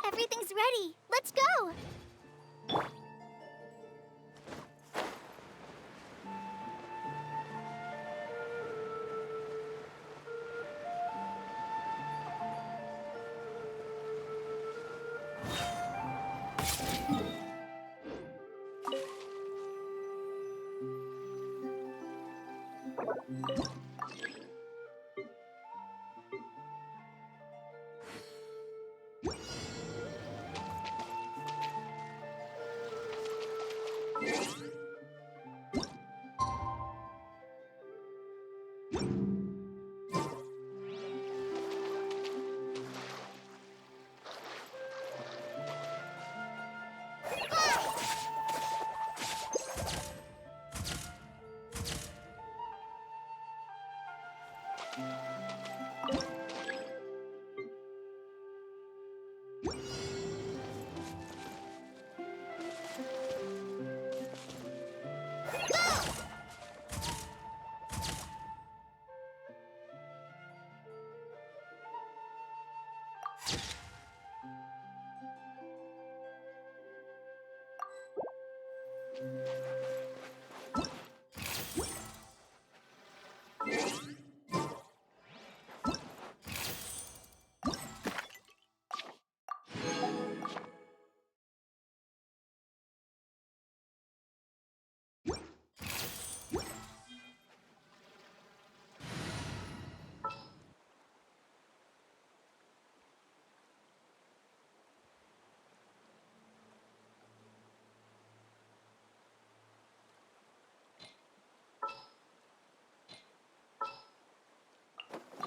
Everything's ready. Let's go!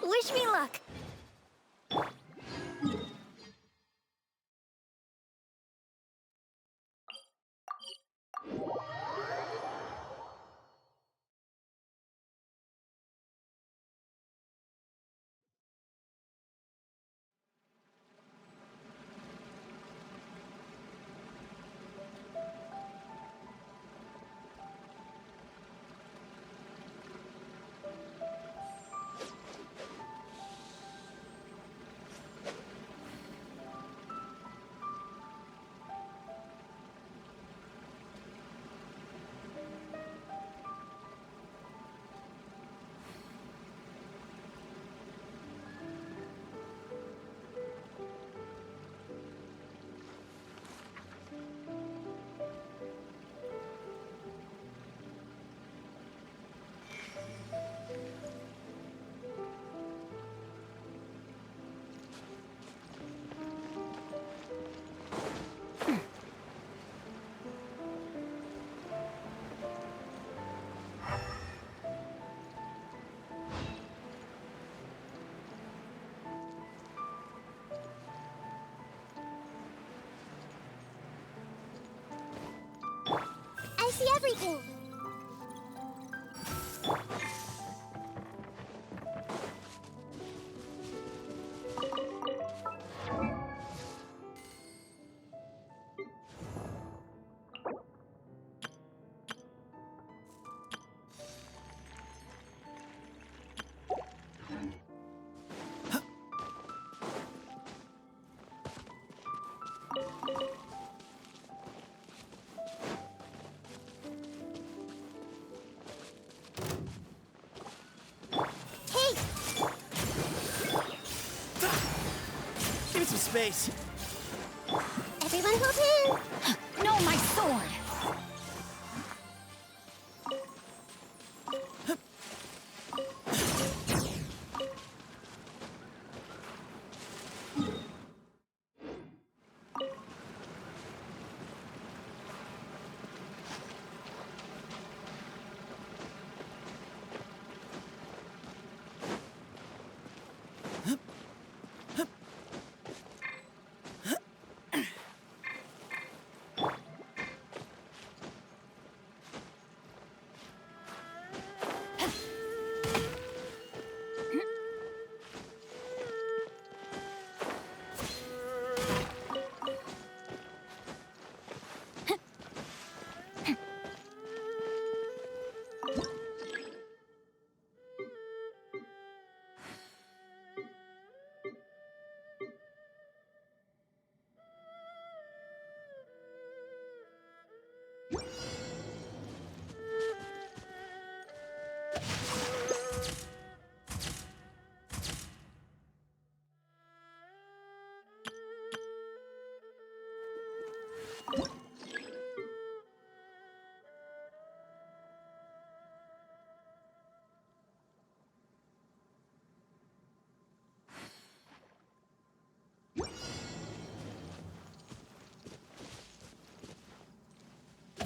Wish me luck! I see everything! space. Everyone hold hands. No, my sword!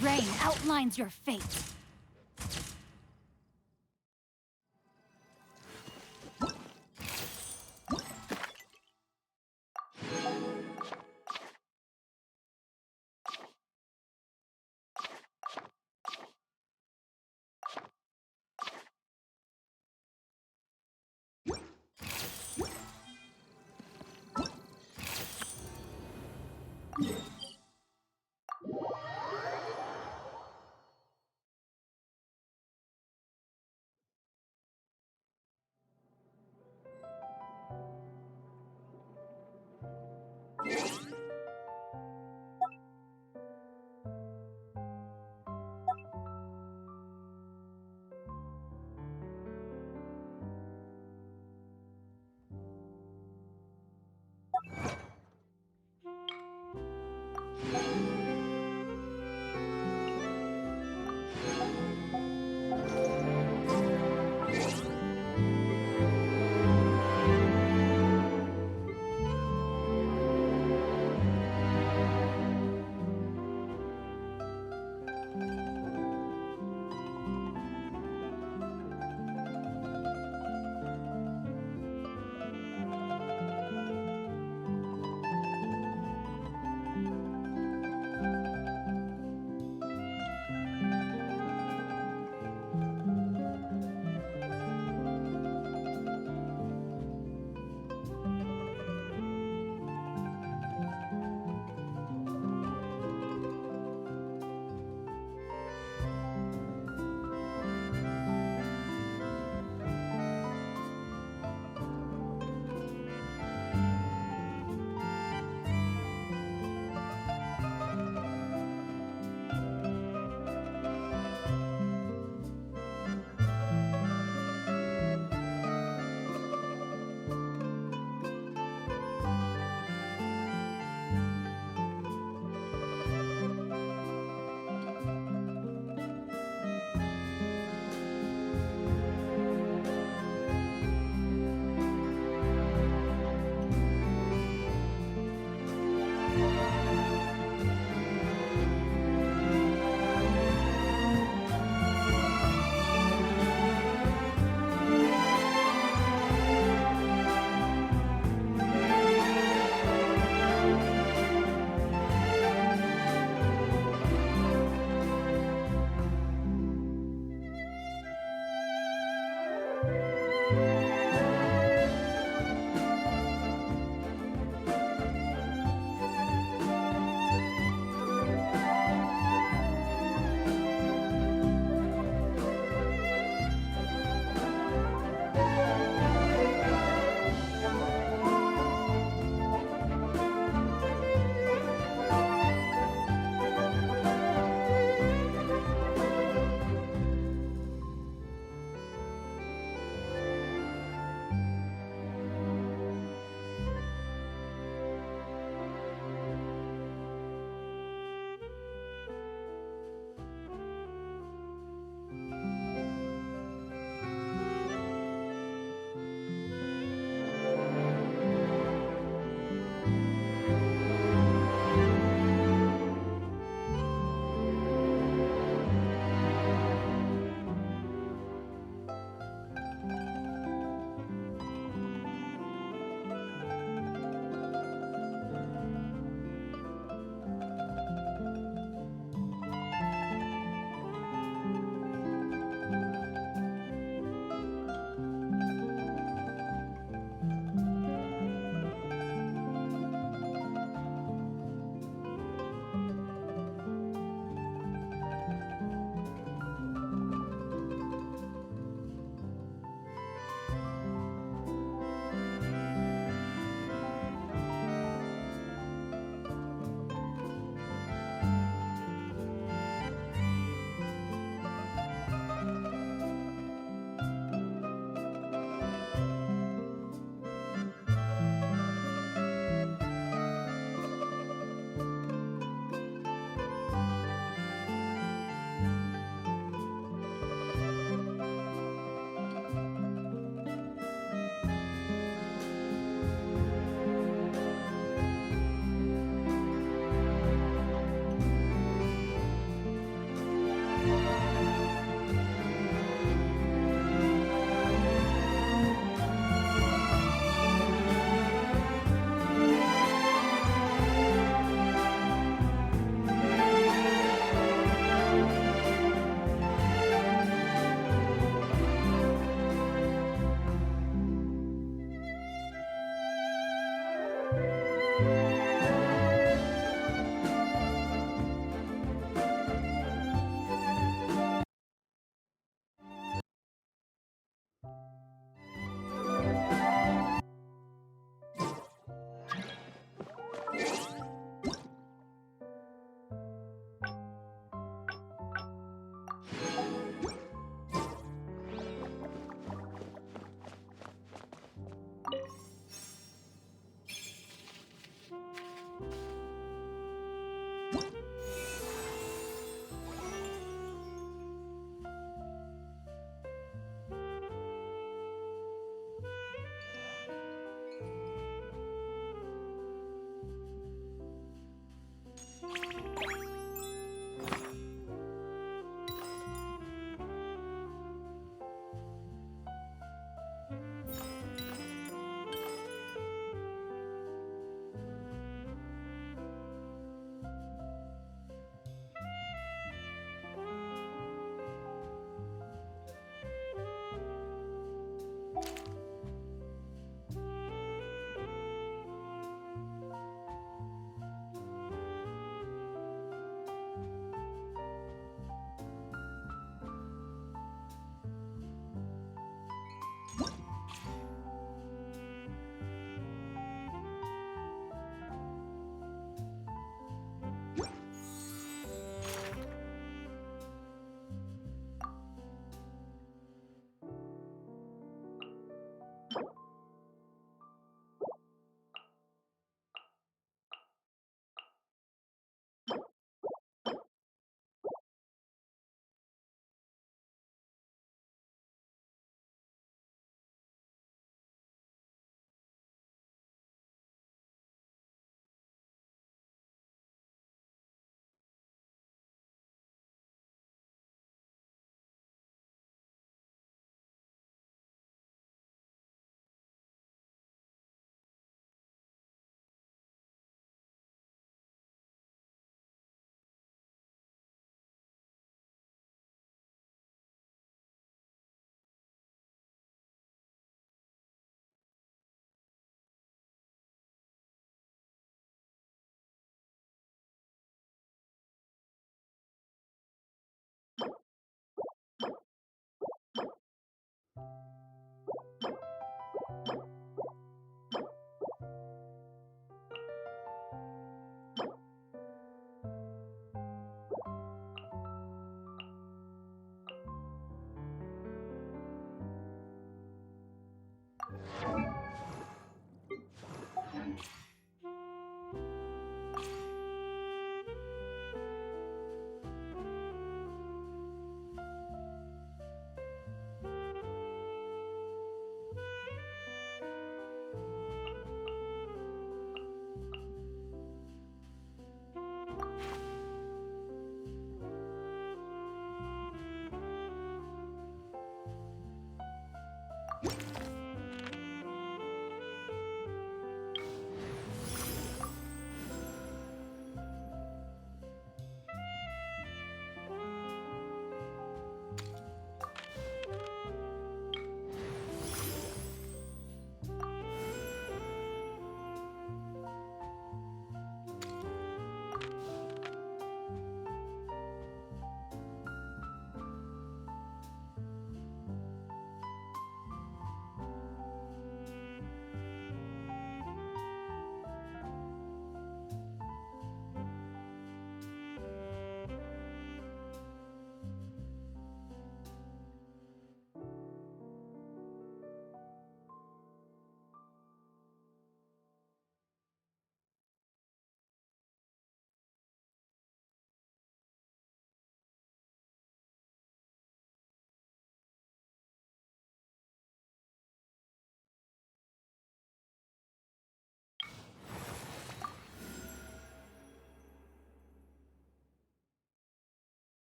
Rain outlines your fate.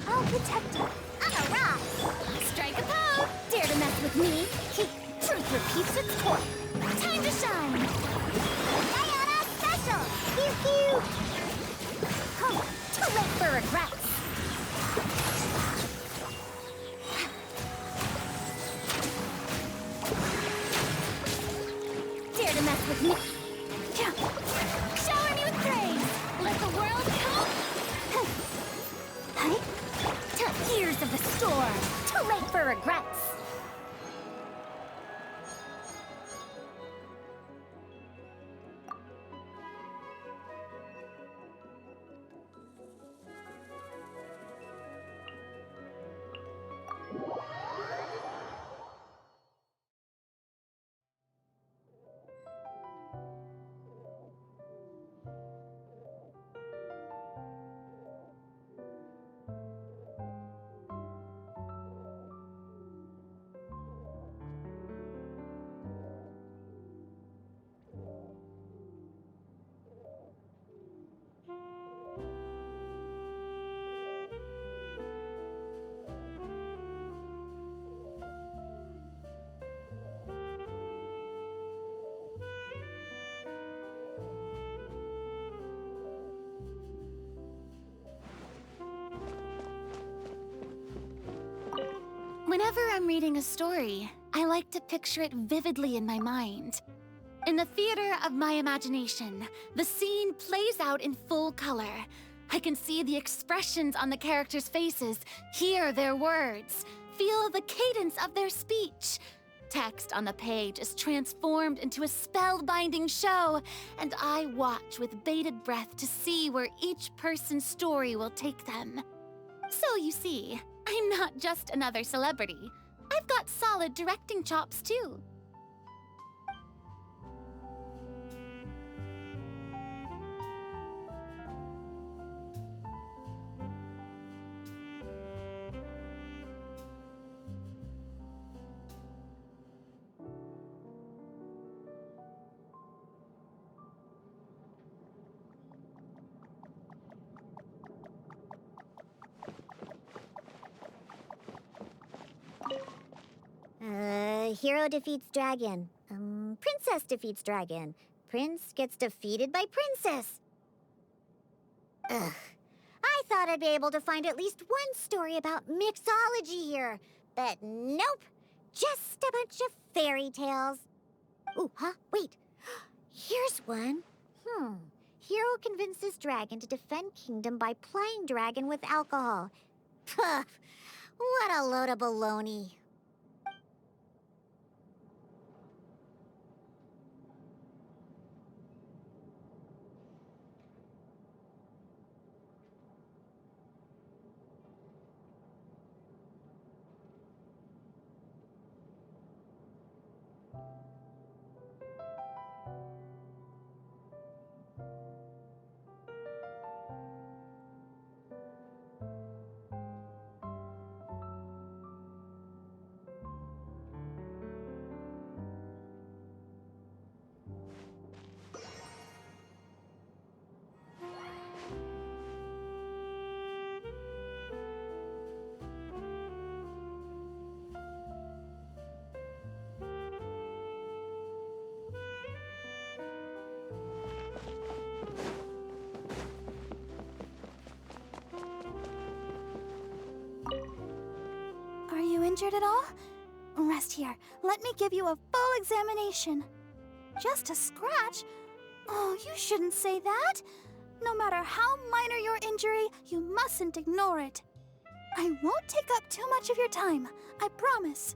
I'll protect you. I'm a rock. Strike a pose! Dare to mess with me? Truth repeats its course. Time to shine! Diana Special! Pew pew! Oh, too late for regrets! Dare to mess with me? Shower me with praise! Let the world come! To ears of the storm! Too late for regrets! Whenever I'm reading a story, I like to picture it vividly in my mind. In the theater of my imagination, the scene plays out in full color. I can see the expressions on the characters' faces, hear their words, feel the cadence of their speech. Text on the page is transformed into a spellbinding show, and I watch with bated breath to see where each person's story will take them. So you see, I'm not just another celebrity. I've got solid directing chops, too. Hero defeats dragon. Princess defeats dragon. Prince gets defeated by princess. Ugh. I thought I'd be able to find at least one story about mixology here. But nope. Just a bunch of fairy tales. Ooh, huh? Wait. Here's one. Hero convinces dragon to defend kingdom by plying dragon with alcohol. Puh. What a load of baloney. injured at all? Rest here. Let me give you a full examination. Just a scratch? Oh, you shouldn't say that. No matter how minor your injury, you mustn't ignore it. I won't take up too much of your time, I promise.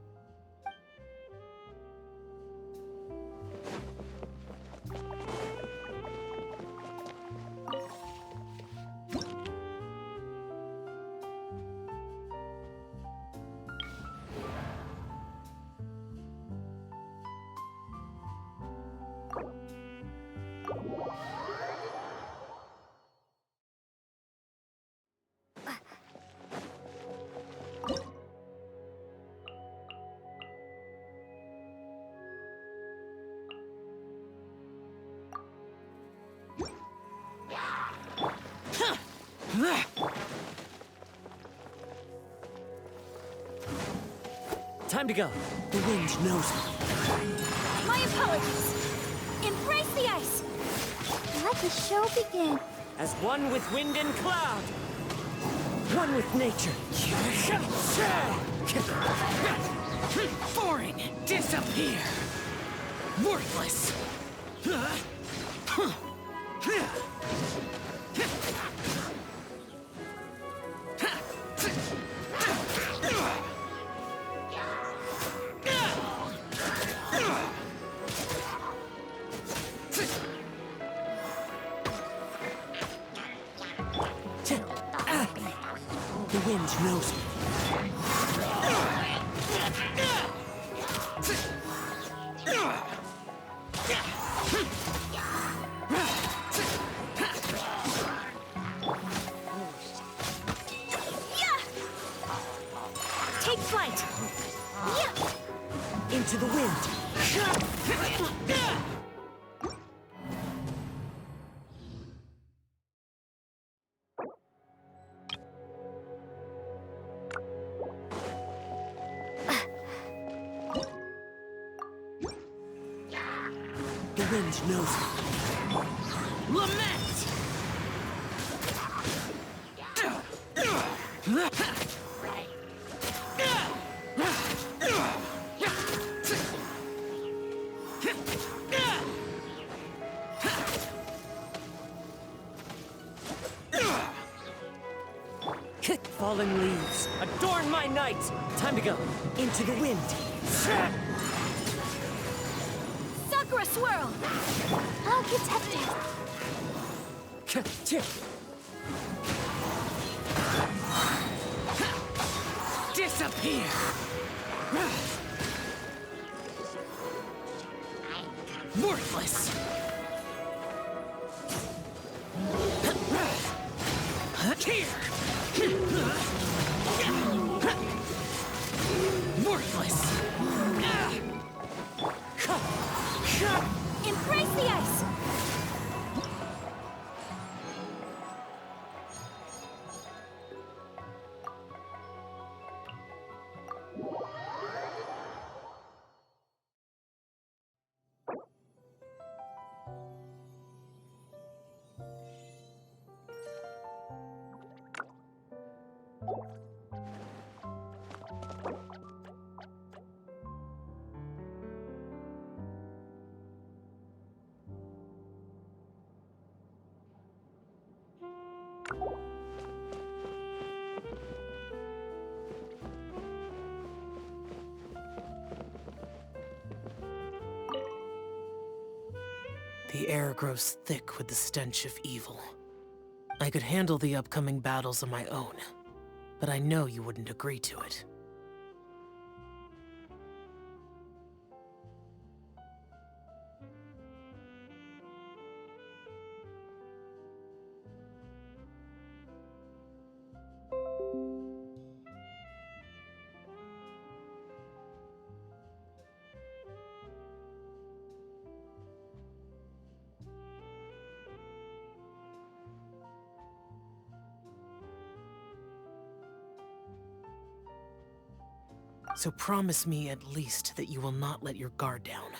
Time to go. The wind knows me. My apologies. Embrace the ice. Let the show begin. As one with wind and cloud. One with nature. Foreign! Disappear! Worthless! The wind knows me. Take flight. Into the wind. The wind knows me. Lament! Fallen leaves, adorn my night. Time to go. Into the wind. Sakura swirl. Architected. Disappear! Worthless! Here! Worthless! Embrace the ice. The air grows thick with the stench of evil. I could handle the upcoming battles on my own, but I know you wouldn't agree to it. So promise me at least that you will not let your guard down.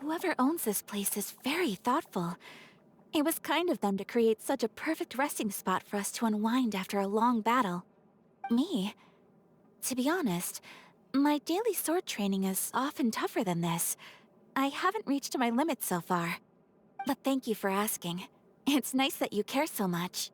Whoever owns this place is very thoughtful. It was kind of them to create such a perfect resting spot for us to unwind after a long battle. Me? To be honest, my daily sword training is often tougher than this. I haven't reached my limits so far. But thank you for asking. It's nice that you care so much.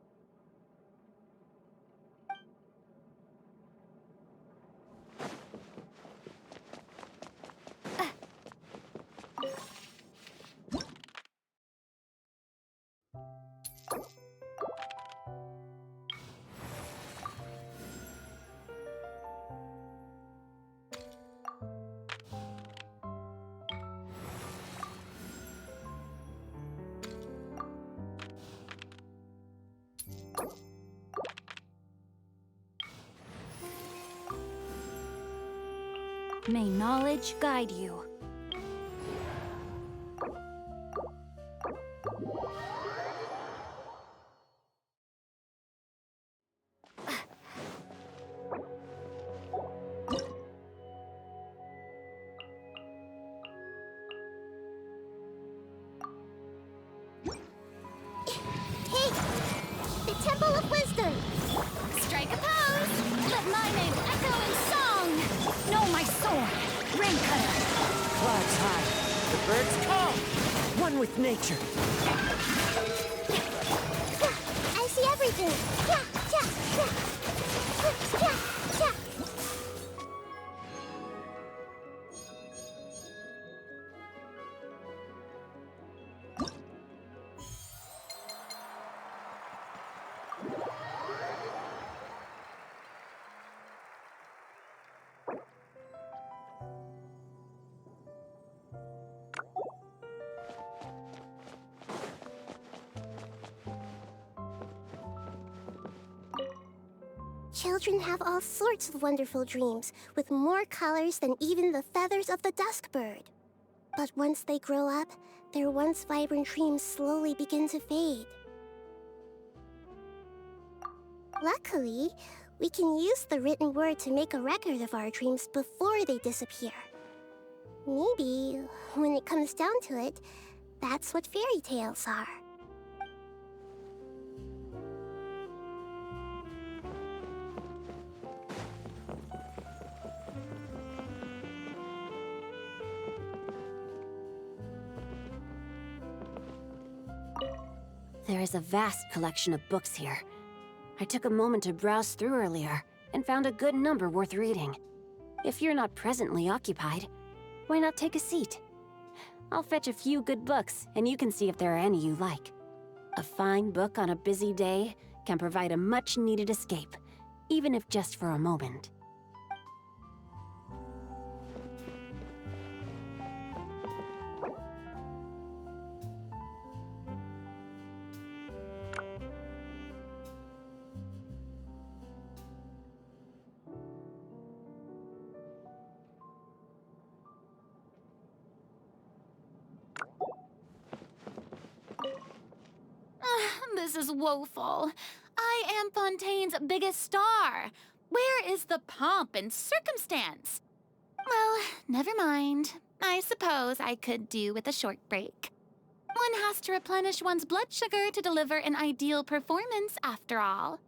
May knowledge guide you. Hey! The Temple of Wisdom! Strike a pose! Let my name echo in song! Know my sword! Rain cutter! Clouds high. The birds call. One with nature. I see everything! Yeah, yeah, yeah. Yeah, yeah. Children have all sorts of wonderful dreams, with more colors than even the feathers of the dusk bird. But once they grow up, their once vibrant dreams slowly begin to fade. Luckily, we can use the written word to make a record of our dreams before they disappear. Maybe, when it comes down to it, that's what fairy tales are. There is a vast collection of books here. I took a moment to browse through earlier and found a good number worth reading. If you're not presently occupied, why not take a seat? I'll fetch a few good books and you can see if there are any you like. A fine book on a busy day can provide a much-needed escape, even if just for a moment. This is woeful. I am Fontaine's biggest star. Where is the pomp and circumstance? Well, never mind. I suppose I could do with a short break. One has to replenish one's blood sugar to deliver an ideal performance, after all.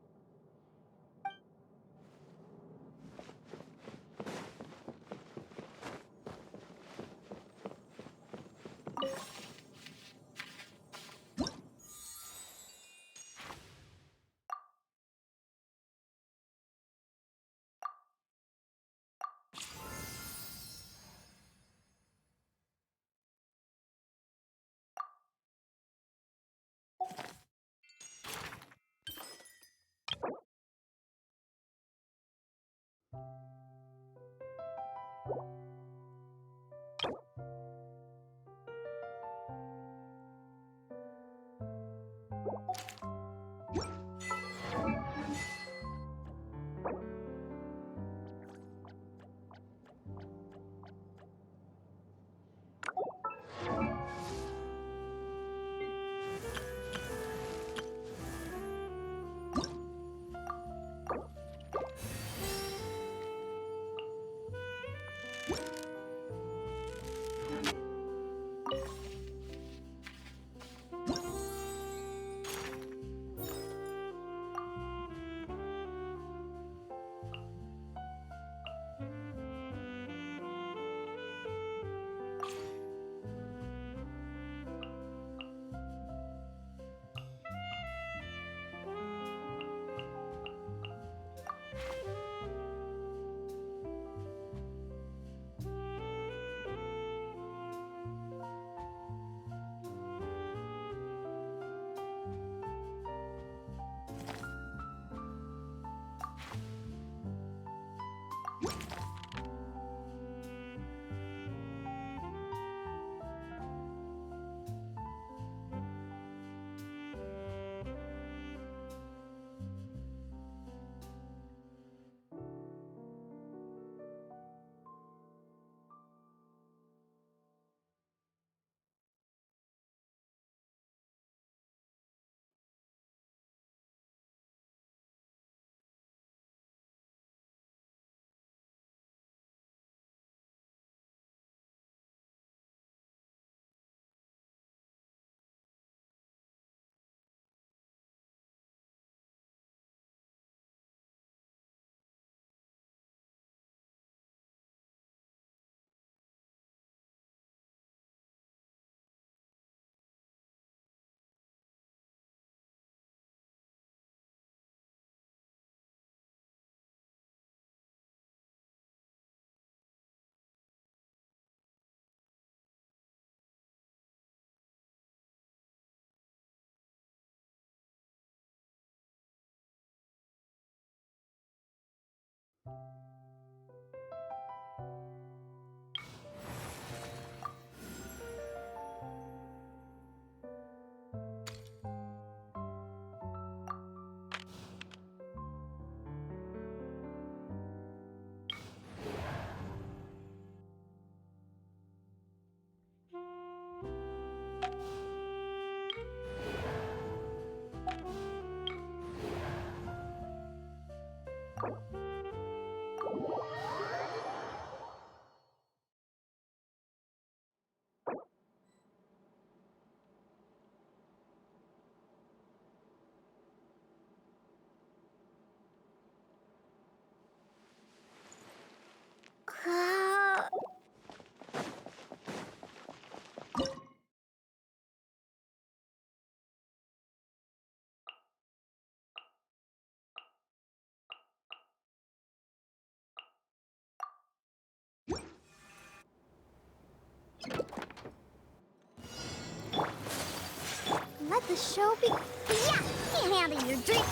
the show be... Yeah! Can't handle your drink!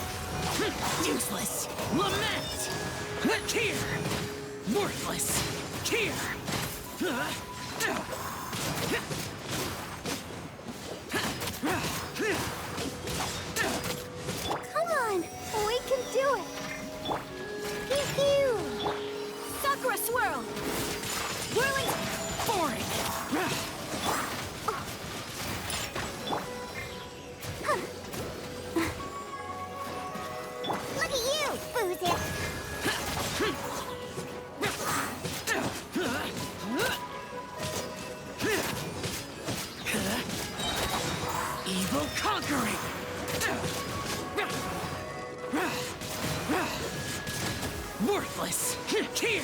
Useless! Lament! Here! Worthless! Here! Come on! We can do it! Pew pew! Sakura Swirl! Whirling! Boring! Look at you! Booze it! Evil conquering! Worthless! Here! Here!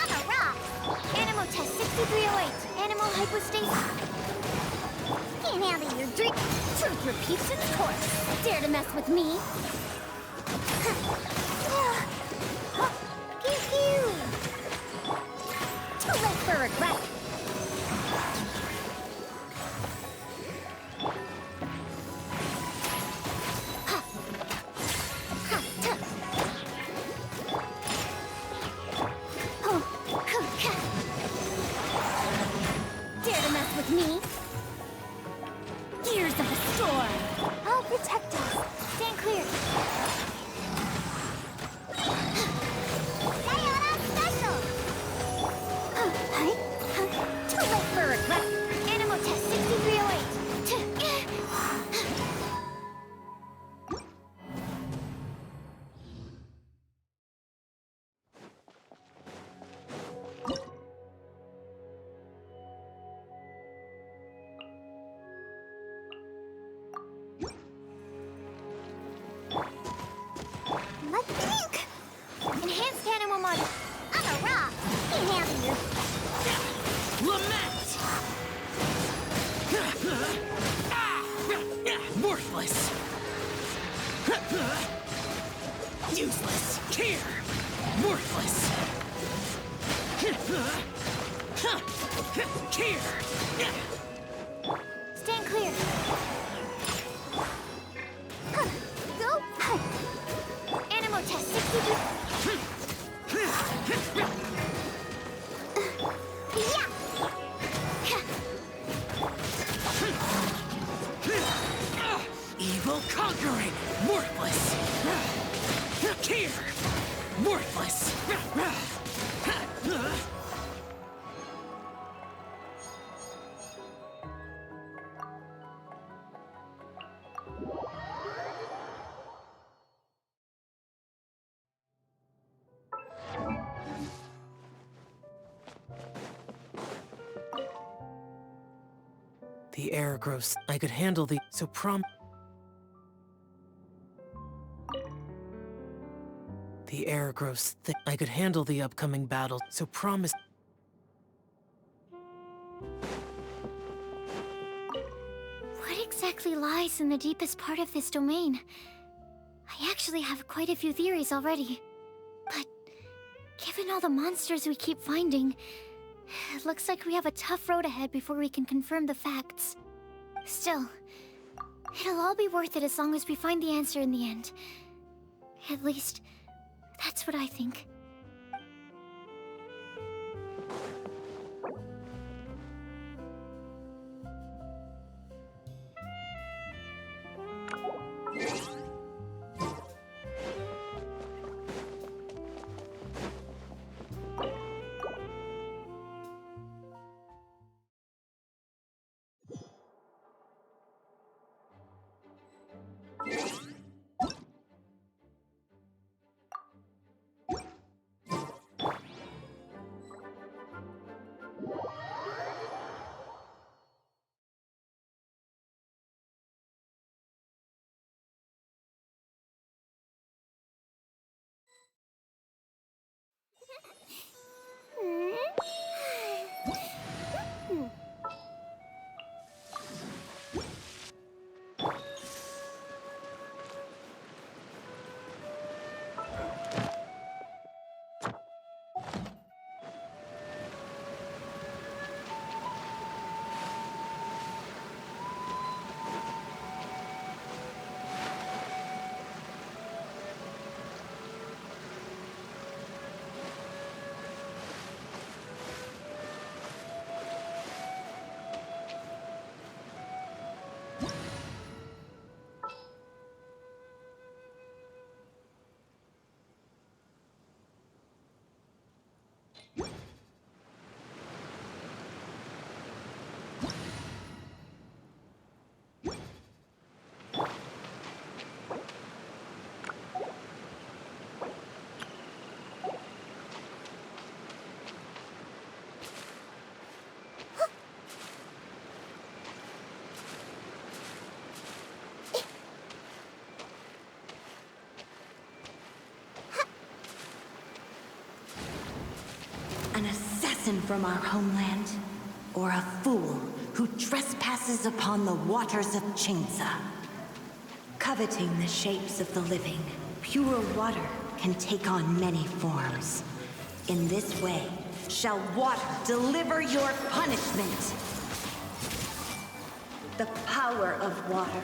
I'm a rock! Animal test 6308. Animal hypostasis. Can't handle your drink. Truth repeats its course. Dare to mess with me? Pew pew! Too late for regret. Dare to mess with me? Gears of the storm! I'll protect us. Stand clear. Useless. Here. Worthless. Here. Stand clear. Go. Animo test 62. Yeah. Evil conquering. Worthless. Here. Worthless. The air grows. I could handle the The air grows thick. I could handle the upcoming battle, so promise. What exactly lies in the deepest part of this domain? I actually have quite a few theories already. But given all the monsters we keep finding, it looks like we have a tough road ahead before we can confirm the facts. Still, it'll all be worth it as long as we find the answer in the end. At least, that's what I think. An assassin from our homeland, or a fool who trespasses upon the waters of Chainsa. Coveting the shapes of the living, pure water can take on many forms. In this way, shall water deliver your punishment. The power of water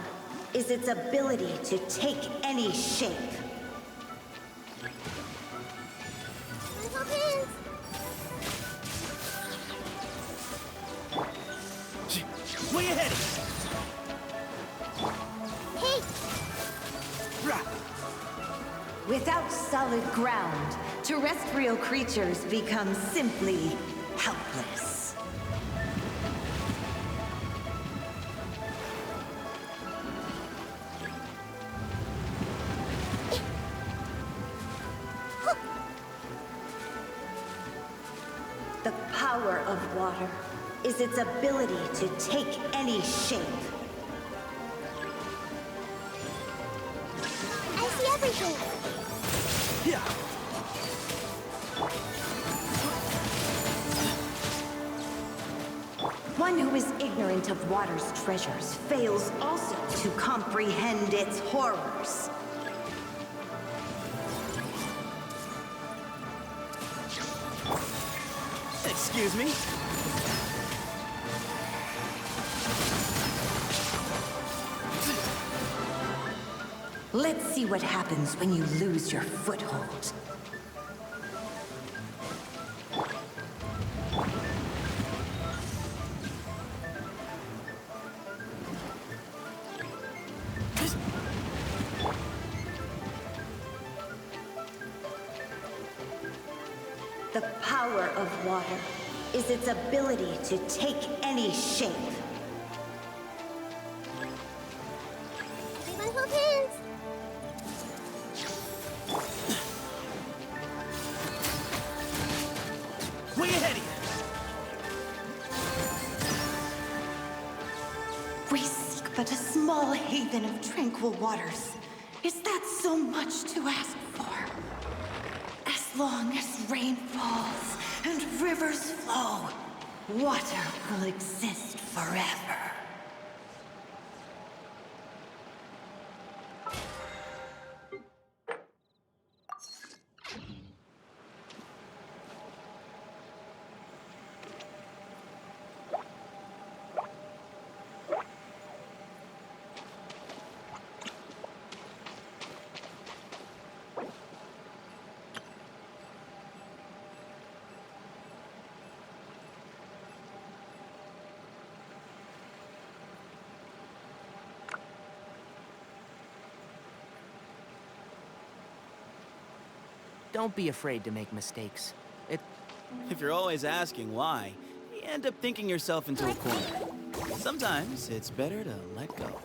is its ability to take any shape. Way ahead! Hey! Without solid ground, terrestrial creatures become simply helpless. The power of water is its ability to take any shape. I see everything! Yeah. One who is ignorant of water's treasures fails also to comprehend its horrors. Excuse me? Let's see what happens when you lose your foothold. The power of water is its ability to take any shape. Everyone hold hands. Way ahead of you! We seek but a small haven of tranquil waters. Is that so much to ask for? As long as rain falls and rivers flow, water will exist forever. Don't be afraid to make mistakes. If you're always asking why, you end up thinking yourself into a corner. Sometimes it's better to let go.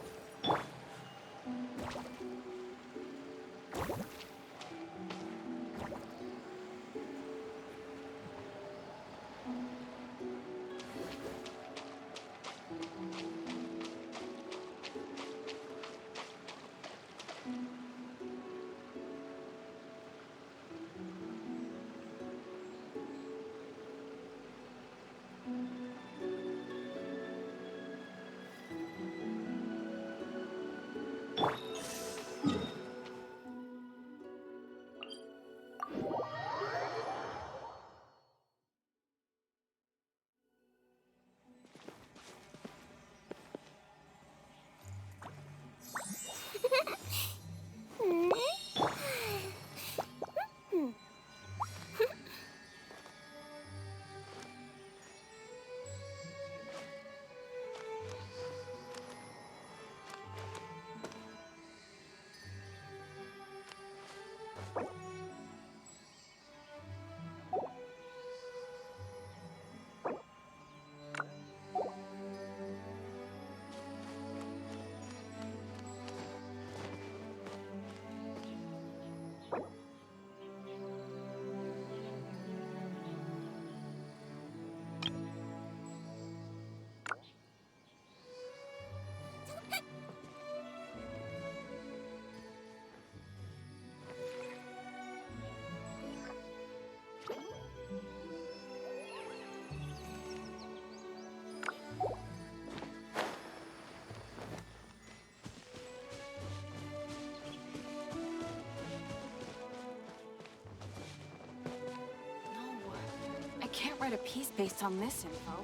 I can't write a piece based on this info.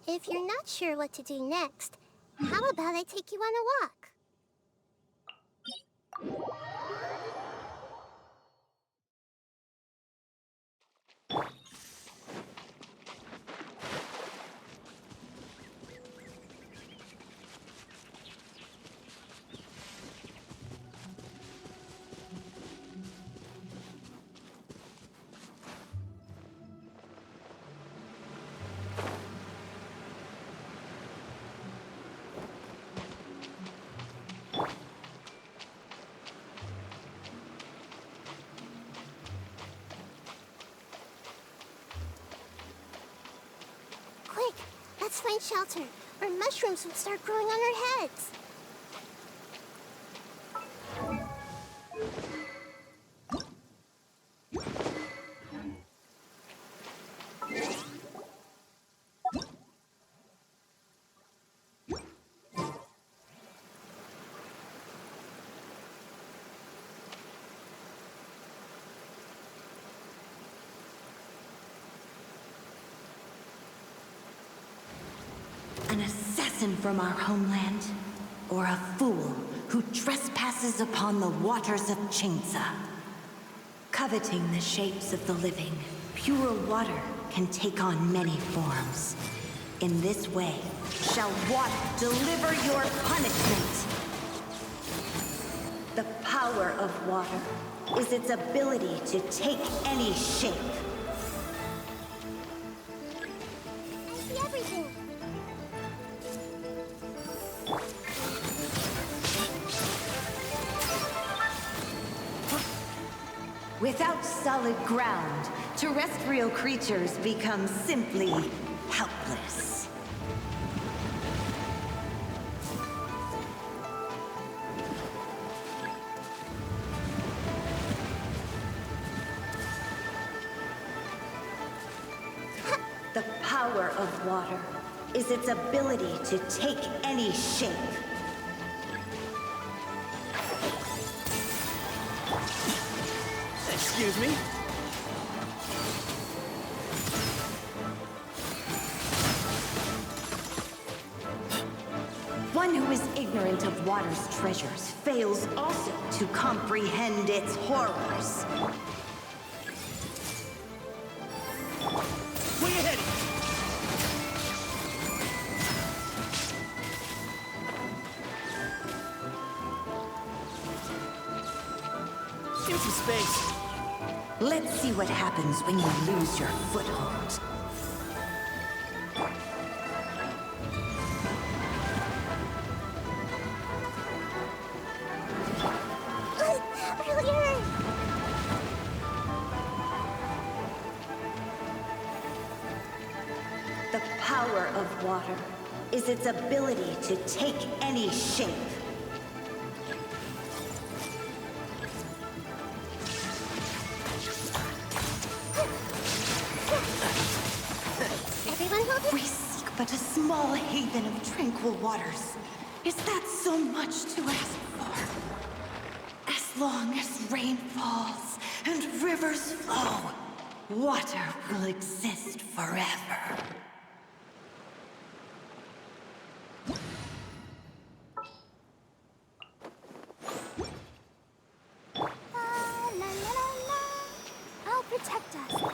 If you're not sure what to do next, how about I take you on a walk? Quick, let's find shelter, or mushrooms will start growing on our heads. An assassin from our homeland, or a fool who trespasses upon the waters of Chainsa. Coveting the shapes of the living, pure water can take on many forms. In this way, shall water deliver your punishment. The power of water is its ability to take any shape. I see everything. Without solid ground, terrestrial creatures become simply helpless. The power of water is its ability to take any shape. Excuse me? One who is ignorant of water's treasures fails also to comprehend its horrors. Way ahead! Give me some space. Let's see what happens when you lose your foothold. Earlier. The power of water is its ability to take any shape. Everyone hold it. We seek but a small haven of tranquil waters. Is that so much to ask for? As long as rain falls and rivers flow, water will exist forever. La la la la. I'll protect us.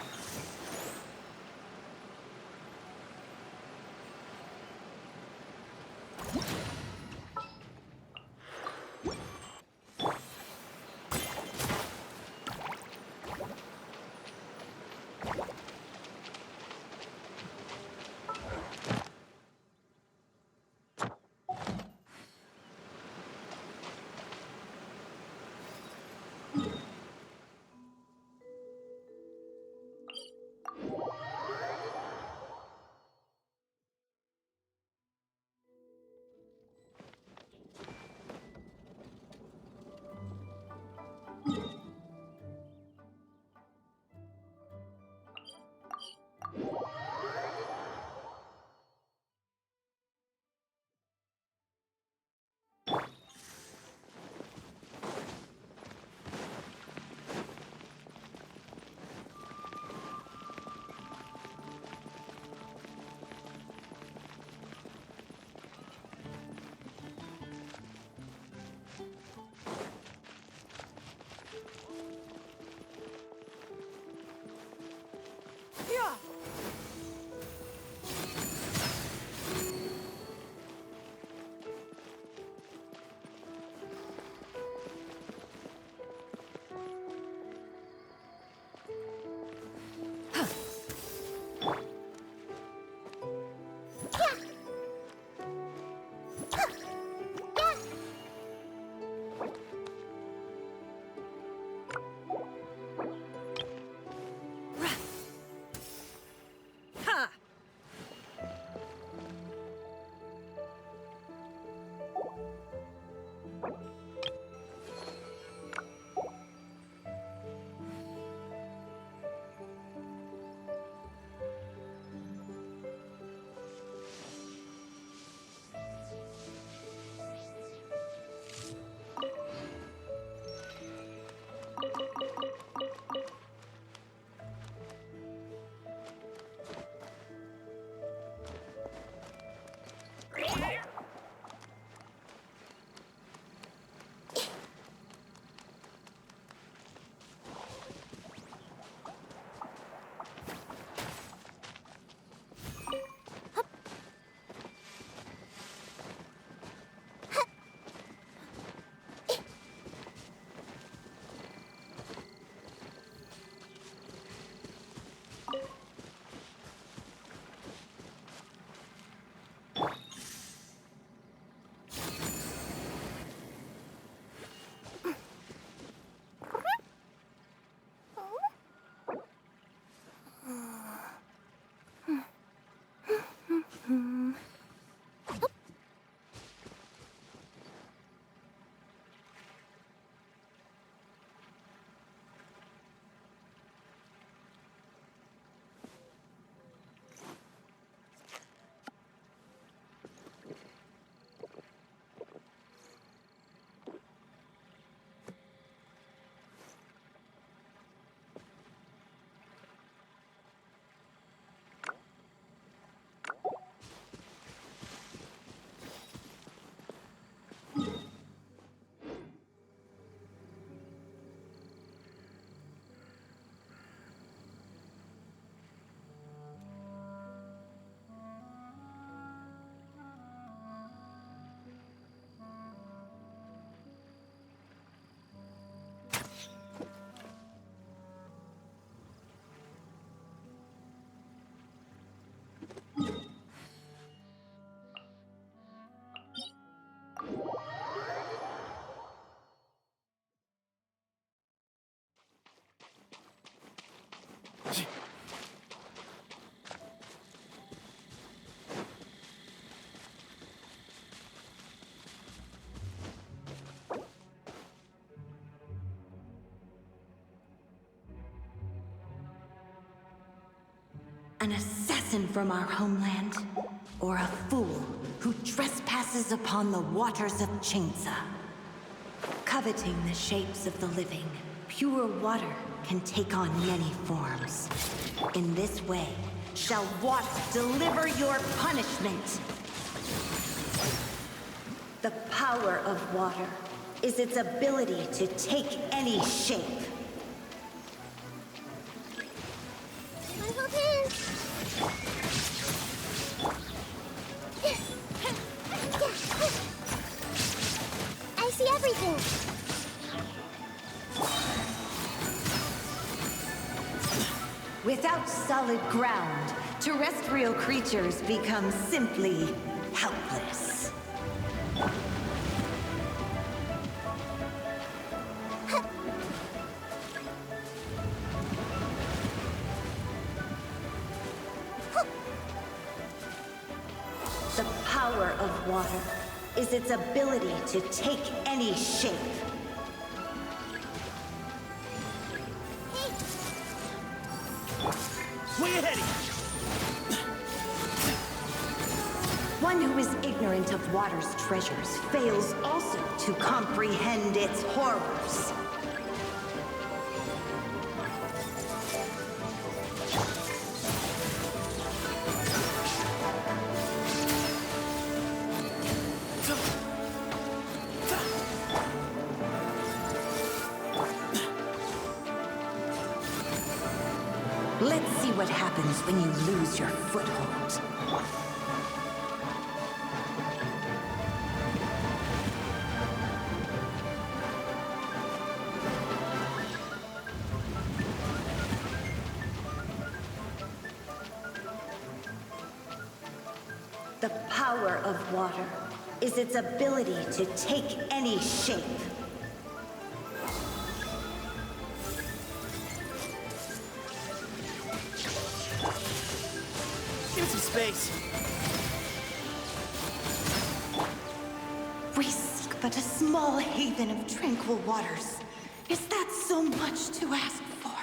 An assassin from our homeland, or a fool who trespasses upon the waters of Chainsa. Coveting the shapes of the living, pure water can take on many forms. In this way, shall water deliver your punishment. The power of water is its ability to take any shape. My hope is... I see everything. Without solid ground, terrestrial creatures become simply helpless. The power of water is its ability to take any shape. Way ahead! One who is ignorant of water's treasures fails also to comprehend its horrors. Let's see what happens when you lose your foothold. The power of water is its ability to take any shape. Give it some space. We seek but a small haven of tranquil waters. Is that so much to ask for?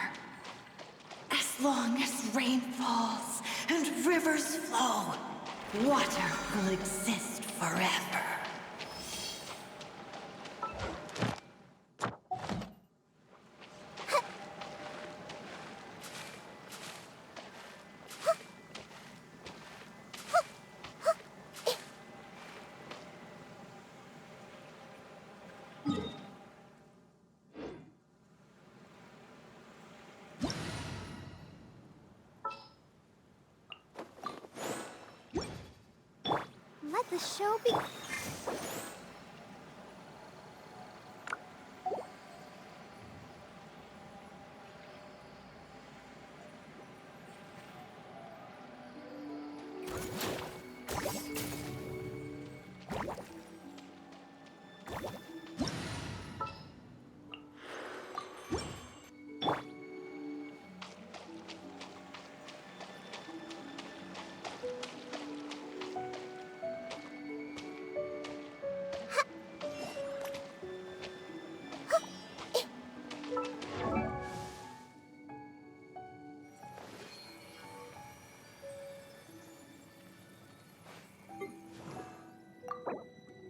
As long as rain falls and rivers flow, water will exist forever. Let the show be...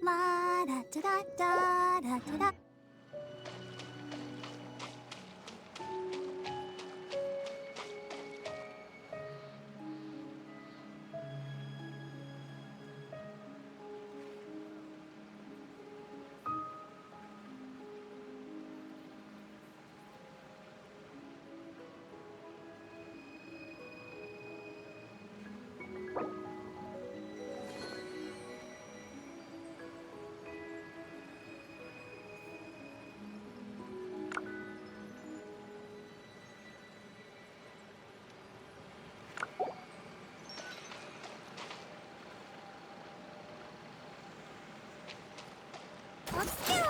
La da da da da da da da. Hold still.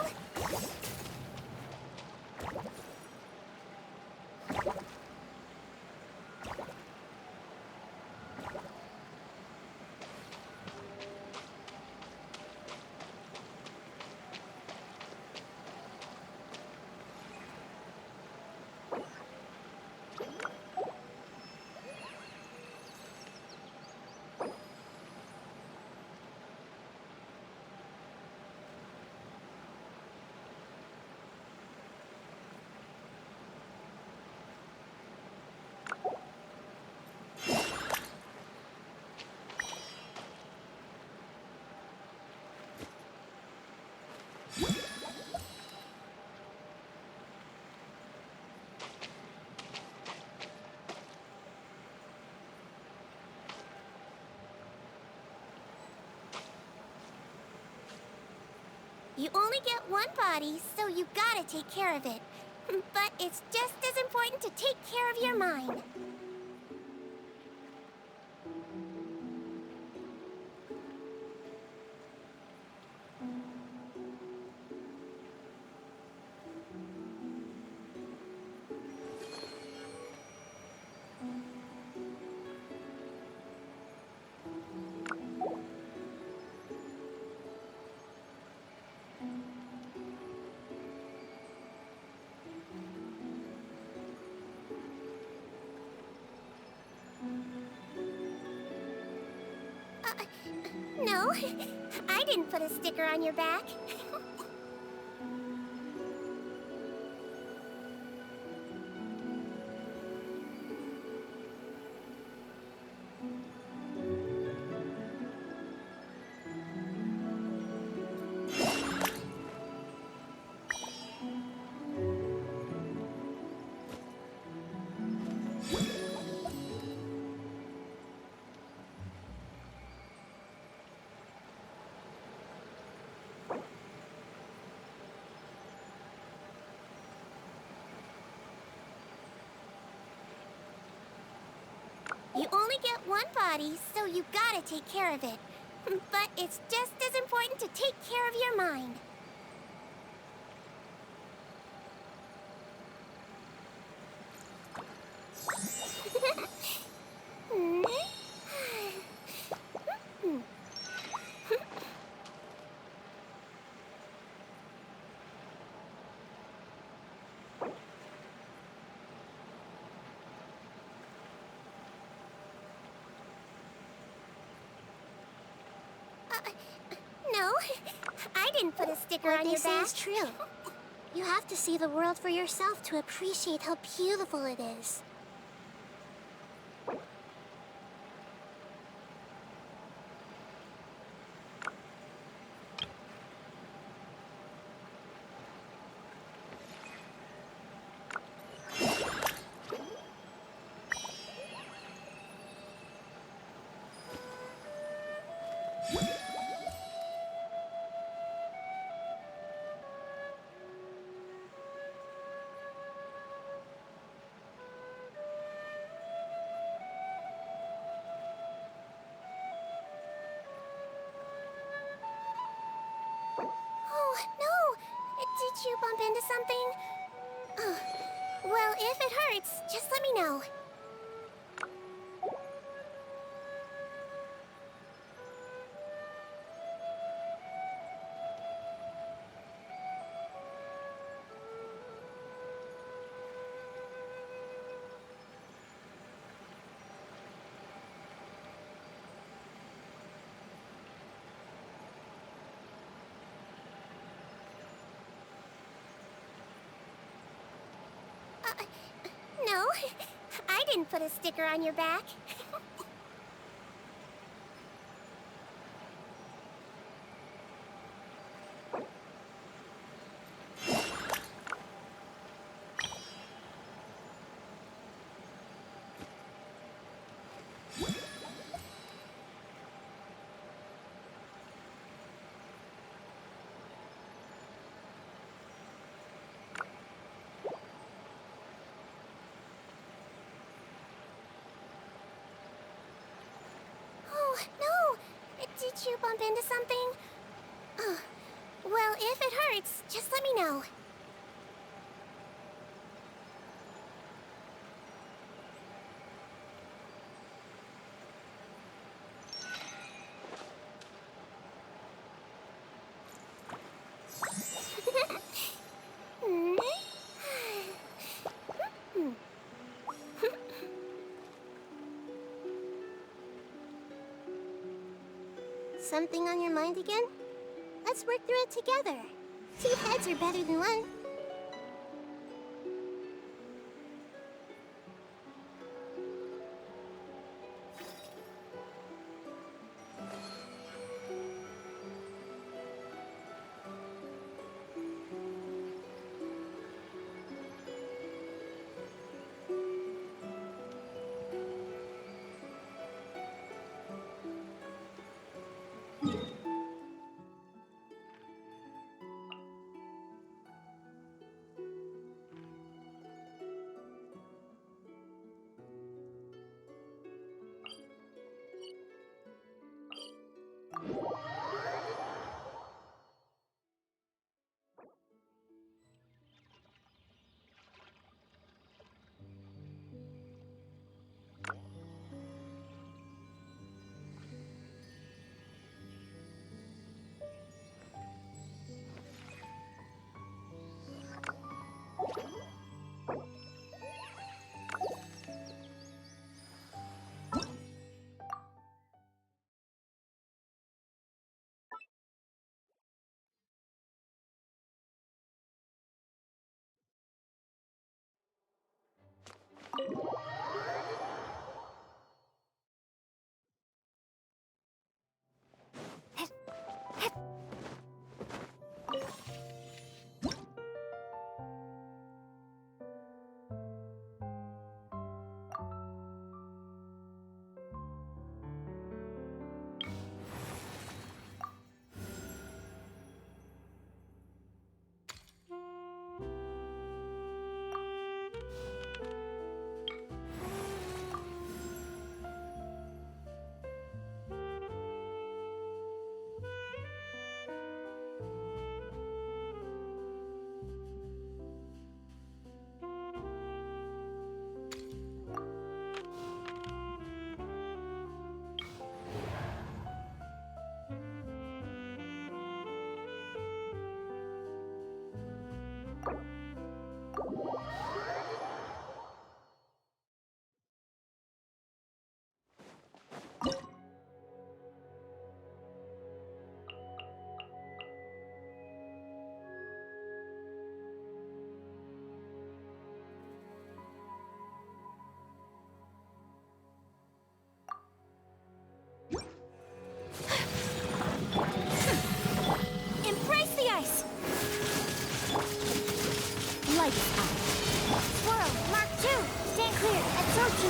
You only get one body, so you gotta take care of it. But it's just as important to take care of your mind. No, I didn't put a sticker on your back. You only get one body, so you gotta take care of it. But it's just as important to take care of your mind. No, I didn't put a sticker on your back. What they say is true. You have to see the world for yourself to appreciate how beautiful it is. No! Did you bump into something? Oh. Well, if it hurts, just let me know. No, I didn't put a sticker on your back. No! Did you bump into something? Oh. Well, if it hurts, just let me know. Something on your mind again? Let's work through it together. 2 heads are better than 1.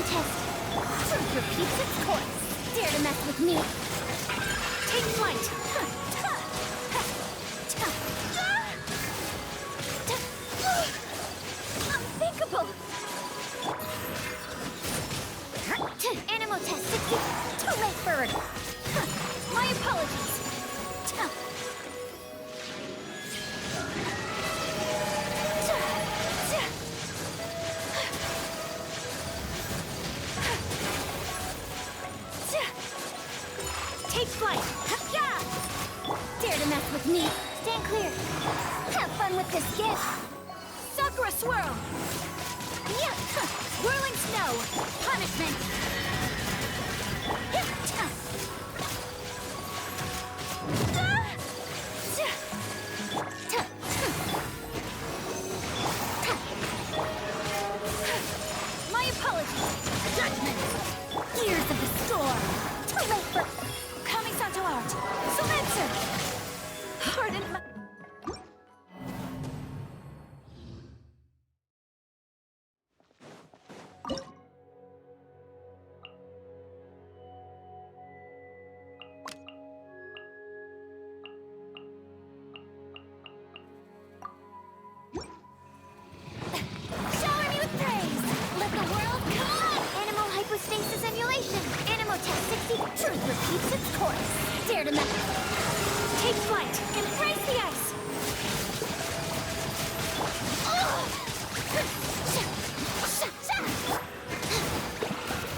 Truth repeats its course. Dare to mess with me? Take flight. Unthinkable. Animal test 60. Too late, bird. My apologies. Take flight! Yeah! Dare to mess with me? Stand clear! Have fun with this gift! Sakura swirl! Yeah! Whirling snow! Punishment! My apologies! Judgment! Gears of the storm! Too late for... Santo art. So answer. Pardon my... Shower me with praise. Let the world come on. Animal hypostasis emulation. Animal test 60. Truth repeats its course. Dare to mess. Take flight. Embrace the ice.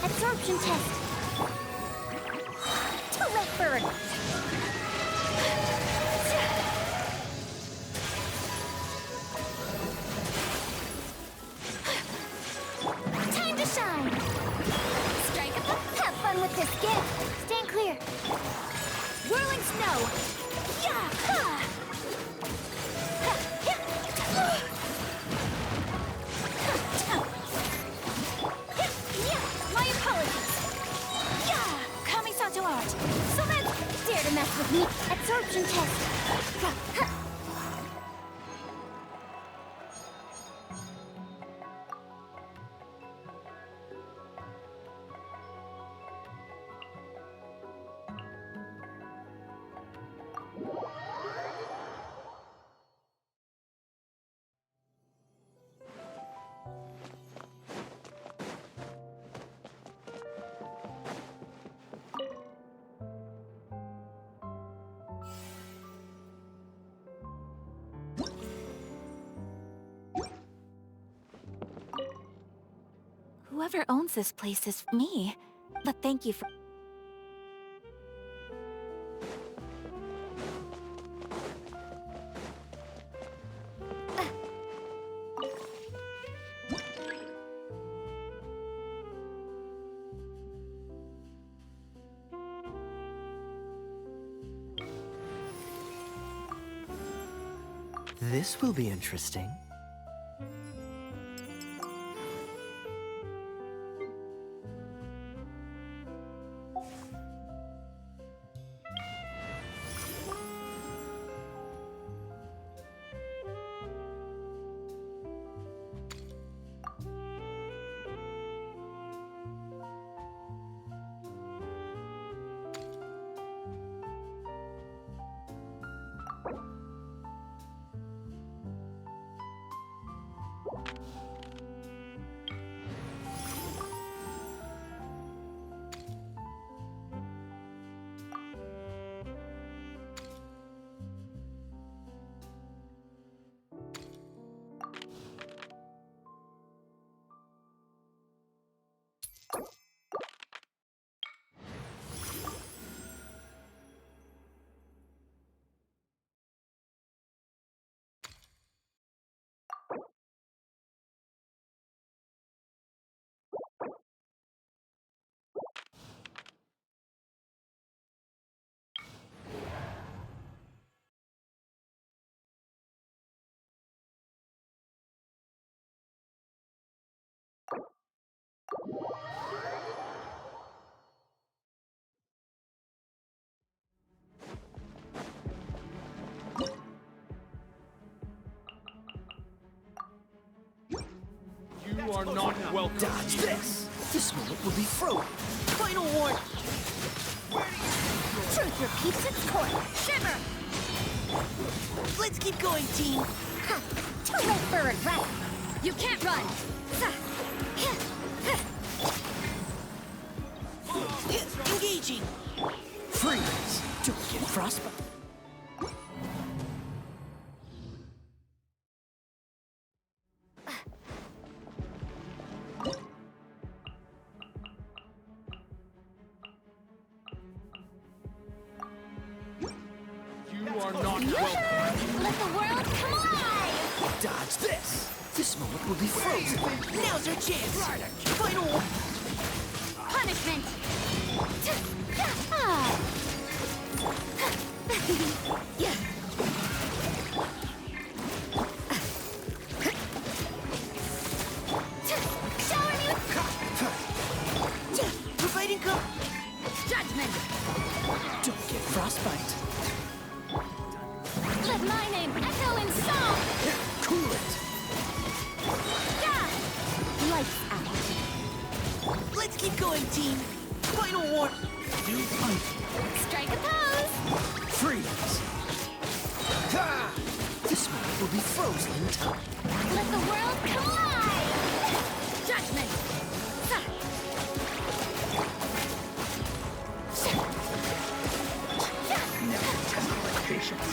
Absorption test. Too late, bird. Time to shine. Strike up. Have fun with this gift. Stand clear. Whirling snow! Yeah! Ha! Ha! Yeah! Yeah! My apologies! Yeah! Kami Santo art! So let's dare to mess with me! Absorption test! Whoever owns this place is me. But thank you for... This will be interesting. You are not welcome. Dodge this! This moment will be frozen. Final warning! Truth repeats its course. Shiver! Let's keep going, team! Ha! Too late for regret. You can't run! Engaging! Freeze! Don't get frostbite. You are not welcome. Let the world come alive! Dodge this! This moment will be frozen. Now's our chance! Final Punishment! Shower me with providing judgment! Don't get frostbite. Let my name echo in song! Cool it! Lights out. Let's keep going, team! Final warning! Do punch. Strike a pose! Freeze! Ha! This moment will be frozen in time. Let the world come alive! Judgment! Never test my patience.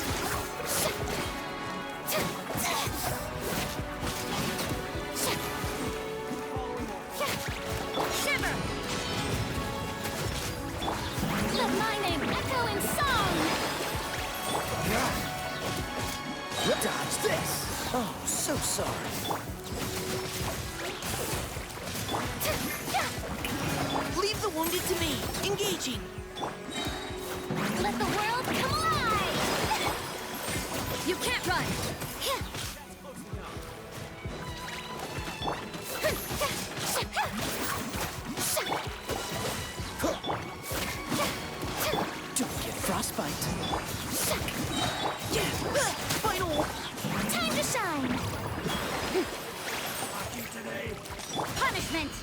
Shiver! Let my name echo in song! Dodge this! Oh, so sorry. Leave the wounded to me. Engaging. Let the world come alive! You can't run! Don't get frostbite. Final. Time to shine! Punishment!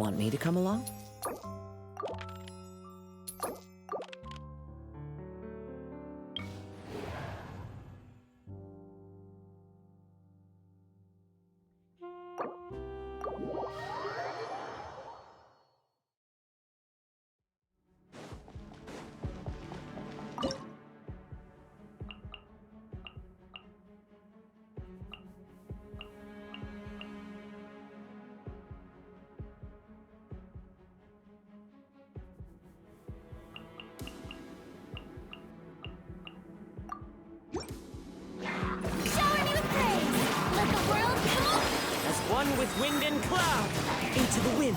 Want me to come along? One with wind and cloud! Into the wind!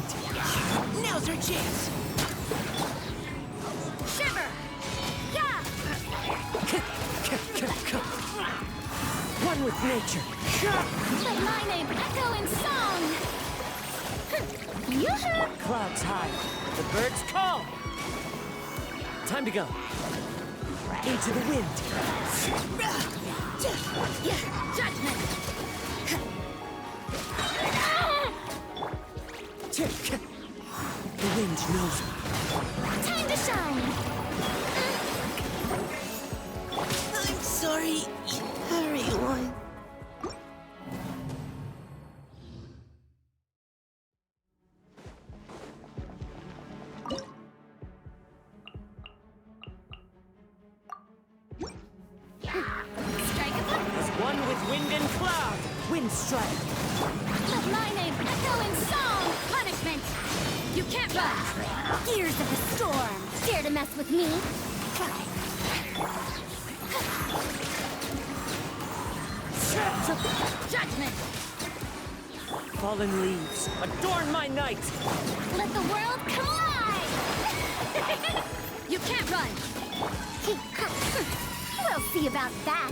Now's our chance! Shiver! Yeah! One with nature! Let my name echo in song! Yoo-hoo! Clouds high, the birds call! Time to go! Into the wind! Judgment! The wind knows me. Time to shine! I'm sorry, everyone. Strike a blow! As one with wind and cloud! Wind strike! Let my name echo in song! Punishment! You can't run! Gears of the storm! Dare to mess with me? Judgment! Fallen leaves, adorn my night! Let the world collide! You can't run! We'll see about that!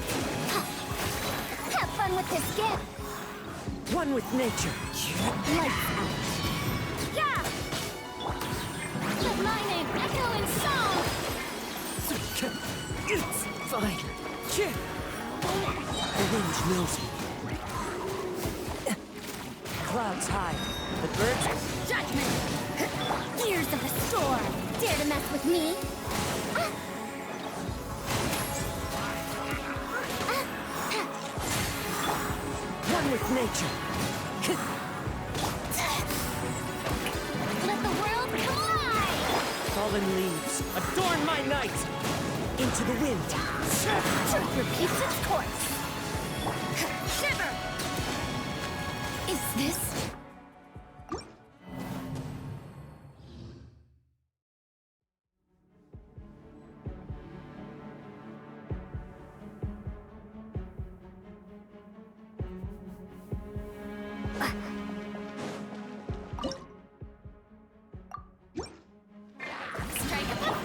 Have fun with this gift! One with nature! Lights out! Yeah! Let my name echo in song! It's fine! The wind knows me. Clouds high, the birds... Judgment! Gears of the storm! Dare to mess with me? One with nature! Let the world collide! Fallen leaves, adorn my night! Into the wind! Truth repeats its course! Shiver! Is this...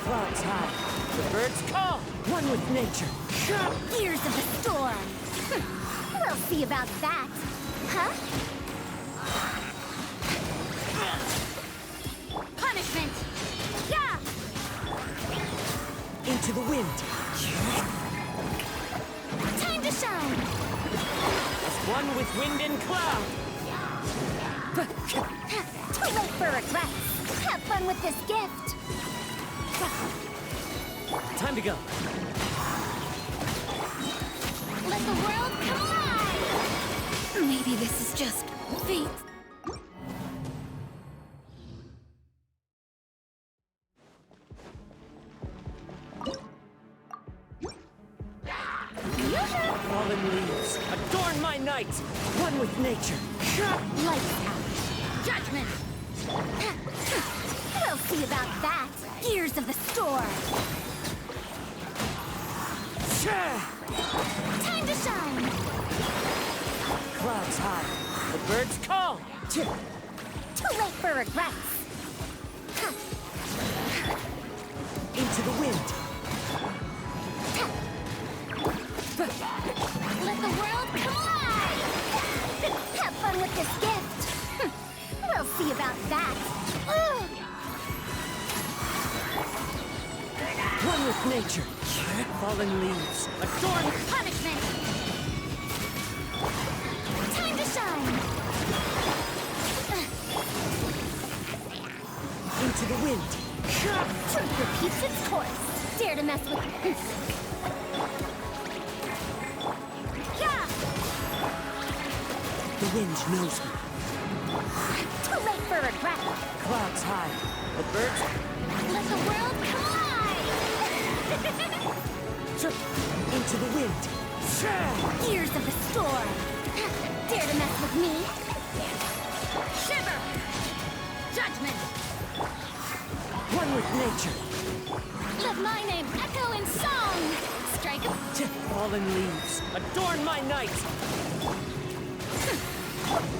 Clouds high, the birds call! One with nature! Gears of the storm! We'll see about that! Huh? Punishment! Yeah! Into the wind! Time to shine! As one with wind and cloud! Too late for regrets! Have fun with this gift! Time to go! Let the world collide! Maybe this is just fate. Fallen leaves, adorn my night! One with nature! Lights out! Judgment! We'll see about that! Gears of the storm! Time to shine! Clouds high, the birds call! Too late for regrets! Into the wind! Let the world collide! Have fun with this gift! We'll see about that! One with nature! Fallen leaves, adorn... Punishment! Time to shine! repeats its course. Dare to mess with me. Yeah! The wind knows me. Too late for regret. Clouds high. The birds... Let the world collide! Into the wind. Ears of the storm. Dare to mess with me? Shiver! Judgment! One with nature. Let my name echo in song! Strike a... Fallen leaves. Adorn my night!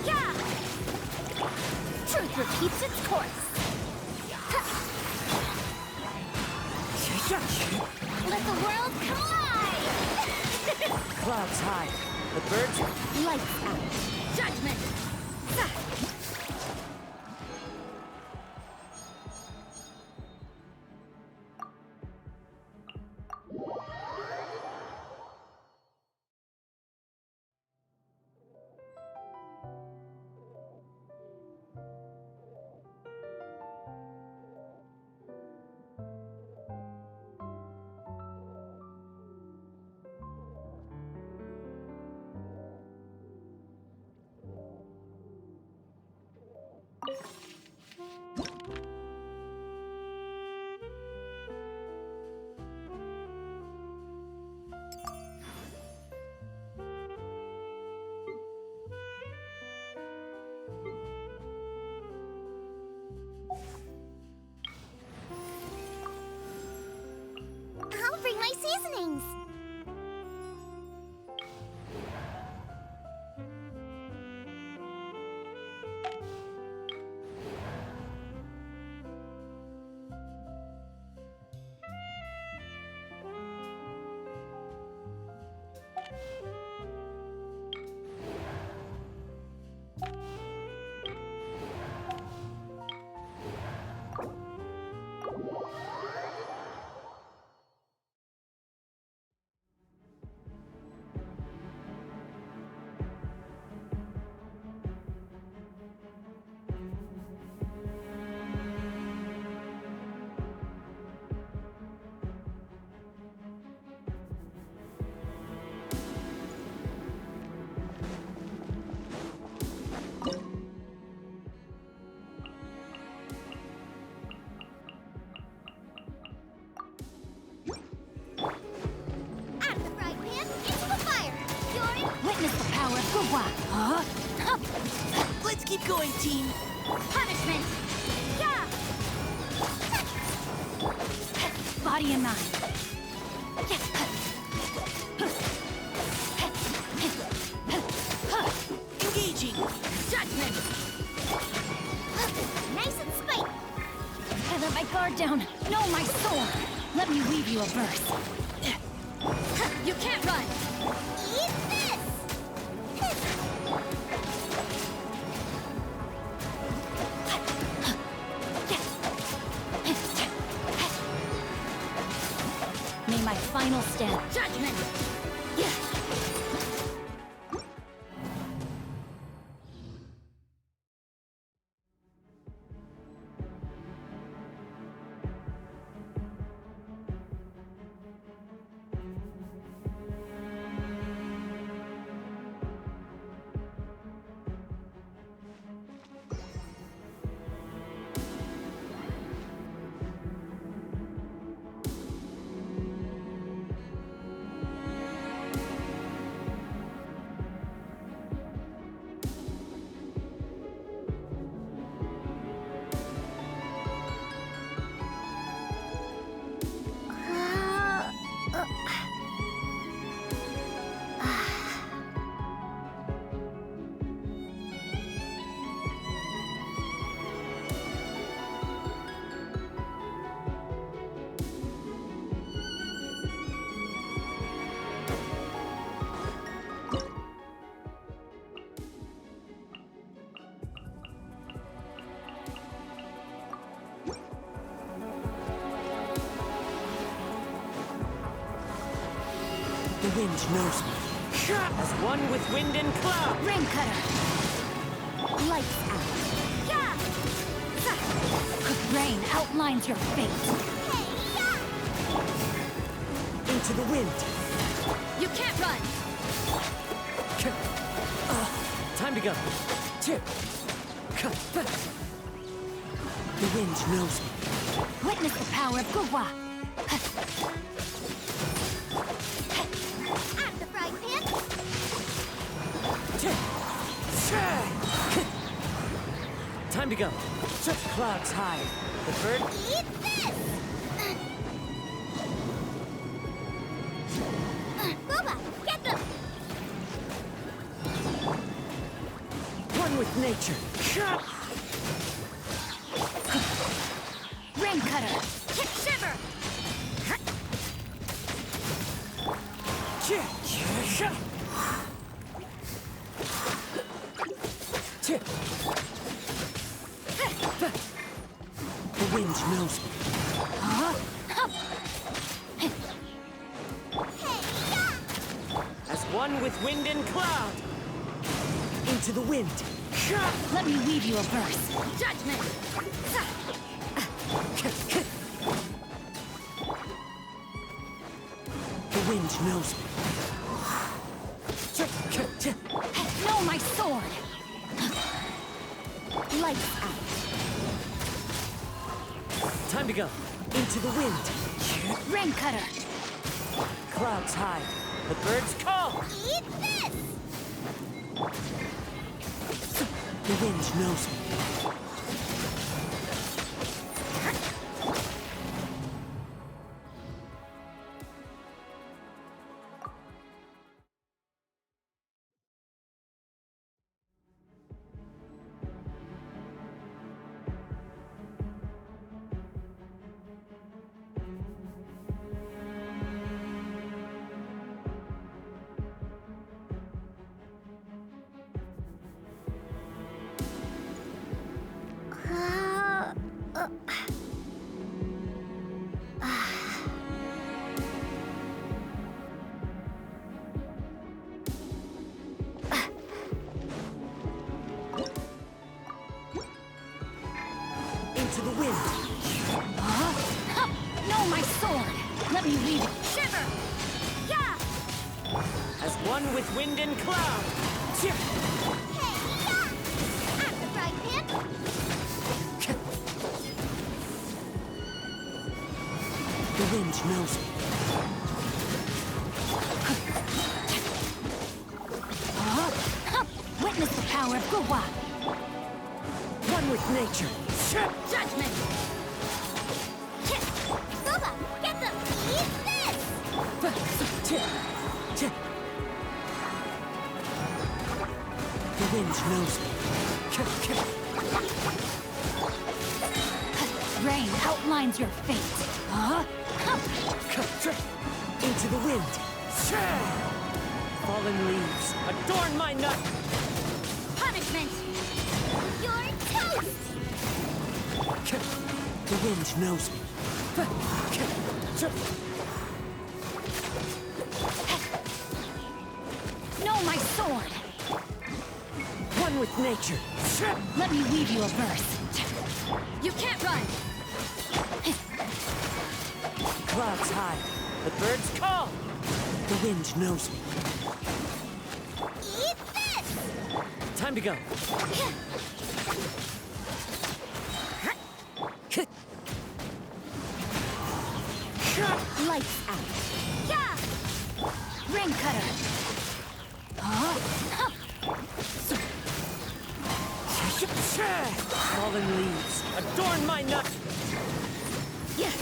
Yeah! Truth repeats its course. Let the world collide! Clouds high. The birds... Lights out. Judgment! I'll bring my seasonings. Let's keep going, team. Punishment! Yeah! Body and mind. Engaging. Judgment! Nice and spike! I let my guard down. Know my sword. Let me weave you a verse. You can't run! Eat this! May my final stand. Judgment! The wind knows me. As one with wind and cloud. Ring cutter. Lights out. Yeah! Rain outlines your fate. Hey, Into the wind. You can't run! Time to go. The wind knows me. Witness the power of Gugwa! I'm the frying pan. Time to go. Clouds high. The bird. Eat this! Boba, get them! One with nature. Rain cutter! Kick shiver! The wind knows me. As one with wind and cloud. Into the wind. Let me weave you a verse. Judgment! The wind knows me. Know my sword! Lights out. Time to go. Into the wind. Rain cutter! Clouds high. The birds call. Eat this! The wind knows me. Into the wind. Know my sword! Let me weave it. Shiver! Yeah! As one with wind and cloud. Hey, yeah! I'm the frying pan. The wind knows me. Witness the power of Gugwa! One with nature. Judgment! Boba, get them! Eat this! The wind knows me. Rain outlines your fate. Into the wind. Fallen leaves adorn my night. Punishment! You're toast! The wind knows me. Know my sword! One with nature. Let me weave you a verse. You can't run! Clouds high. The birds call. The wind knows me. Eat this! Time to go. Lights out. Yeah! Rain cutter. Fallen leaves adorn my night. Yeah!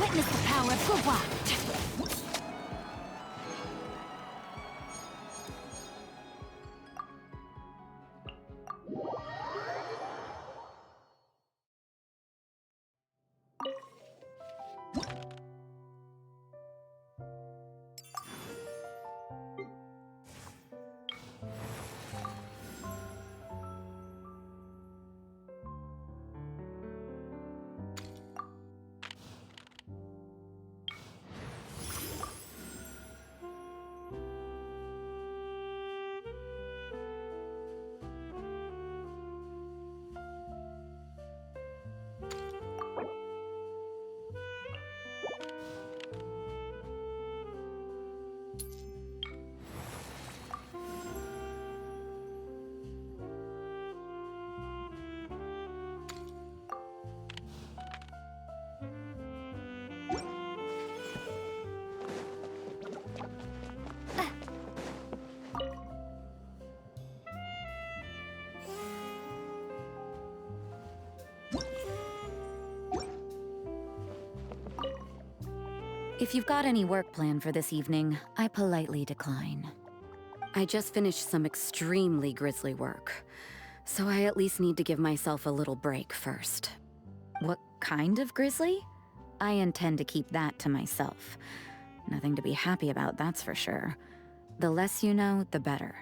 Witness the power of Gugwa! If you've got any work planned for this evening, I politely decline. I just finished some extremely grisly work, so I at least need to give myself a little break first. What kind of grisly? I intend to keep that to myself. Nothing to be happy about, that's for sure. The less you know, the better.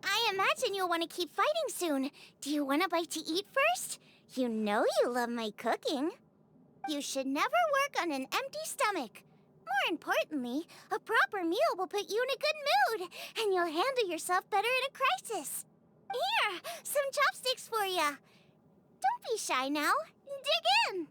I imagine you'll want to keep fighting soon. Do you want a bite to eat first? You know you love my cooking. You should never work on an empty stomach. More importantly, a proper meal will put you in a good mood, and you'll handle yourself better in a crisis. Here, some chopsticks for ya. Don't be shy now. Dig in.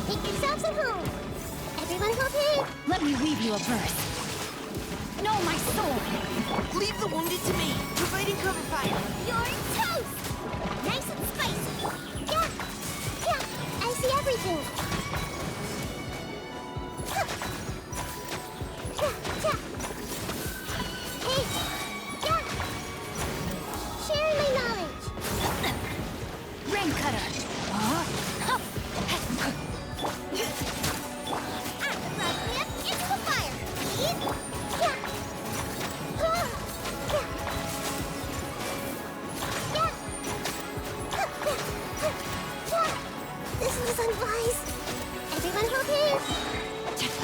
Make yourselves at home. Everyone hold here. Let me weave you a verse. No, my sword! Leave the wounded to me. Providing cover fire. You're toast! Nice and spicy. Yeah, yeah, I see everything. Hey, yeah. Sharing my knowledge. Rain cutter! Into the fire. Yeah. This is unwise. Everyone hold hands.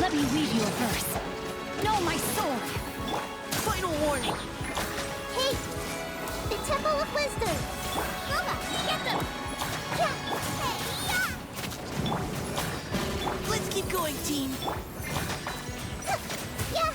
Let me read you a verse. No, my sword! Final warning. Hey, the Temple of Wisdom. Roma, get them. Let's keep going, team. Yeah.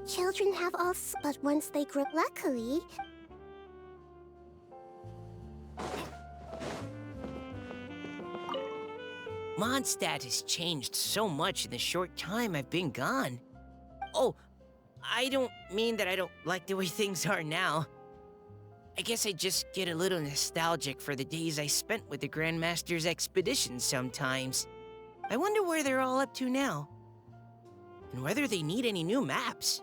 Children have all, but once they grow, luckily. Mondstadt has changed so much in the short time I've been gone. Oh, I don't mean that I don't like the way things are now. I guess I just get a little nostalgic for the days I spent with the Grandmaster's expeditions sometimes. I wonder where they're all up to now. and whether they need any new maps.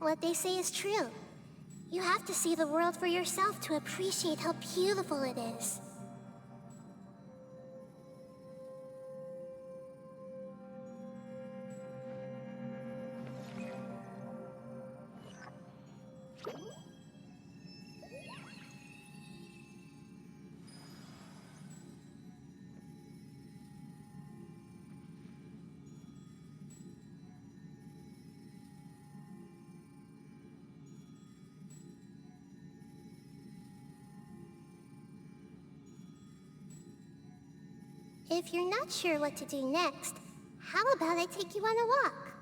What they say is true. You have to see the world for yourself to appreciate how beautiful it is. If you're not sure what to do next, how about I take you on a walk?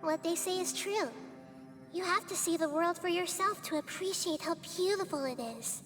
What they say is true. You have to see the world for yourself to appreciate how beautiful it is.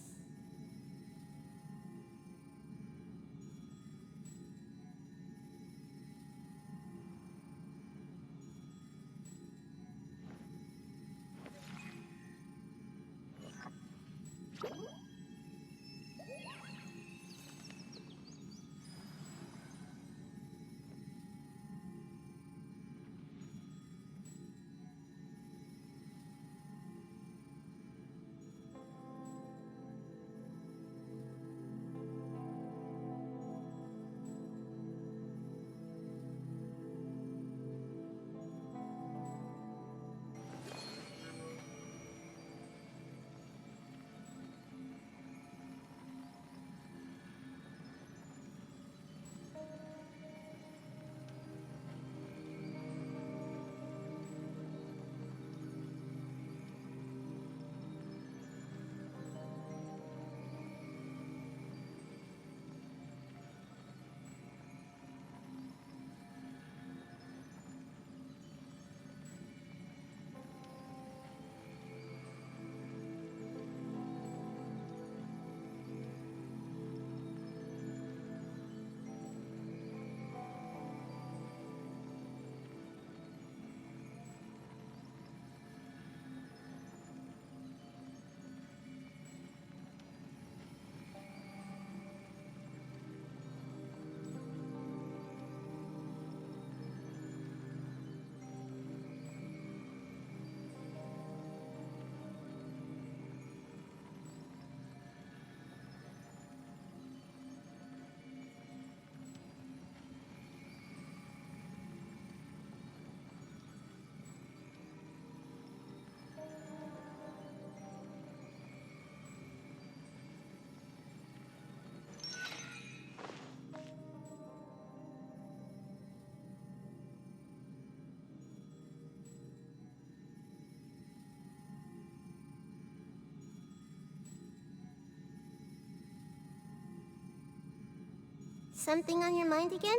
Something on your mind again?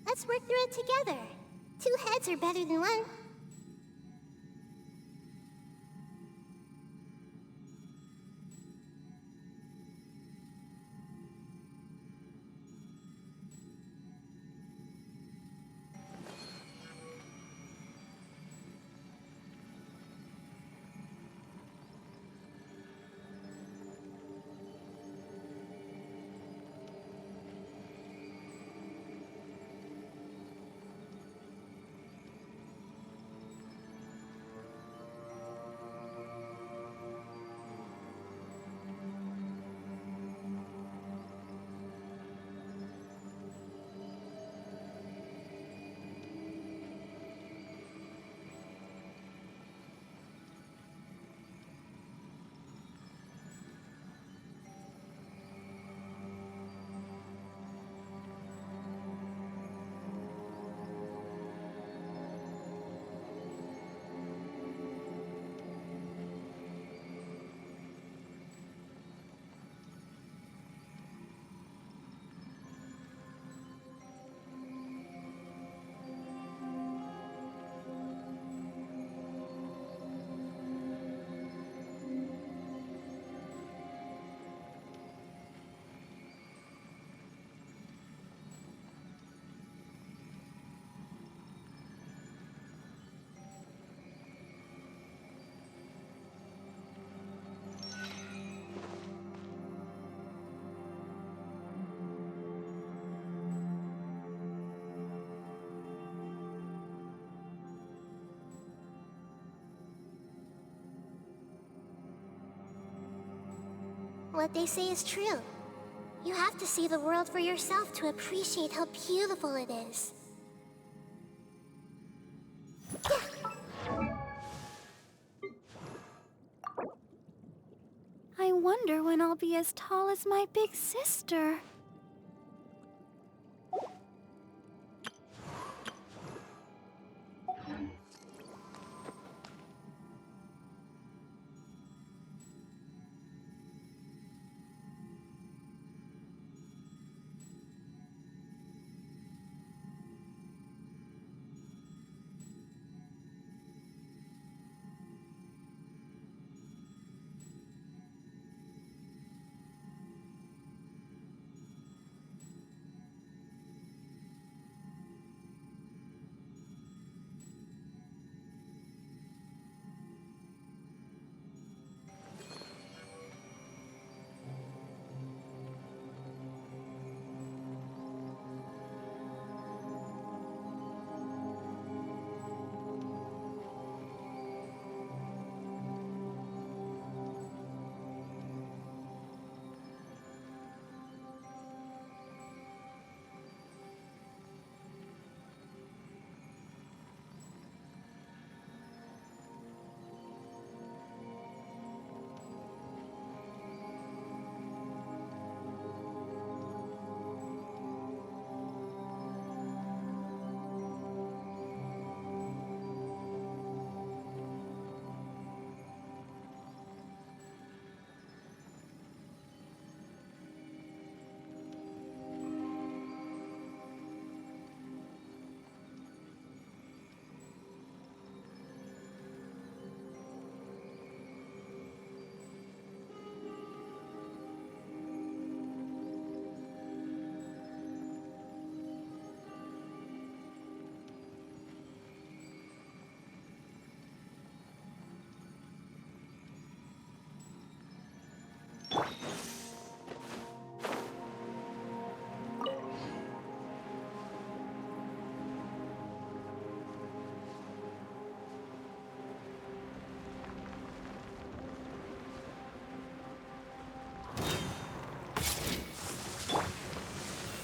Let's work through it together. 2 heads are better than 1. What they say is true. You have to see the world for yourself to appreciate how beautiful it is. I wonder when I'll be as tall as my big sister.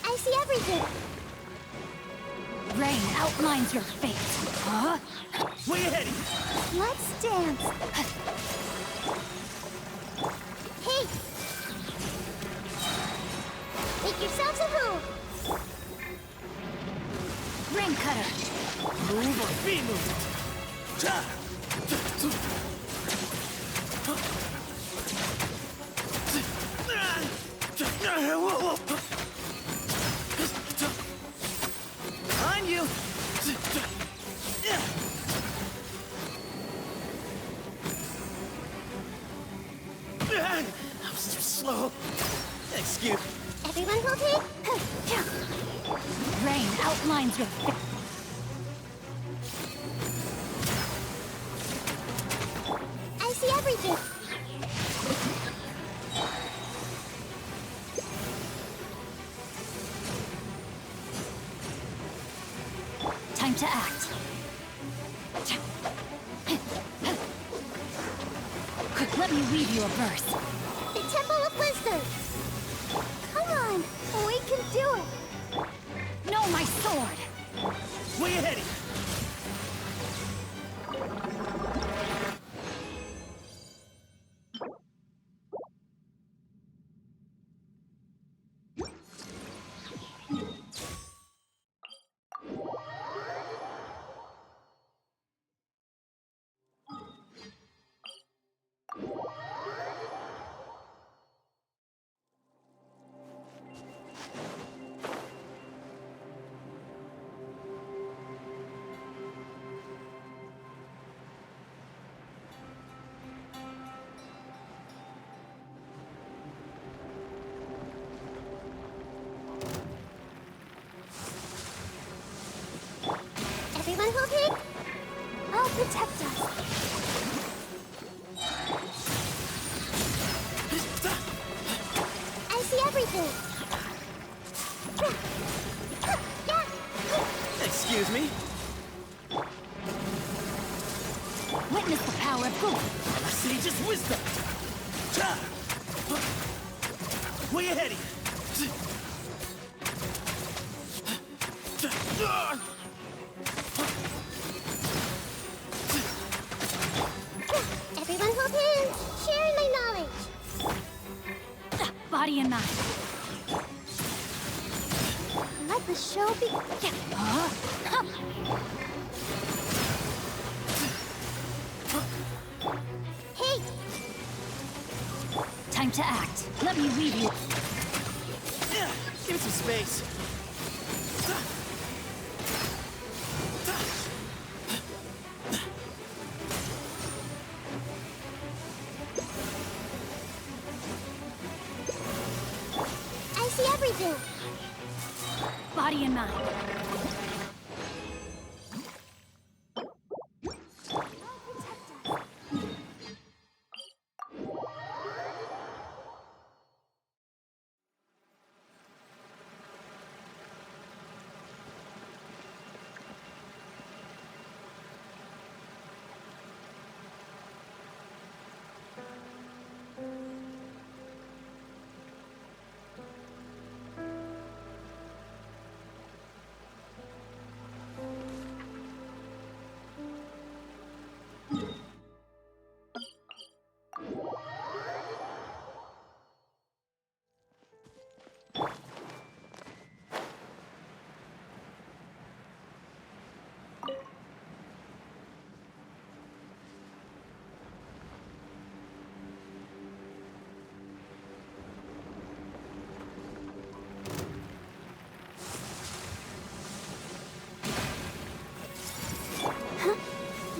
I see everything! Rain outlines your fate. Huh? Way ahead! Let's dance. Hey! Make yourselves a move! Rain cutter. Move or be moved! Cha! Behind you! I was too slow. Excuse. Everyone okay? Rain outlines your fate. I see everything! Time to act. Let me weave you a verse. The Temple of Wisdom! Come on, we can do it. No, my sword. Way ahead! Everyone okay? I'll protect us. I see everything! Excuse me? Witness the power of good. Sage's wisdom! Cha! Way ahead! Everyone hold hands. Share my knowledge. Body and mind. Let the show be. Hey! Time to act. Let me weave you. Give it some space. I see everything. Body and mind.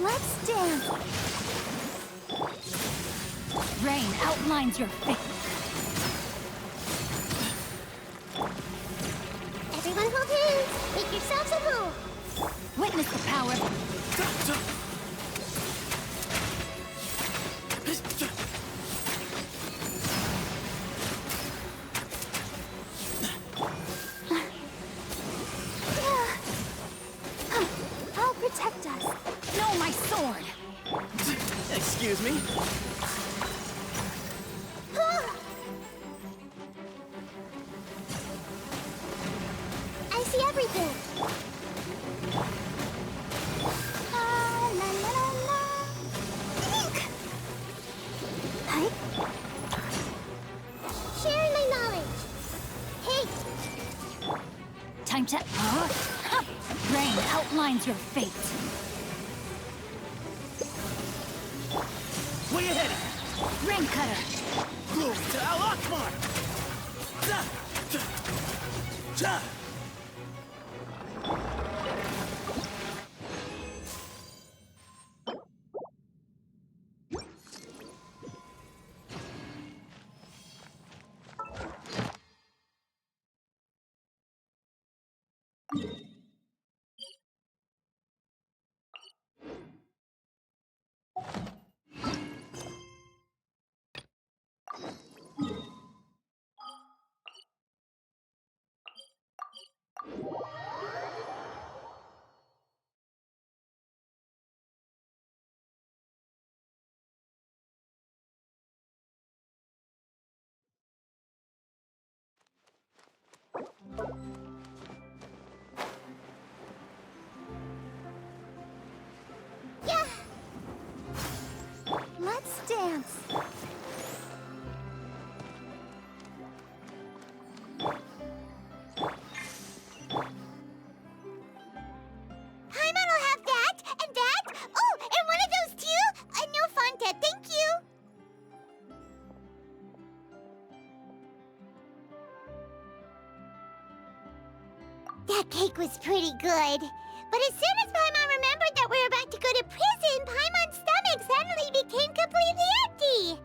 Let's dance. Rain outlines your face. Everyone hold hands. Make yourselves at home. Witness the power. I'll protect us. No, my sword. Excuse me? I see everything. La la la la. Ink. Hi. Sharing my knowledge. Hey. Time to... Rain outlines your fate. Way ahead! Rain cutter. Glory to Al Akbar! Yeah. Let's dance. Paimon will have that and that. Oh, and one of those too. No Fonta, thank you. That cake was pretty good. But as soon as Paimon remembered that we were about to go to prison, Paimon's stomach suddenly became completely empty.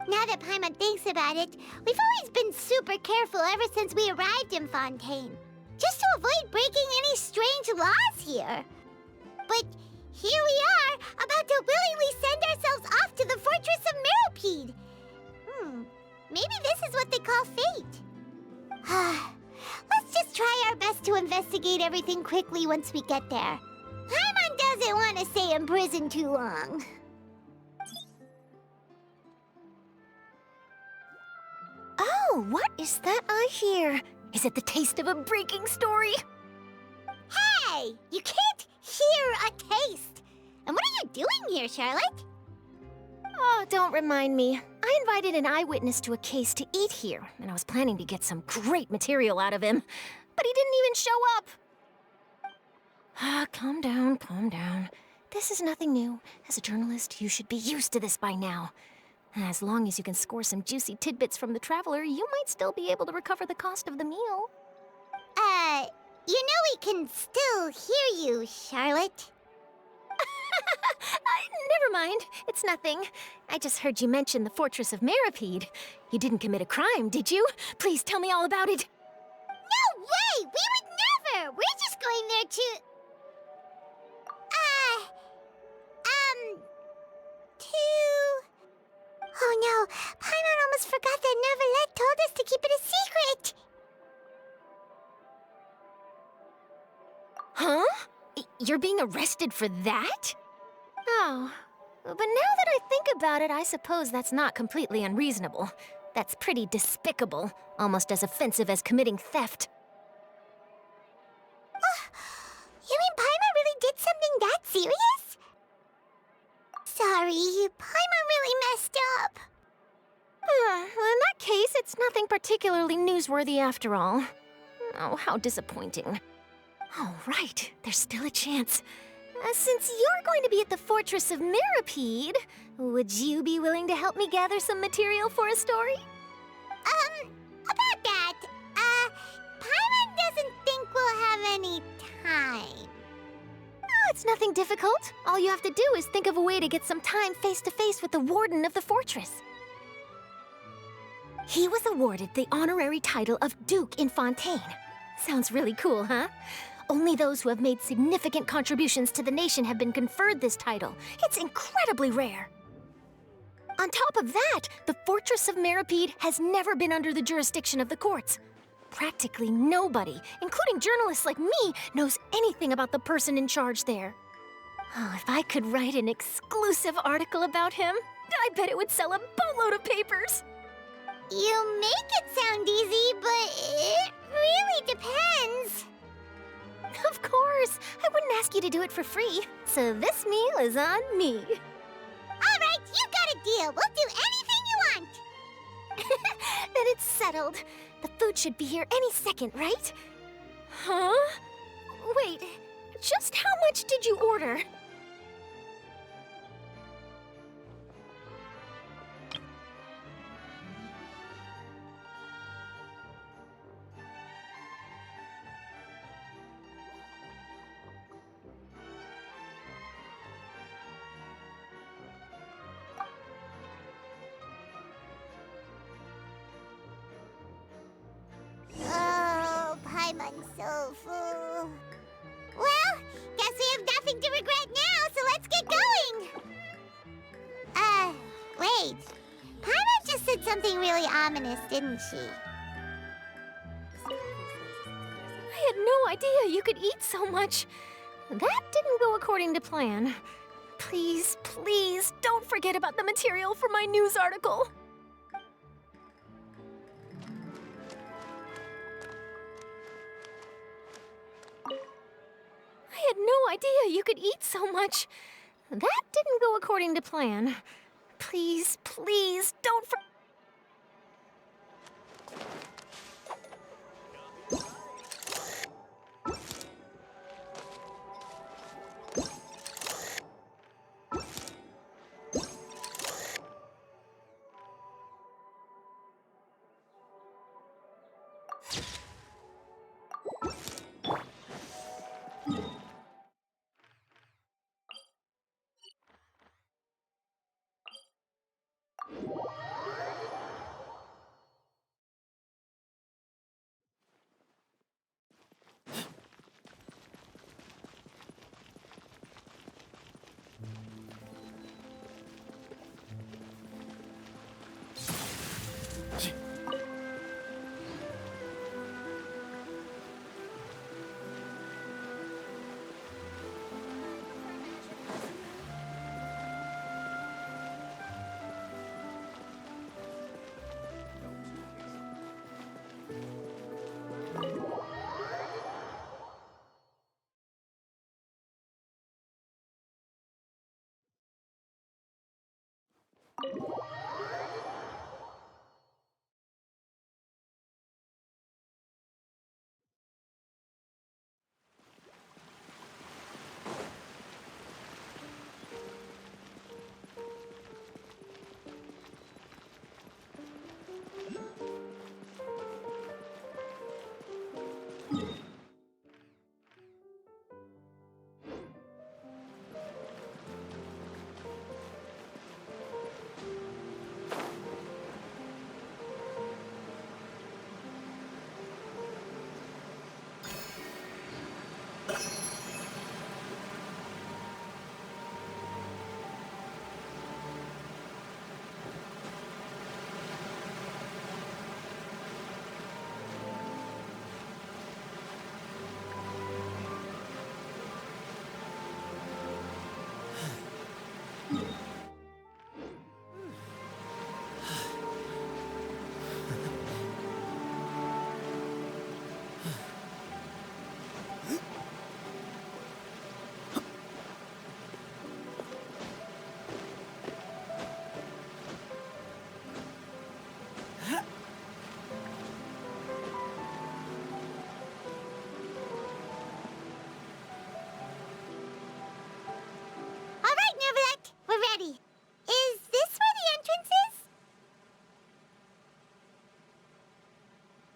Now that Paimon thinks about it, we've always been super careful ever since we arrived in Fontaine. Just to avoid breaking any strange laws here. But here we are, about to willingly send ourselves off to the fortress of Meropide. Maybe this is what they call fate. Let's just try our best to investigate everything quickly once we get there. Paimon doesn't want to stay in prison too long. Oh, what is that I hear? Is it the taste of a breaking story? Hey! You can't hear a taste! And what are you doing here, Charlotte? Oh, don't remind me. I invited an eyewitness to a case to eat here, and I was planning to get some great material out of him. But he didn't even show up. Ah, calm down, calm down. This is nothing new. As a journalist, you should be used to this by now. As long as you can score some juicy tidbits from the traveler, you might still be able to recover the cost of the meal. You know we can still hear you, Charlotte. Never mind. It's nothing. I just heard you mention the Fortress of Meripede. You didn't commit a crime, did you? Please tell me all about it. No way! We would never! We're just going there to... Oh no, Paimon almost forgot that Neverlet told us to keep it a secret! Huh? You're being arrested for that? Oh, but now that I think about it, I suppose that's not completely unreasonable. That's pretty despicable, almost as offensive as committing theft. You mean Paimon really did something that serious? Sorry, Paimon really messed up. Well, in that case, it's nothing particularly newsworthy after all. Oh, how disappointing. All right, there's still a chance. Since you're going to be at the Fortress of Meripede, would you be willing to help me gather some material for a story? About that, Paimon doesn't think we'll have any time. Oh, it's nothing difficult. All you have to do is think of a way to get some time face-to-face with the warden of the fortress. He was awarded the honorary title of Duke in Fontaine. Sounds really cool, huh? Only those who have made significant contributions to the nation have been conferred this title. It's incredibly rare. On top of that, the Fortress of Meripede has never been under the jurisdiction of the courts. Practically nobody, including journalists like me, knows anything about the person in charge there. Oh, if I could write an exclusive article about him, I bet it would sell a boatload of papers. You make it sound easy, but it really depends. Of course, I wouldn't ask you to do it for free, so this meal is on me. All right, you got a deal. We'll do anything you want. Then it's settled. The food should be here any second, right? Huh? Wait, just how much did you order? Oh, Paimon's so full. Well, guess we have nothing to regret now, so let's get going. Wait. Paimon just said something really ominous, didn't she? I had no idea you could eat so much. That didn't go according to plan. Please, please, don't forget about the material for my news article. I had no idea you could eat so much. That didn't go according to plan. Please, please, don't forget.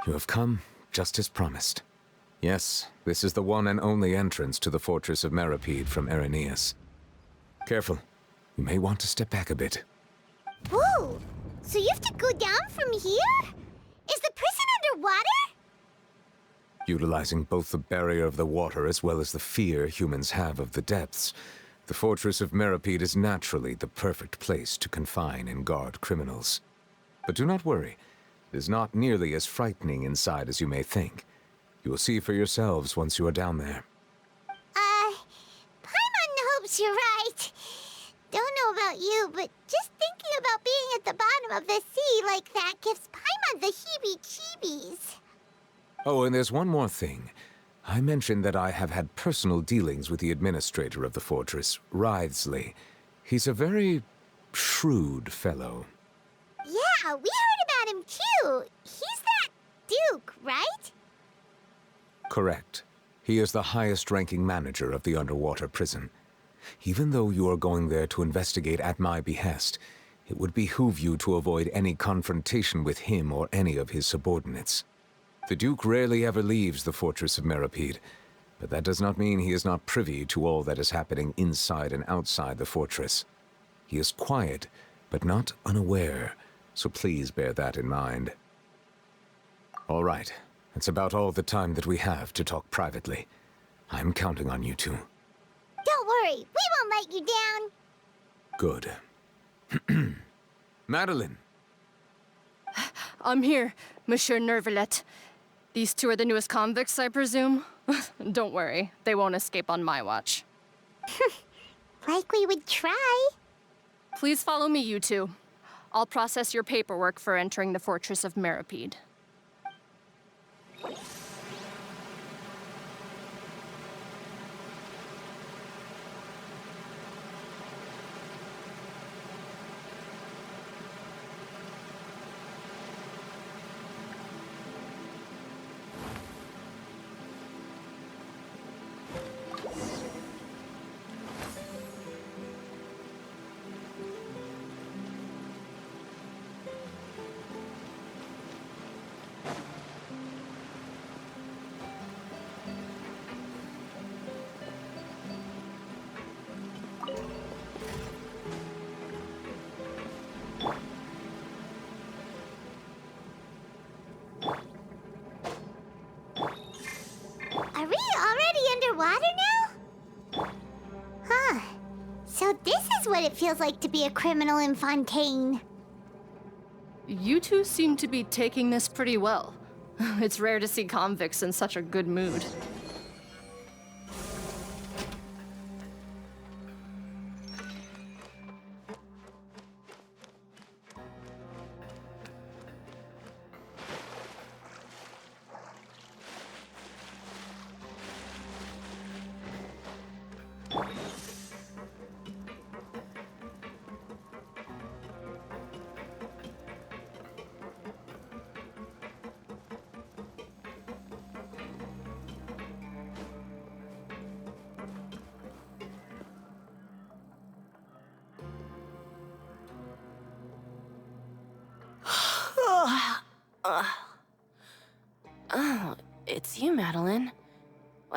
You have come, just as promised. Yes, this is the one and only entrance to the fortress of Meripede from Irenaeus. Careful. You may want to step back a bit. Whoa! So you have to go down from here? Is the prison underwater? Utilizing both the barrier of the water as well as the fear humans have of the depths, the fortress of Meripede is naturally the perfect place to confine and guard criminals. But do not worry. It is not nearly as frightening inside as you may think. You will see for yourselves once you are down there. Paimon hopes you're right. Don't know about you, but just thinking about being at the bottom of the sea like that gives Paimon the heebie-jeebies. Oh, and there's one more thing. I mentioned that I have had personal dealings with the administrator of the fortress, Writhsley. He's a very shrewd fellow. Yeah, we heard about him too. He's that Duke, right? Correct. He is the highest-ranking manager of the underwater prison. Even though you are going there to investigate at my behest, it would behoove you to avoid any confrontation with him or any of his subordinates. The Duke rarely ever leaves the fortress of Meripede, but that does not mean he is not privy to all that is happening inside and outside the fortress. He is quiet, but not unaware, so please bear that in mind. All right, that's about all the time that we have to talk privately. I'm counting on you two. Don't worry, we won't let you down. Good. Madeline! I'm here, Monsieur Nervalet. These two are the newest convicts, I presume? Don't worry, they won't escape on my watch. Like we would try. Please follow me, you two. I'll process your paperwork for entering the Fortress of Meripede. Are we already underwater now? Huh. So this is what it feels like to be a criminal in Fontaine. You two seem to be taking this pretty well. It's rare to see convicts in such a good mood.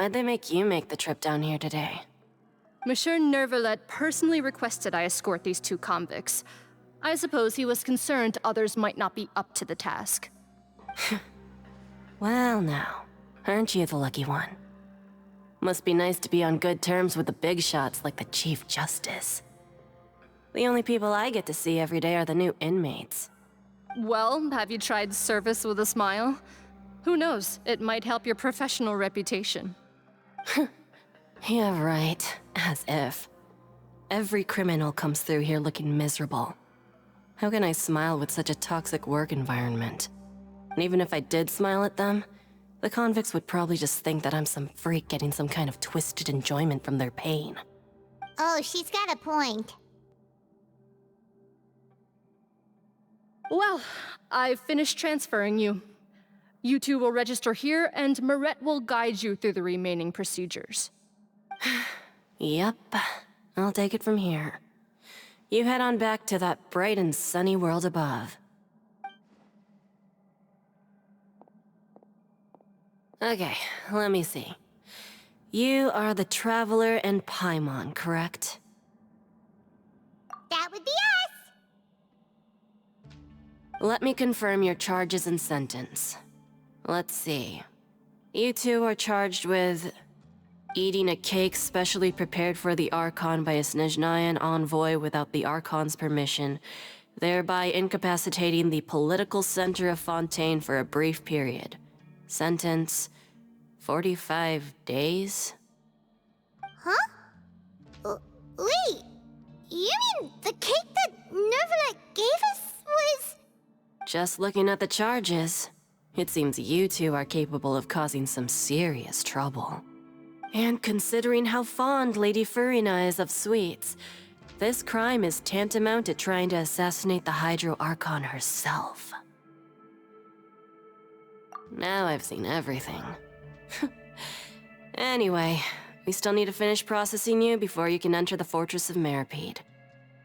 Why'd they make you make the trip down here today? Monsieur Nervalet personally requested I escort these 2 convicts. I suppose he was concerned others might not be up to the task. Well now, aren't you the lucky one? Must be nice to be on good terms with the big shots like the Chief Justice. The only people I get to see every day are the new inmates. Well, have you tried service with a smile? Who knows, it might help your professional reputation. Yeah, right. As if. Every criminal comes through here looking miserable. How can I smile with such a toxic work environment? And even if I did smile at them, the convicts would probably just think that I'm some freak getting some kind of twisted enjoyment from their pain. Oh, she's got a point. Well, I've finished transferring you. You 2 will register here, and Marette will guide you through the remaining procedures. Yep, I'll take it from here. You head on back to that bright and sunny world above. Okay, let me see. You are the Traveler and Paimon, correct? That would be us! Let me confirm your charges and sentence. Let's see. You 2 are charged with eating a cake specially prepared for the Archon by a Snezhnayan envoy without the Archon's permission, thereby incapacitating the political center of Fontaine for a brief period. Sentence, 45 days? Huh? Wait, you mean the cake that Nervalet gave us was... Just looking at the charges, it seems you 2 are capable of causing some serious trouble. And considering how fond Lady Furina is of sweets, this crime is tantamount to trying to assassinate the Hydro Archon herself. Now I've seen everything. Anyway, we still need to finish processing you before you can enter the Fortress of Meripede.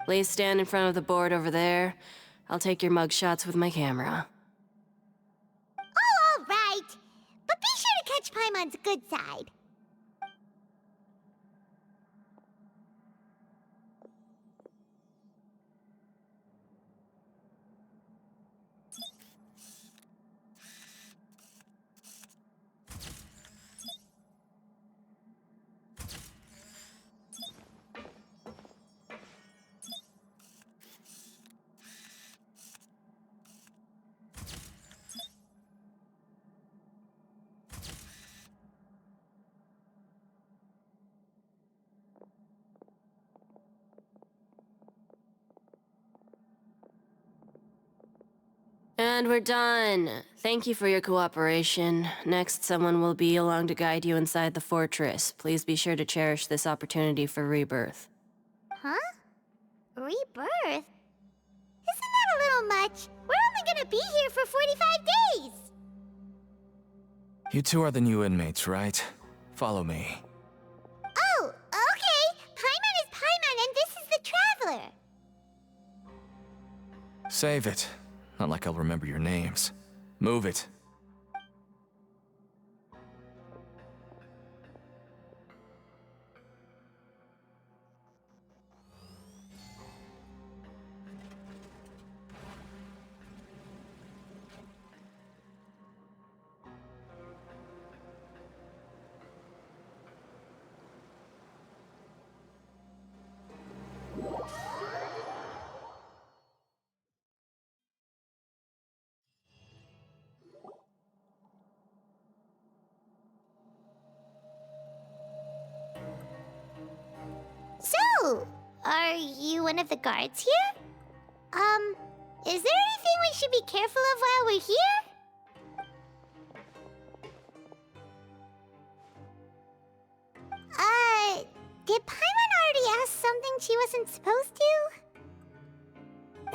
Please stand in front of the board over there. I'll take your mugshots with my camera. Oh, all right. But be sure to catch Paimon's good side. And we're done. Thank you for your cooperation. Next, someone will be along to guide you inside the fortress. Please be sure to cherish this opportunity for rebirth. Huh? Rebirth? Isn't that a little much? We're only gonna be here for 45 days! You 2 are the new inmates, right? Follow me. Oh, okay! Paimon is Paimon and this is the Traveler! Save it. Not like I'll remember your names. Move it. So, are you one of the guards here? Is there anything we should be careful of while we're here? Did Paimon already ask something she wasn't supposed to?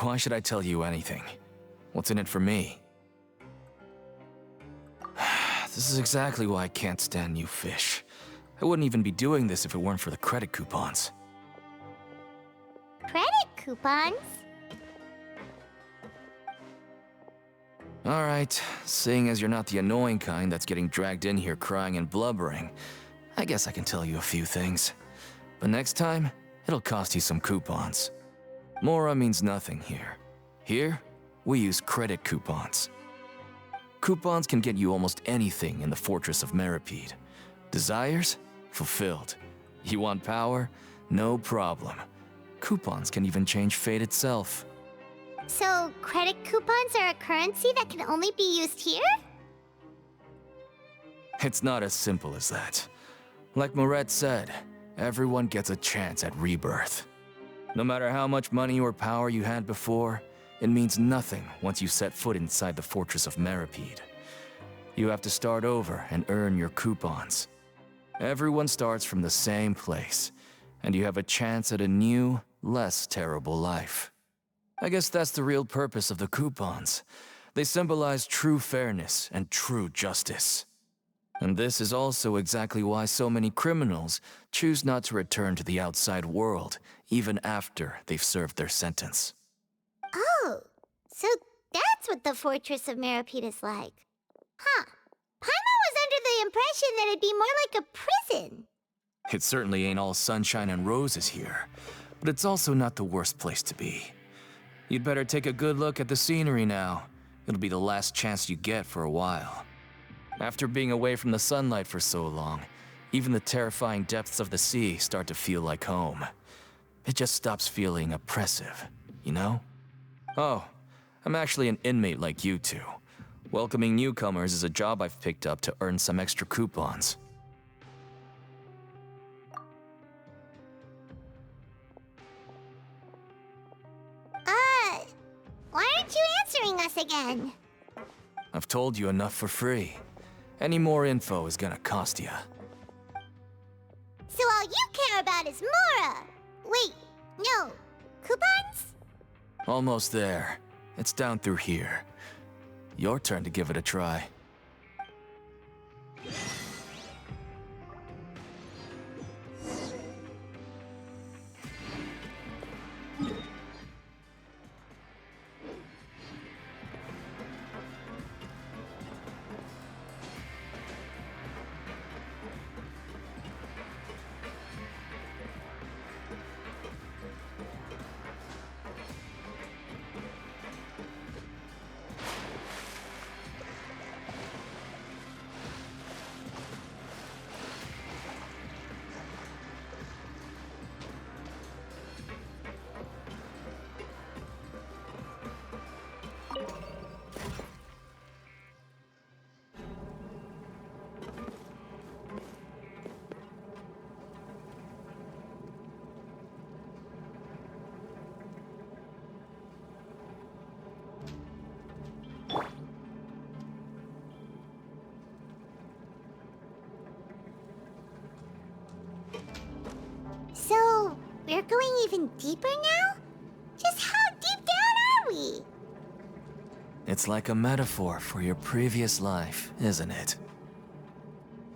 Why should I tell you anything? What's in it for me? This is exactly why I can't stand you fish. I wouldn't even be doing this if it weren't for the credit coupons. Credit coupons? Alright, seeing as you're not the annoying kind that's getting dragged in here crying and blubbering, I guess I can tell you a few things. But next time, it'll cost you some coupons. Mora means nothing here. Here, we use credit coupons. Coupons can get you almost anything in the Fortress of Meripede. Desires? Fulfilled. You want power? No problem. Coupons can even change fate itself. So, credit coupons are a currency that can only be used here? It's not as simple as that. Like Moret said, everyone gets a chance at rebirth. No matter how much money or power you had before, it means nothing once you set foot inside the Fortress of Meripede. You have to start over and earn your coupons. Everyone starts from the same place, and you have a chance at a new, less terrible life. I guess that's the real purpose of the coupons. They symbolize true fairness and true justice. And this is also exactly why so many criminals choose not to return to the outside world, even after they've served their sentence. Oh, so that's what the Fortress of Meripede is like. Huh. Paimon was under the impression that it'd be more like a prison. It certainly ain't all sunshine and roses here, but it's also not the worst place to be. You'd better take a good look at the scenery now. It'll be the last chance you get for a while. After being away from the sunlight for so long, even the terrifying depths of the sea start to feel like home. It just stops feeling oppressive, you know? Oh, I'm actually an inmate like you two. Welcoming newcomers is a job I've picked up to earn some extra coupons. Why aren't you answering us again? I've told you enough for free. Any more info is gonna cost you. So all you care about is Mora! Wait, no. Coupons? Almost there. It's down through here. Your turn to give it a try. So, we're going even deeper now? Just how deep down are we? It's like a metaphor for your previous life, isn't it?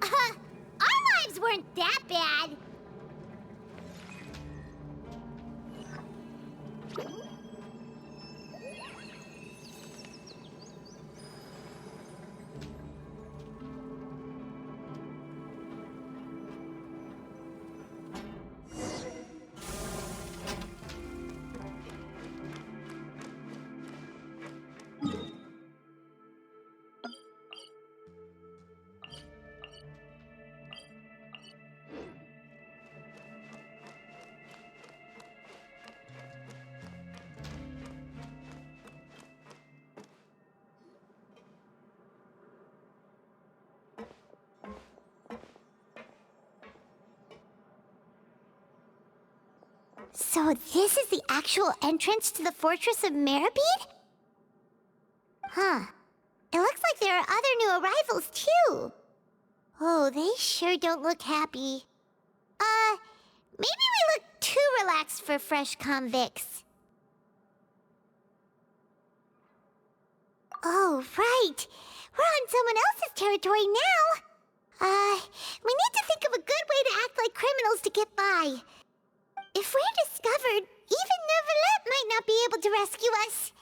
Our lives weren't that bad. So this is the actual entrance to the Fortress of Meripede? Huh. It looks like there are other new arrivals, too. Oh, they sure don't look happy. Maybe we look too relaxed for fresh convicts. Oh, right. We're on someone else's territory now. We need to think of a good way to act like criminals to get by. If we're discovered, even Nervalette might not be able to rescue us.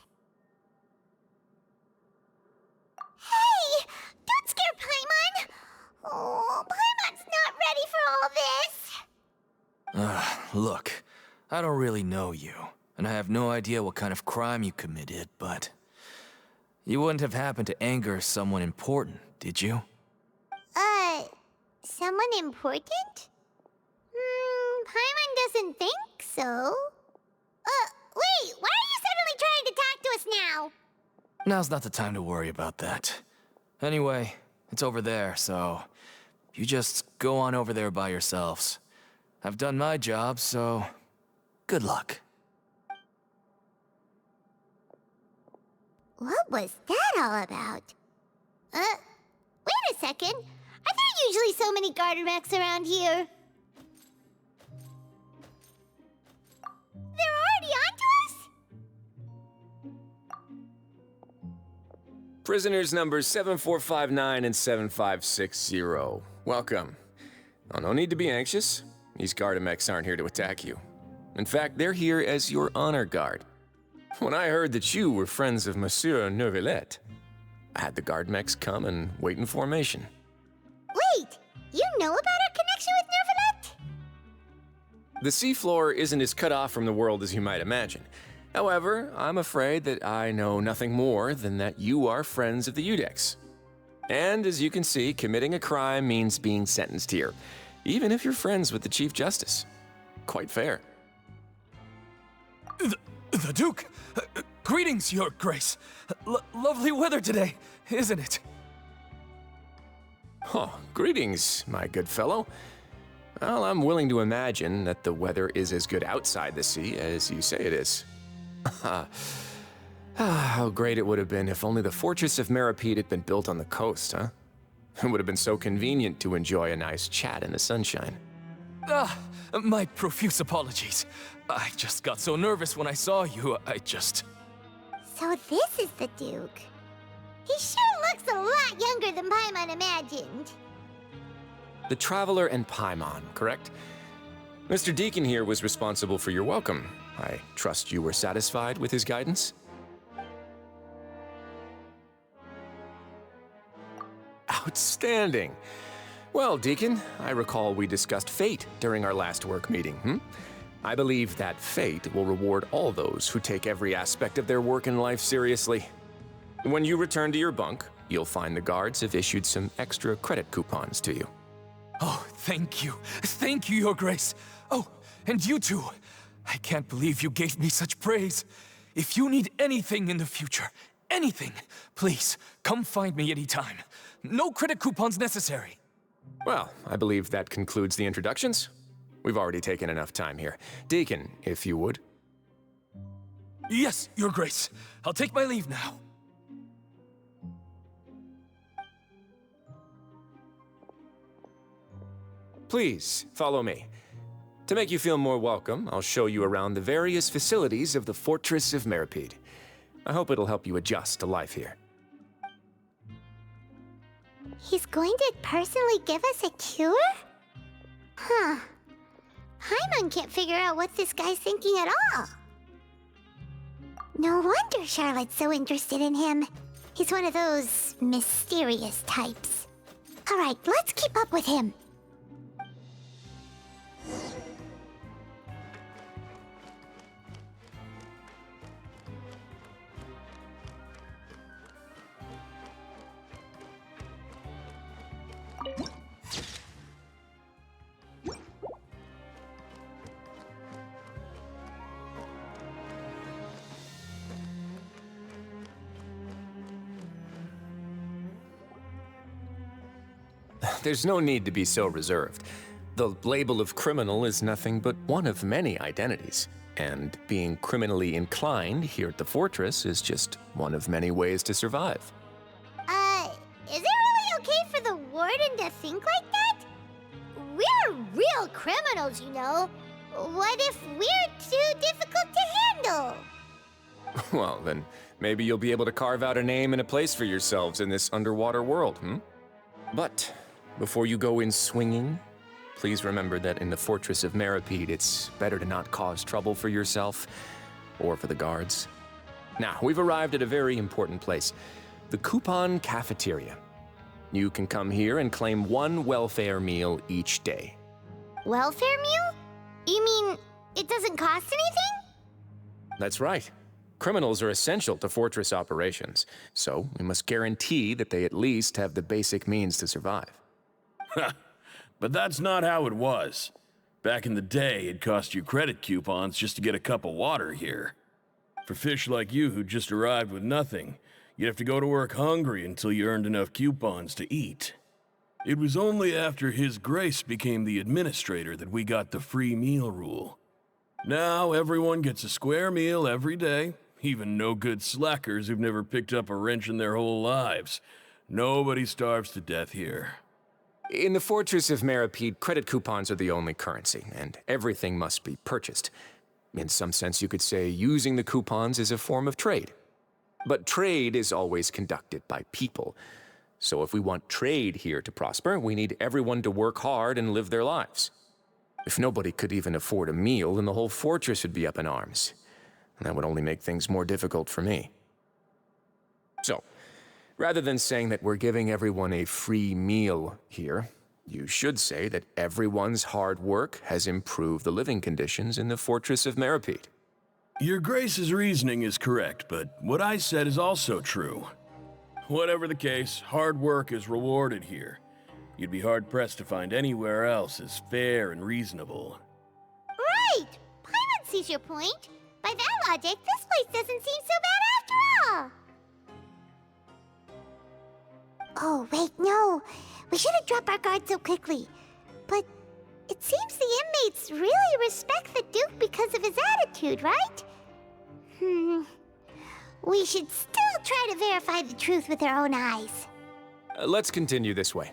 Hey! Don't scare Paimon! Oh, Paimon's not ready for all this! Look, I don't really know you, and I have no idea what kind of crime you committed, but... You wouldn't have happened to anger someone important, did you? Someone important? Paimon doesn't think so. Wait, why are you suddenly trying to talk to us now? Now's not the time to worry about that. Anyway, it's over there, so... You just go on over there by yourselves. I've done my job, so... Good luck. What was that all about? Wait a second. Are there usually so many Gardermechs around here? They're already onto us? Prisoners numbers 7459 and 7560. Welcome. Oh, no need to be anxious. These Gardermechs aren't here to attack you. In fact, they're here as your honor guard. When I heard that you were friends of Monsieur Neuvillette, I had the Gardermechs come and wait in formation. Wait, you know about our connection with Neuvillette? The seafloor isn't as cut off from the world as you might imagine. However, I'm afraid that I know nothing more than that you are friends of the Udex. And as you can see, committing a crime means being sentenced here, even if you're friends with the Chief Justice. Quite fair. The Duke! Greetings, Your Grace. Lovely weather today, isn't it? Oh, greetings, my good fellow. Well, I'm willing to imagine that the weather is as good outside the sea as you say it is. How great it would have been if only the Fortress of Meripede had been built on the coast, huh? It would have been so convenient to enjoy a nice chat in the sunshine. My profuse apologies. I just got so nervous when I saw you, So this is the Duke. He sure looks a lot younger than Paimon imagined. The Traveler and Paimon, correct? Mr. Deacon here was responsible for your welcome. I trust you were satisfied with his guidance? Outstanding. Well, Deacon, I recall we discussed fate during our last work meeting, I believe that fate will reward all those who take every aspect of their work in life seriously. When you return to your bunk, you'll find the guards have issued some extra credit coupons to you. Oh, thank you. Thank you, Your Grace. Oh, and you too. I can't believe you gave me such praise. If you need anything in the future, anything, please, come find me anytime. No credit coupons necessary. Well, I believe that concludes the introductions. We've already taken enough time here. Deacon, if you would. Yes, Your Grace. I'll take my leave now. Please, follow me. To make you feel more welcome, I'll show you around the various facilities of the Fortress of Meripede. I hope it'll help you adjust to life here. He's going to personally give us a cure? Huh. Paimon can't figure out what this guy's thinking at all. No wonder Charlotte's so interested in him. He's one of those mysterious types. All right, let's keep up with him. There's no need to be so reserved. The label of criminal is nothing but one of many identities. And being criminally inclined here at the Fortress is just one of many ways to survive. Is it really okay for the Warden to think like that? We're real criminals, you know. What if we're too difficult to handle? Well, then maybe you'll be able to carve out a name and a place for yourselves in this underwater world, But before you go in swinging, please remember that in the Fortress of Meripede, it's better to not cause trouble for yourself or for the guards. Now, we've arrived at a very important place, the Coupon Cafeteria. You can come here and claim 1 welfare meal each day. Welfare meal? You mean it doesn't cost anything? That's right. Criminals are essential to fortress operations, so we must guarantee that they at least have the basic means to survive. But that's not how it was. Back in the day, it cost you credit coupons just to get a cup of water here. For fish like you who just arrived with nothing, you'd have to go to work hungry until you earned enough coupons to eat. It was only after His Grace became the administrator that we got the free meal rule. Now everyone gets a square meal every day, even no-good slackers who've never picked up a wrench in their whole lives. Nobody starves to death here. In the Fortress of Meripede, credit coupons are the only currency, and everything must be purchased. In some sense, you could say using the coupons is a form of trade. But trade is always conducted by people. So if we want trade here to prosper, we need everyone to work hard and live their lives. If nobody could even afford a meal, then the whole fortress would be up in arms. And that would only make things more difficult for me. So, rather than saying that we're giving everyone a free meal here, you should say that everyone's hard work has improved the living conditions in the Fortress of Meripede. Your Grace's reasoning is correct, but what I said is also true. Whatever the case, hard work is rewarded here. You'd be hard-pressed to find anywhere else as fair and reasonable. Right! Paimon sees your point. By that logic, this place doesn't seem so bad after all. Oh, wait, no. We shouldn't drop our guard so quickly. But it seems the inmates really respect the Duke because of his attitude, right? We should still try to verify the truth with our own eyes. Let's continue this way.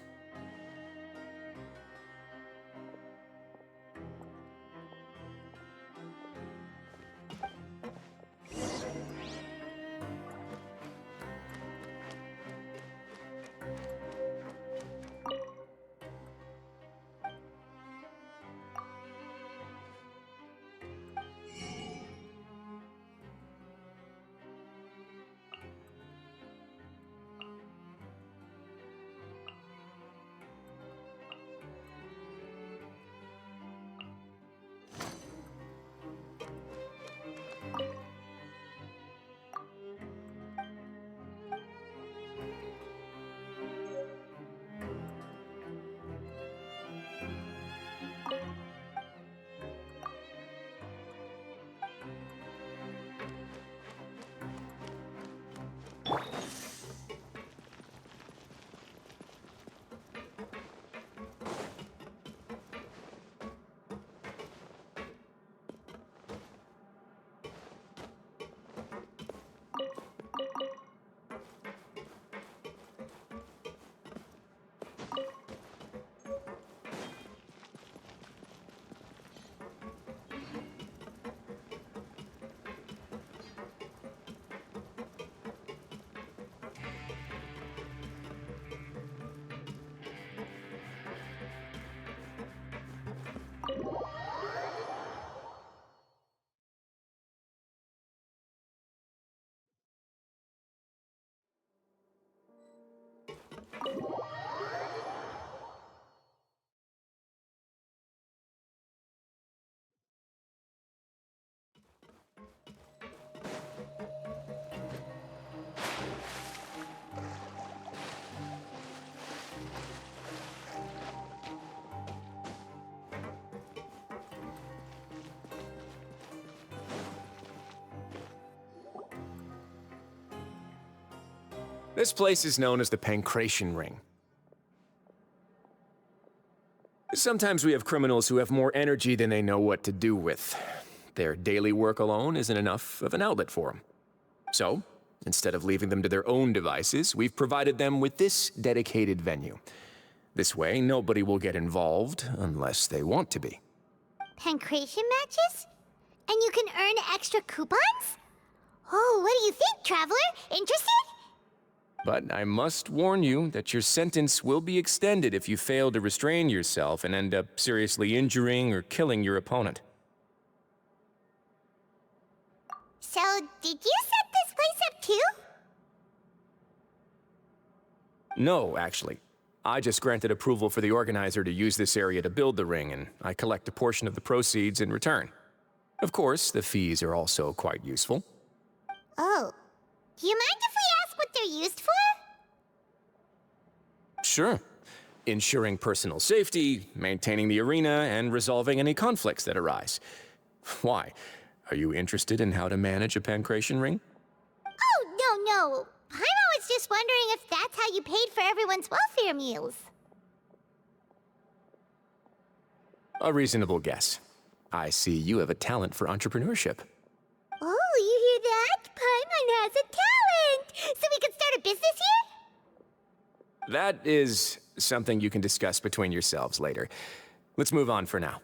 This place is known as the Pancration Ring. Sometimes we have criminals who have more energy than they know what to do with. Their daily work alone isn't enough of an outlet for them. So, instead of leaving them to their own devices, we've provided them with this dedicated venue. This way, nobody will get involved unless they want to be. Pancration matches? And you can earn extra coupons? Oh, what do you think, Traveler? Interested? But I must warn you that your sentence will be extended if you fail to restrain yourself and end up seriously injuring or killing your opponent. So, did you set this place up too? No, actually. I just granted approval for the organizer to use this area to build the ring, and I collect a portion of the proceeds in return. Of course, the fees are also quite useful. Oh. Do you mind if we ask what they're used for? Sure. Ensuring personal safety, maintaining the arena, and resolving any conflicts that arise. Why? Are you interested in how to manage a pancration ring? Oh, no. I'm always just wondering if that's how you paid for everyone's welfare meals. A reasonable guess. I see you have a talent for entrepreneurship. Oh, you hear that? Paimon has a talent! So we could start a business here? That is something you can discuss between yourselves later. Let's move on for now.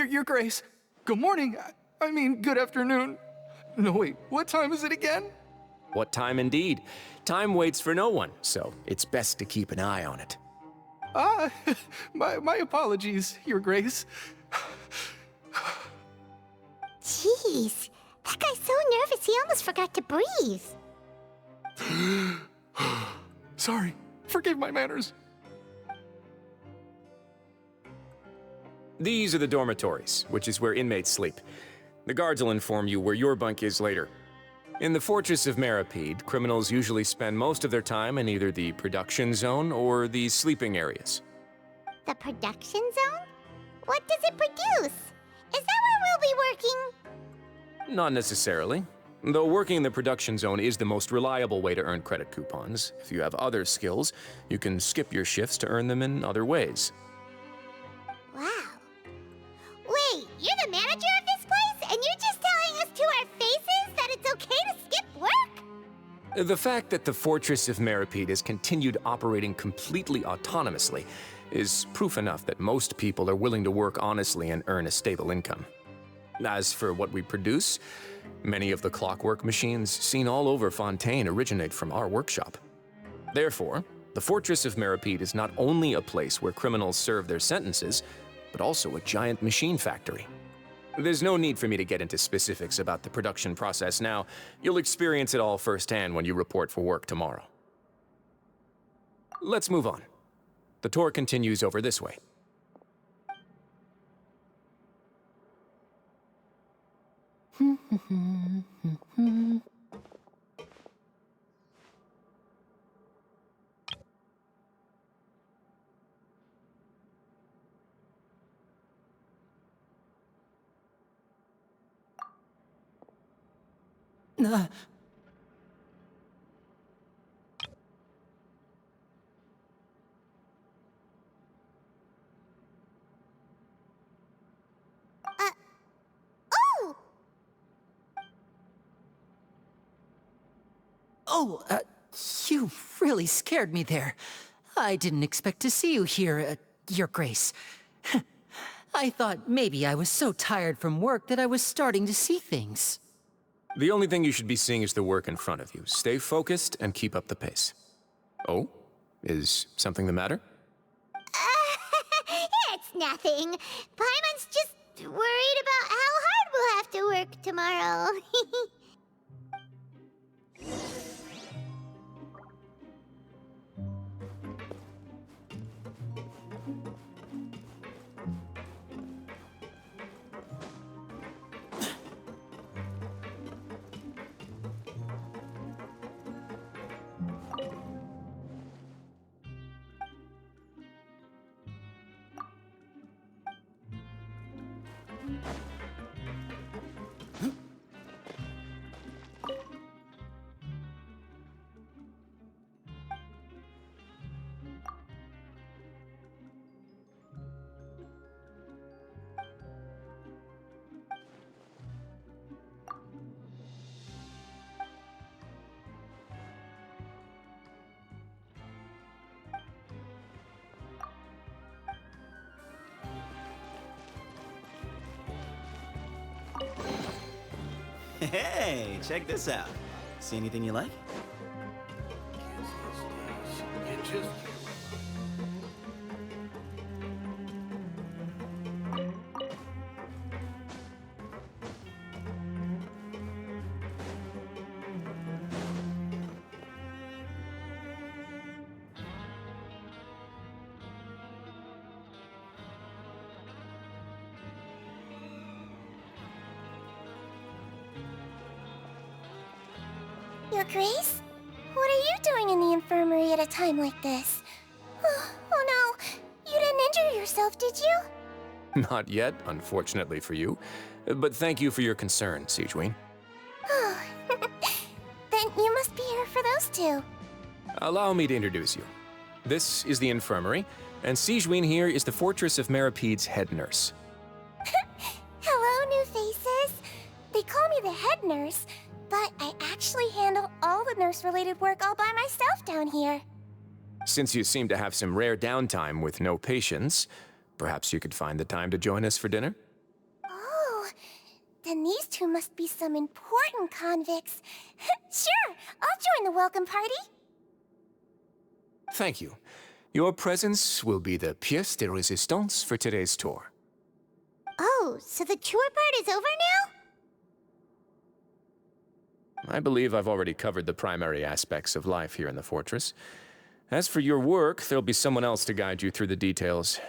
Your Grace. Good morning. I mean, good afternoon. No, wait, what time is it again? What time indeed? Time waits for no one, so it's best to keep an eye on it. My apologies, Your Grace. Jeez, that guy's so nervous he almost forgot to breathe. Sorry, forgive my manners. These are the dormitories, which is where inmates sleep. The guards will inform you where your bunk is later. In the Fortress of Maripede, criminals usually spend most of their time in either the production zone or the sleeping areas. The production zone? What does it produce? Is that where we'll be working? Not necessarily. Though working in the production zone is the most reliable way to earn credit coupons. If you have other skills, you can skip your shifts to earn them in other ways. Wow. Wait, you're the manager of this place, and you're just telling us to our faces that it's okay to skip work? The fact that the Fortress of Maripede has continued operating completely autonomously is proof enough that most people are willing to work honestly and earn a stable income. As for what we produce, many of the clockwork machines seen all over Fontaine originate from our workshop. Therefore, the Fortress of Maripede is not only a place where criminals serve their sentences, but also a giant machine factory. There's no need for me to get into specifics about the production process now. You'll experience it all firsthand when you report for work tomorrow. Let's move on. The tour continues over this way. You really scared me there. I didn't expect to see you here. Your Grace. I thought maybe I was so tired from work that I was starting to see things. The only thing you should be seeing is the work in front of you. Stay focused and keep up the pace. Oh? Is something the matter? It's nothing. Paimon's just worried about how hard we'll have to work tomorrow. Hey, check this out. See anything you like? Your Grace? What are you doing in the infirmary at a time like this? Oh no, you didn't injure yourself, did you? Not yet, unfortunately for you. But thank you for your concern, Sigewinne. Oh, then you must be here for those two. Allow me to introduce you. This is the infirmary, and Sigewinne here is the Fortress of Maripede's head nurse. Hello, new faces. They call me the head nurse, but I actually handle all the nurse-related work all by myself down here. Since you seem to have some rare downtime with no patients, perhaps you could find the time to join us for dinner? Oh, then these two must be some important convicts. Sure, I'll join the welcome party. Thank you. Your presence will be the pièce de résistance for today's tour. Oh, so the tour part is over now? I believe I've already covered the primary aspects of life here in the fortress. As for your work, there'll be someone else to guide you through the details.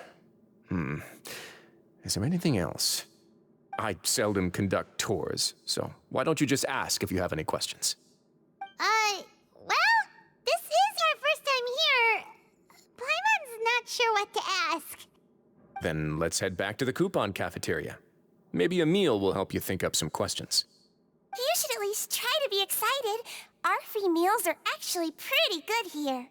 Is there anything else? I seldom conduct tours, so why don't you just ask if you have any questions? Well, this is our first time here. Paimon's not sure what to ask. Then let's head back to the coupon cafeteria. Maybe a meal will help you think up some questions. You should at least try to be excited. Our free meals are actually pretty good here.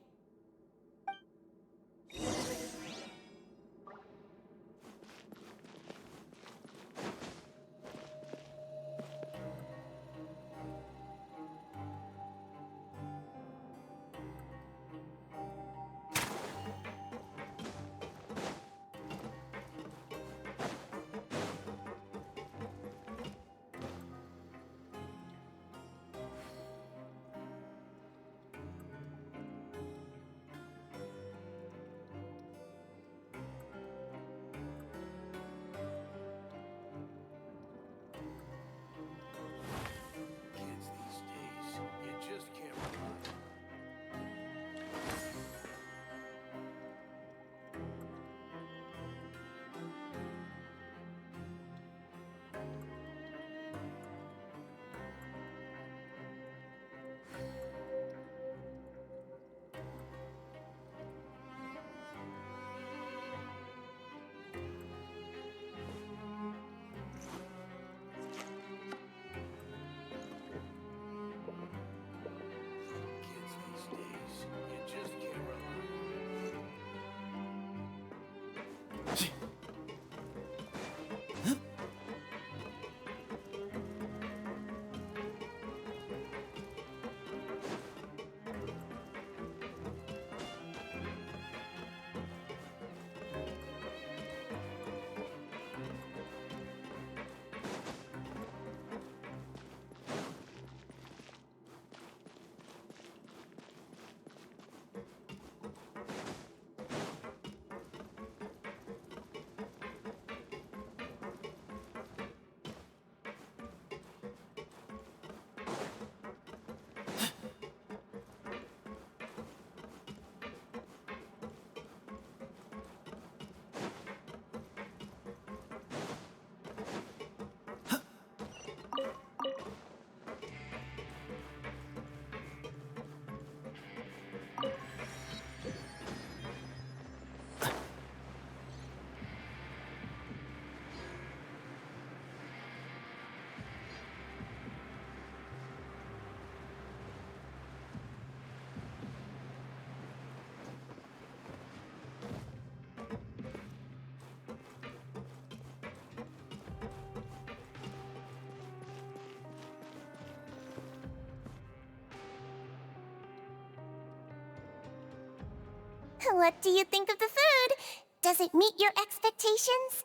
What do you think of the food? Does it meet your expectations?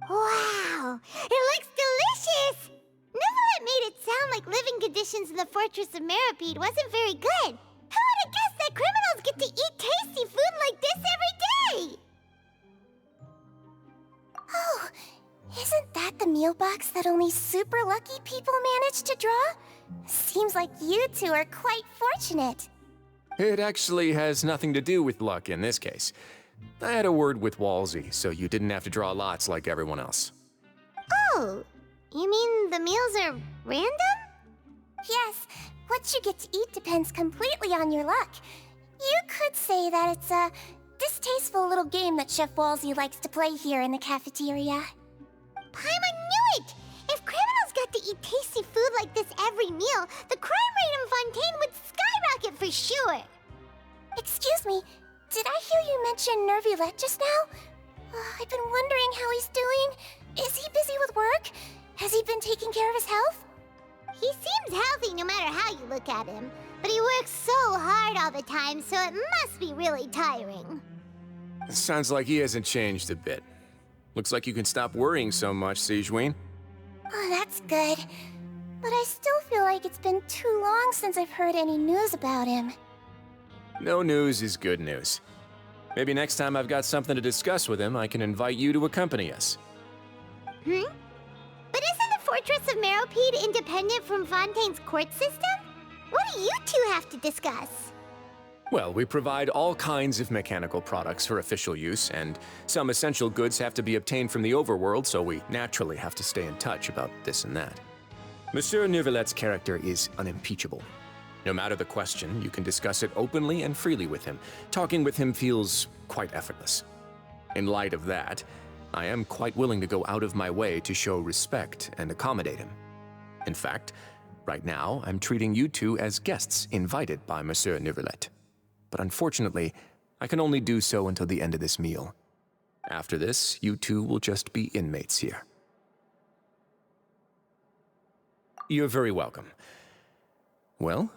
Wow! It looks delicious! Neverlet made it sound like living conditions in the Fortress of Meripede wasn't very good. Who would have guessed that criminals get to eat tasty food like this every day? Oh, isn't that the meal box that only super lucky people manage to draw? Seems like you two are quite fortunate. It actually has nothing to do with luck in this case. I had a word with Walsey, so you didn't have to draw lots like everyone else. Oh, you mean the meals are random? Yes, what you get to eat depends completely on your luck. You could say that it's a distasteful little game that Chef Walsey likes to play here in the cafeteria. Paimon knew it! If criminals got to eat tasty food like this every meal, the crime rate in Fontaine would skyrocket for sure! Excuse me, did I hear you mention Nervulet just now? I've been wondering how he's doing. Is he busy with work? Has he been taking care of his health? He seems healthy no matter how you look at him, but he works so hard all the time, so it must be really tiring. Sounds like he hasn't changed a bit. Looks like you can stop worrying so much, Sigewinne. Oh, that's good. But I still feel like it's been too long since I've heard any news about him. No news is good news. Maybe next time I've got something to discuss with him, I can invite you to accompany us. But isn't the Fortress of Meripede independent from Fontaine's court system? What do you two have to discuss? Well, we provide all kinds of mechanical products for official use, and some essential goods have to be obtained from the overworld, so we naturally have to stay in touch about this and that. Monsieur Nervulet's character is unimpeachable. No matter the question, you can discuss it openly and freely with him. Talking with him feels quite effortless. In light of that, I am quite willing to go out of my way to show respect and accommodate him. In fact, right now, I'm treating you two as guests invited by Monsieur Nervulet. But unfortunately, I can only do so until the end of this meal. After this, you two will just be inmates here. You're very welcome. Well,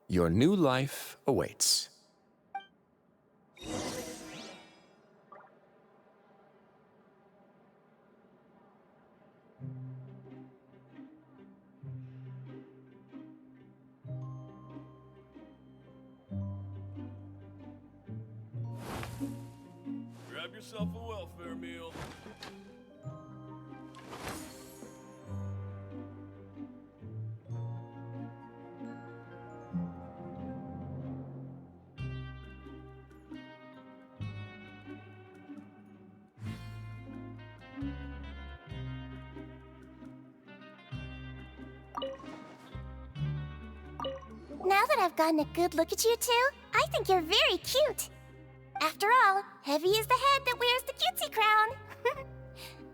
your new life awaits. Grab yourself a welfare meal. Now that I've gotten a good look at you two, I think you're very cute. After all, heavy is the head that wears the cutesy crown.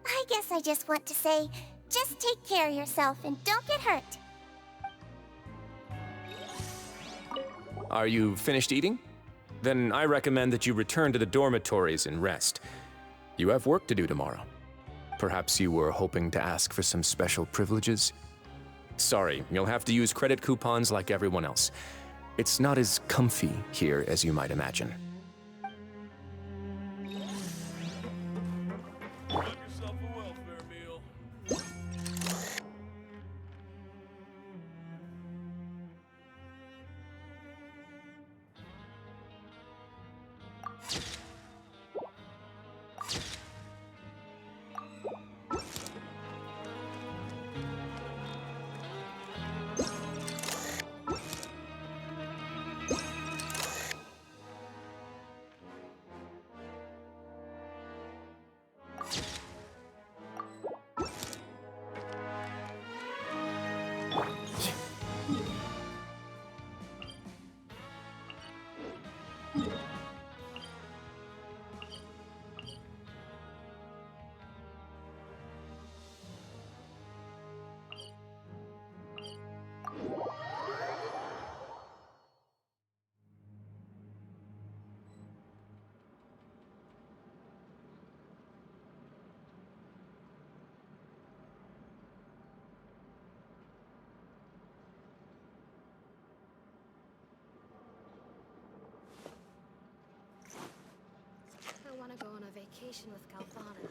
I guess I just want to say, just take care of yourself and don't get hurt. Are you finished eating? Then I recommend that you return to the dormitories and rest. You have work to do tomorrow. Perhaps you were hoping to ask for some special privileges? Sorry, you'll have to use credit coupons like everyone else. It's not as comfy here as you might imagine. Grab yourself a welfare meal. I want to go on a vacation with Galvana.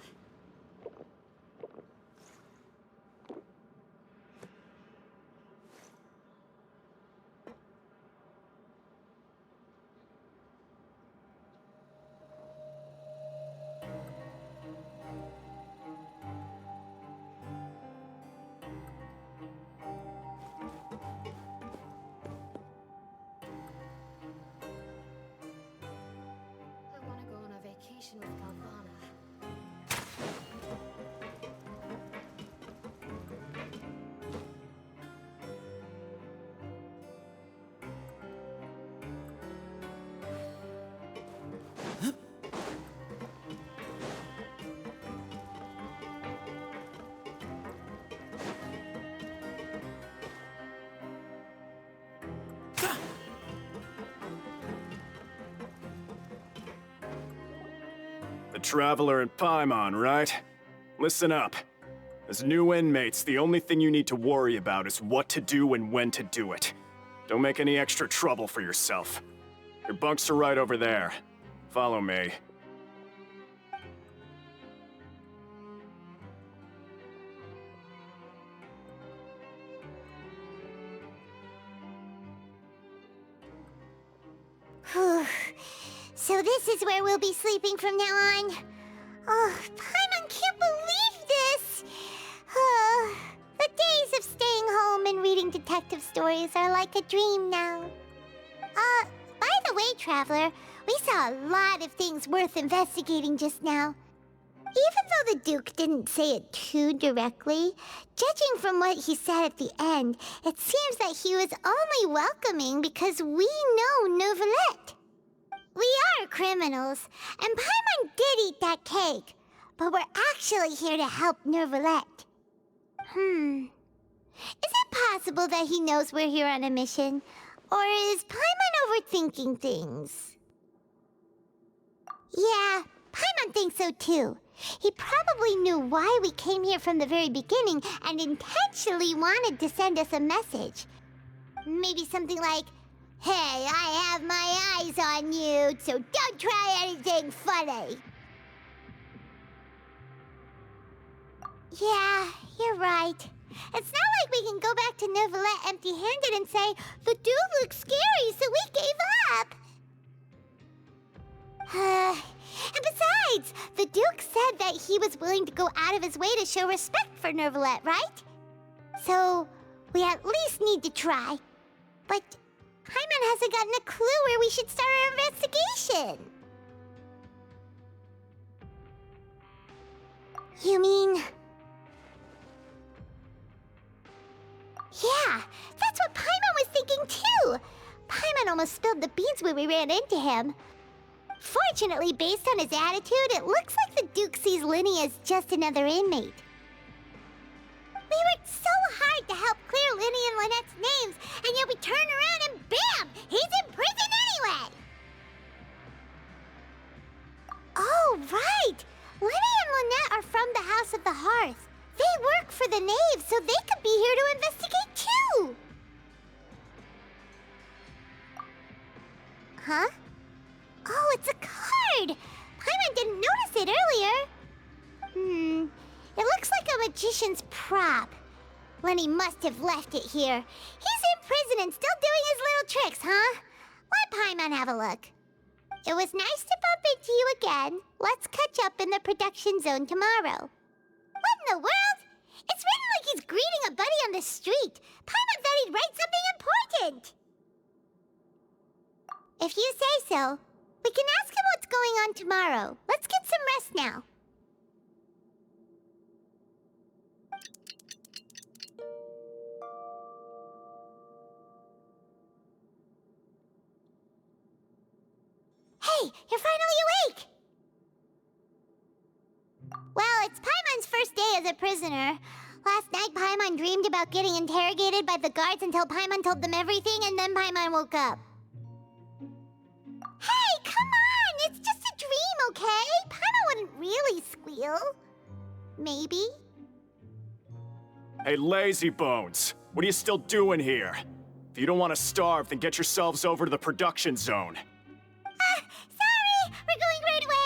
I want to go on a vacation with Galvana. The Traveler and Paimon, right? Listen up. As new inmates, the only thing you need to worry about is what to do and when to do it. Don't make any extra trouble for yourself. Your bunks are right over there. Follow me. So this is where we'll be sleeping from now on. Oh, Paimon can't believe this! The days of staying home and reading detective stories are like a dream now. By the way, Traveler, we saw a lot of things worth investigating just now. Even though the Duke didn't say it too directly, judging from what he said at the end, it seems that he was only welcoming because we know Neuvillette. We are criminals, and Paimon did eat that cake, but we're actually here to help Neuvillette. Is it possible that he knows we're here on a mission? Or is Paimon overthinking things? Yeah, Paimon thinks so too. He probably knew why we came here from the very beginning and intentionally wanted to send us a message. Maybe something like, "Hey, I have my eyes on you, so don't try anything funny." Yeah, you're right. It's not like we can go back to Neuvillette empty-handed and say, "The dude looks scary, so we gave up." And besides, the Duke said that he was willing to go out of his way to show respect for Neuvillette, right? So, we at least need to try. But Paimon hasn't gotten a clue where we should start our investigation. You mean... Yeah, that's what Paimon was thinking too! Paimon almost spilled the beans when we ran into him. Fortunately, based on his attitude, it looks like the Duke sees Linny as just another inmate. We worked so hard to help clear Linny and Lynette's names, and yet we turn around and bam! He's in prison anyway! Oh, right! Linny and Lynette are from the House of the Hearth. They work for the Knave, so they could be here to investigate too! Huh? Oh, it's a card! Paimon didn't notice it earlier. It looks like a magician's prop. Lenny must have left it here. He's in prison and still doing his little tricks, huh? Let Paimon have a look. It was nice to bump into you again. Let's catch up in the production zone tomorrow. What in the world? It's written like he's greeting a buddy on the street. Paimon thought he'd write something important. If you say so, we can ask him what's going on tomorrow. Let's get some rest now. You're finally awake! Well, it's Paimon's first day as a prisoner. Last night, Paimon dreamed about getting interrogated by the guards until Paimon told them everything, and then Paimon woke up. Hey, come on! It's just a dream, okay? Paimon wouldn't really squeal. Maybe. Hey, lazy bones! What are you still doing here? If you don't want to starve, then get yourselves over to the production zone. Sorry! We're going right away!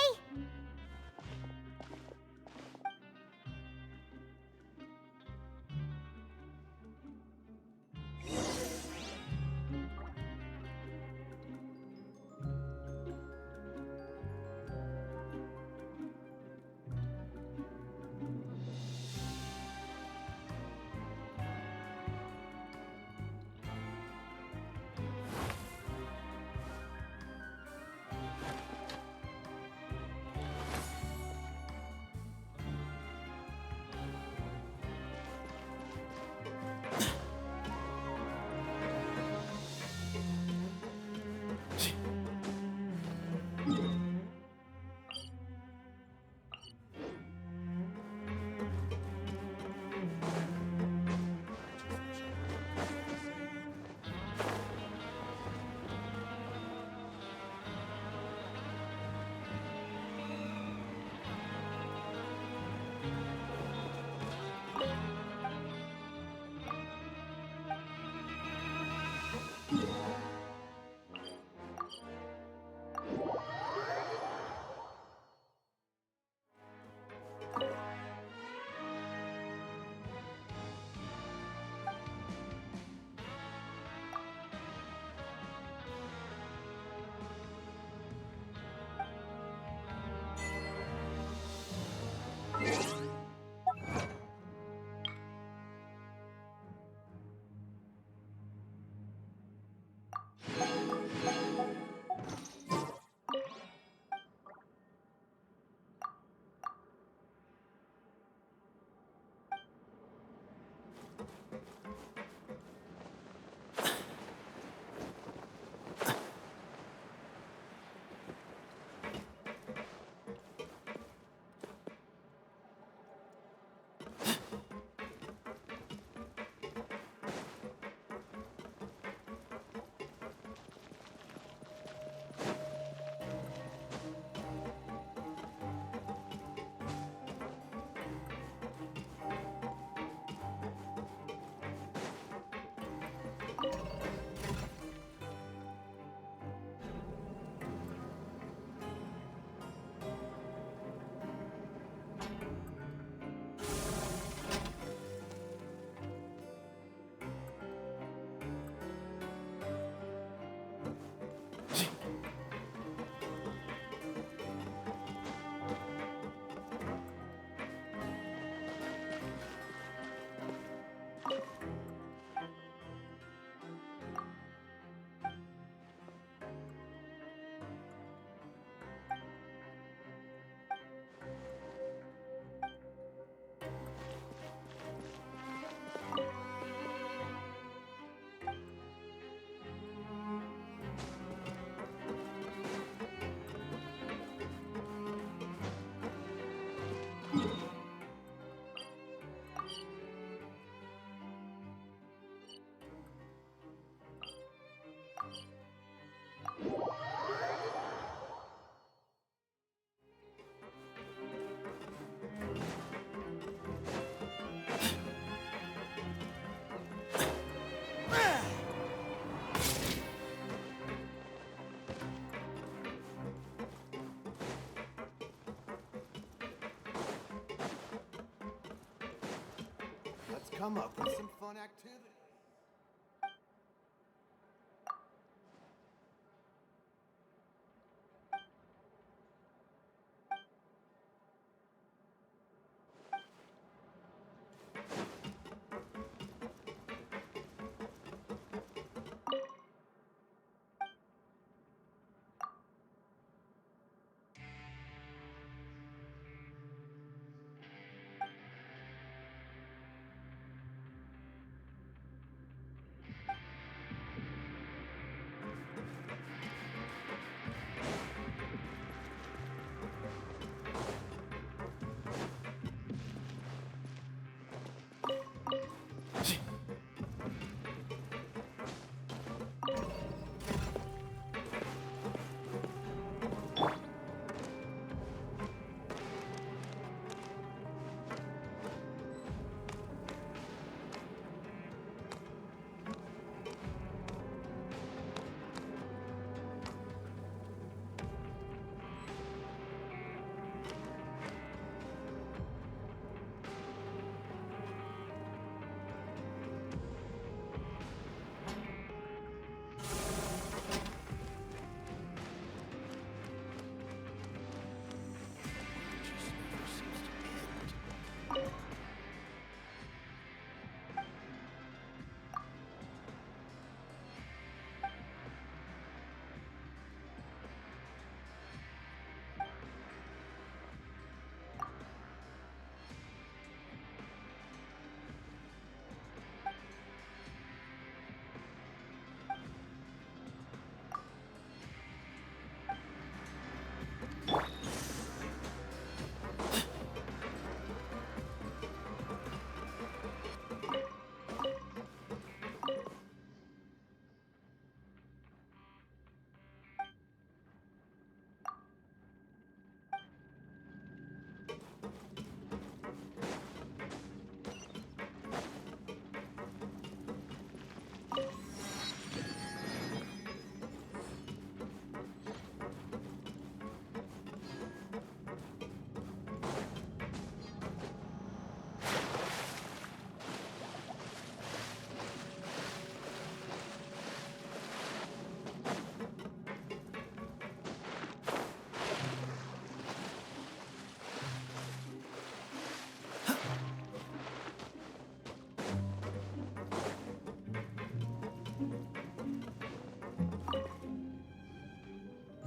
Come up with some fun activities.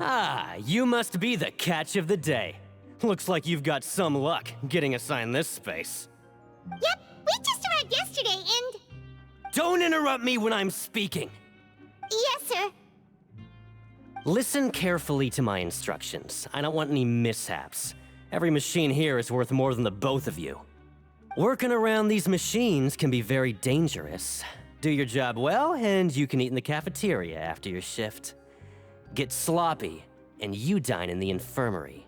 Ah, you must be the catch of the day. Looks like you've got some luck getting assigned this space. Yep, we just arrived yesterday and... Don't interrupt me when I'm speaking! Yes, sir. Listen carefully to my instructions. I don't want any mishaps. Every machine here is worth more than the both of you. Working around these machines can be very dangerous. Do your job well, and you can eat in the cafeteria after your shift. Get sloppy, and you dine in the infirmary.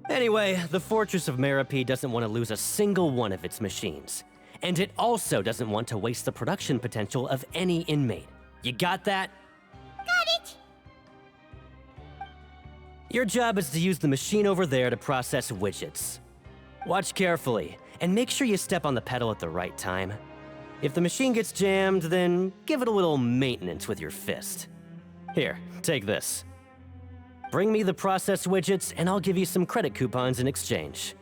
Anyway, the Fortress of Meropide doesn't want to lose a single one of its machines. And it also doesn't want to waste the production potential of any inmate. You got that? Got it! Your job is to use the machine over there to process widgets. Watch carefully, and make sure you step on the pedal at the right time. If the machine gets jammed, then give it a little maintenance with your fist. Here, take this. Bring me the process widgets, and I'll give you some credit coupons in exchange.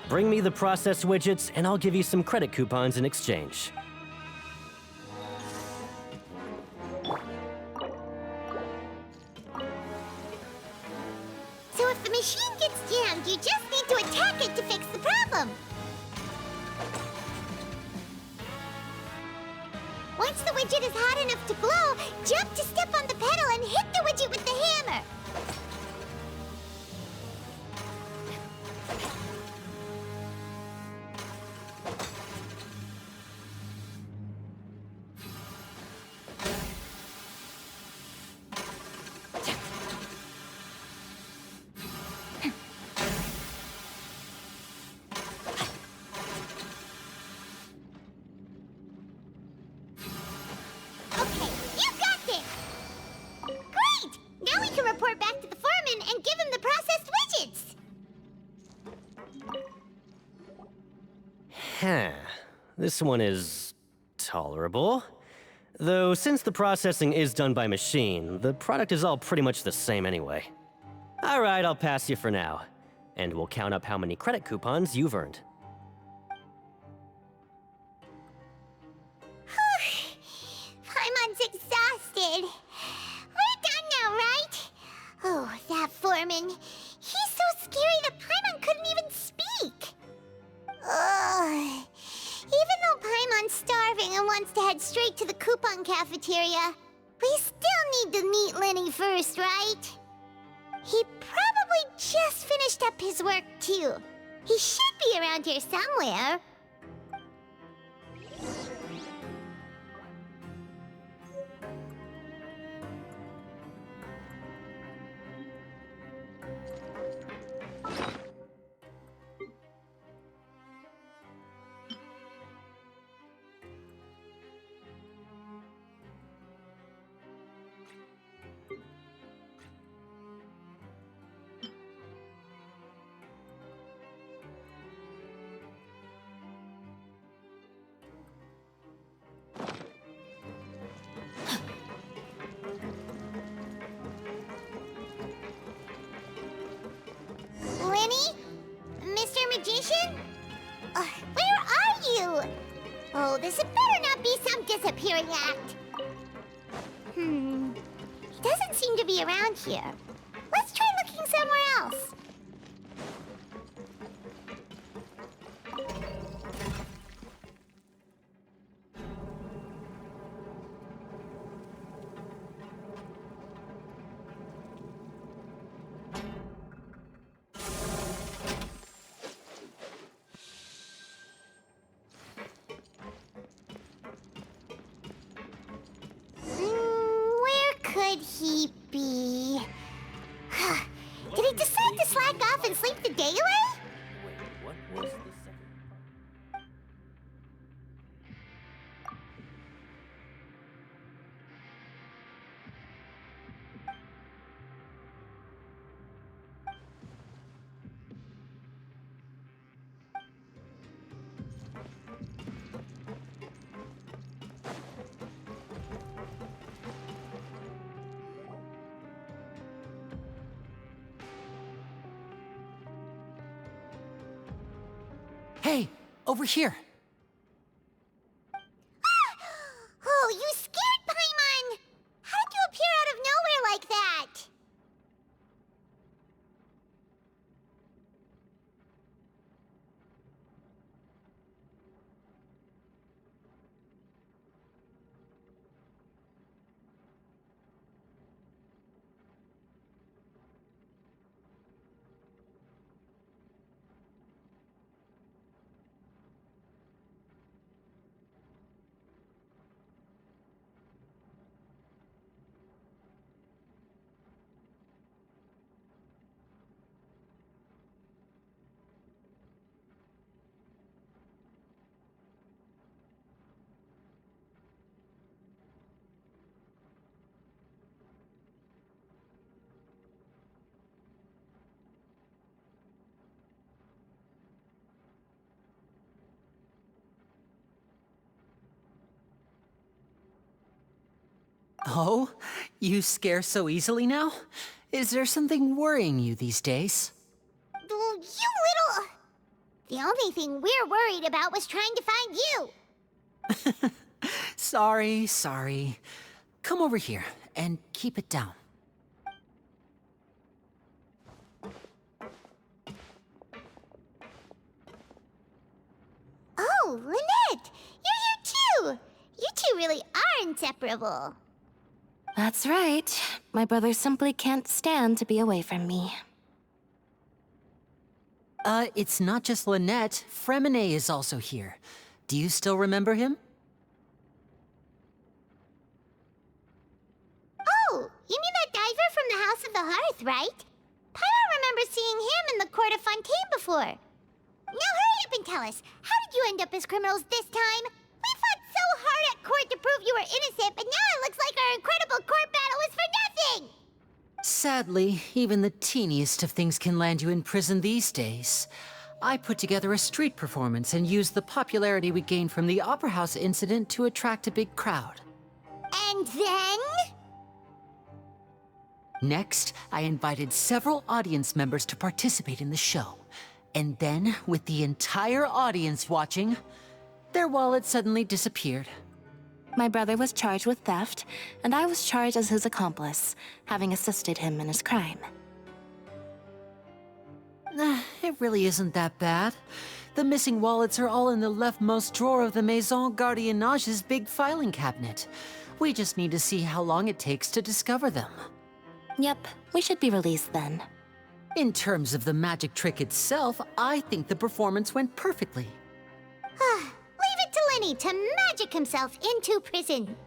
Bring me the process widgets, and I'll give you some credit coupons in exchange. So if the machine gets jammed, you just need to attack it to fix the problem. Once the widget is hot enough to blow, jump to step on the pedal and hit the widget with the hammer. This one is tolerable. Though since the processing is done by machine, the product is all pretty much the same anyway. All right, I'll pass you for now. And we'll count up how many credit coupons you've earned. Paimon's exhausted. We're done now, right? Oh, that foreman. He's so scary that Paimon couldn't even speak. Ugh. Even though Paimon's starving and wants to head straight to the coupon cafeteria, we still need to meet Lenny first, right? He probably just finished up his work, too. He should be around here somewhere. Where are you? Oh, this had better not be some disappearing act. He doesn't seem to be around here. Let's try looking somewhere else. Could he be? Did he decide to slack off and sleep the day away? Wait, what was the second? Hey, over here. Oh, you scared Paimon! How did you appear out of nowhere like that? Oh, you scare so easily now? Is there something worrying you these days? You little... The only thing we're worried about was trying to find you. Sorry. Come over here and keep it down. Oh, Lynette! You're here too! You two really are inseparable. That's right. My brother simply can't stand to be away from me. It's not just Lynette. Fremine is also here. Do you still remember him? Oh, you mean that diver from the House of the Hearth, right? Pyro remembers seeing him in the court of Fontaine before. Now hurry up and tell us, how did you end up as criminals this time? We fought so hard at court to prove you were innocent, but now it looks like our incredible court battle was for nothing! Sadly, even the teeniest of things can land you in prison these days. I put together a street performance and used the popularity we gained from the Opera House incident to attract a big crowd. And then? Next, I invited several audience members to participate in the show. And then, with the entire audience watching, their wallet suddenly disappeared. My brother was charged with theft, and I was charged as his accomplice, having assisted him in his crime. It really isn't that bad. The missing wallets are all in the leftmost drawer of the Maison Gardiennage's big filing cabinet. We just need to see how long it takes to discover them. Yep, we should be released then. In terms of the magic trick itself, I think the performance went perfectly. Leave it to Lenny to magic himself into prison.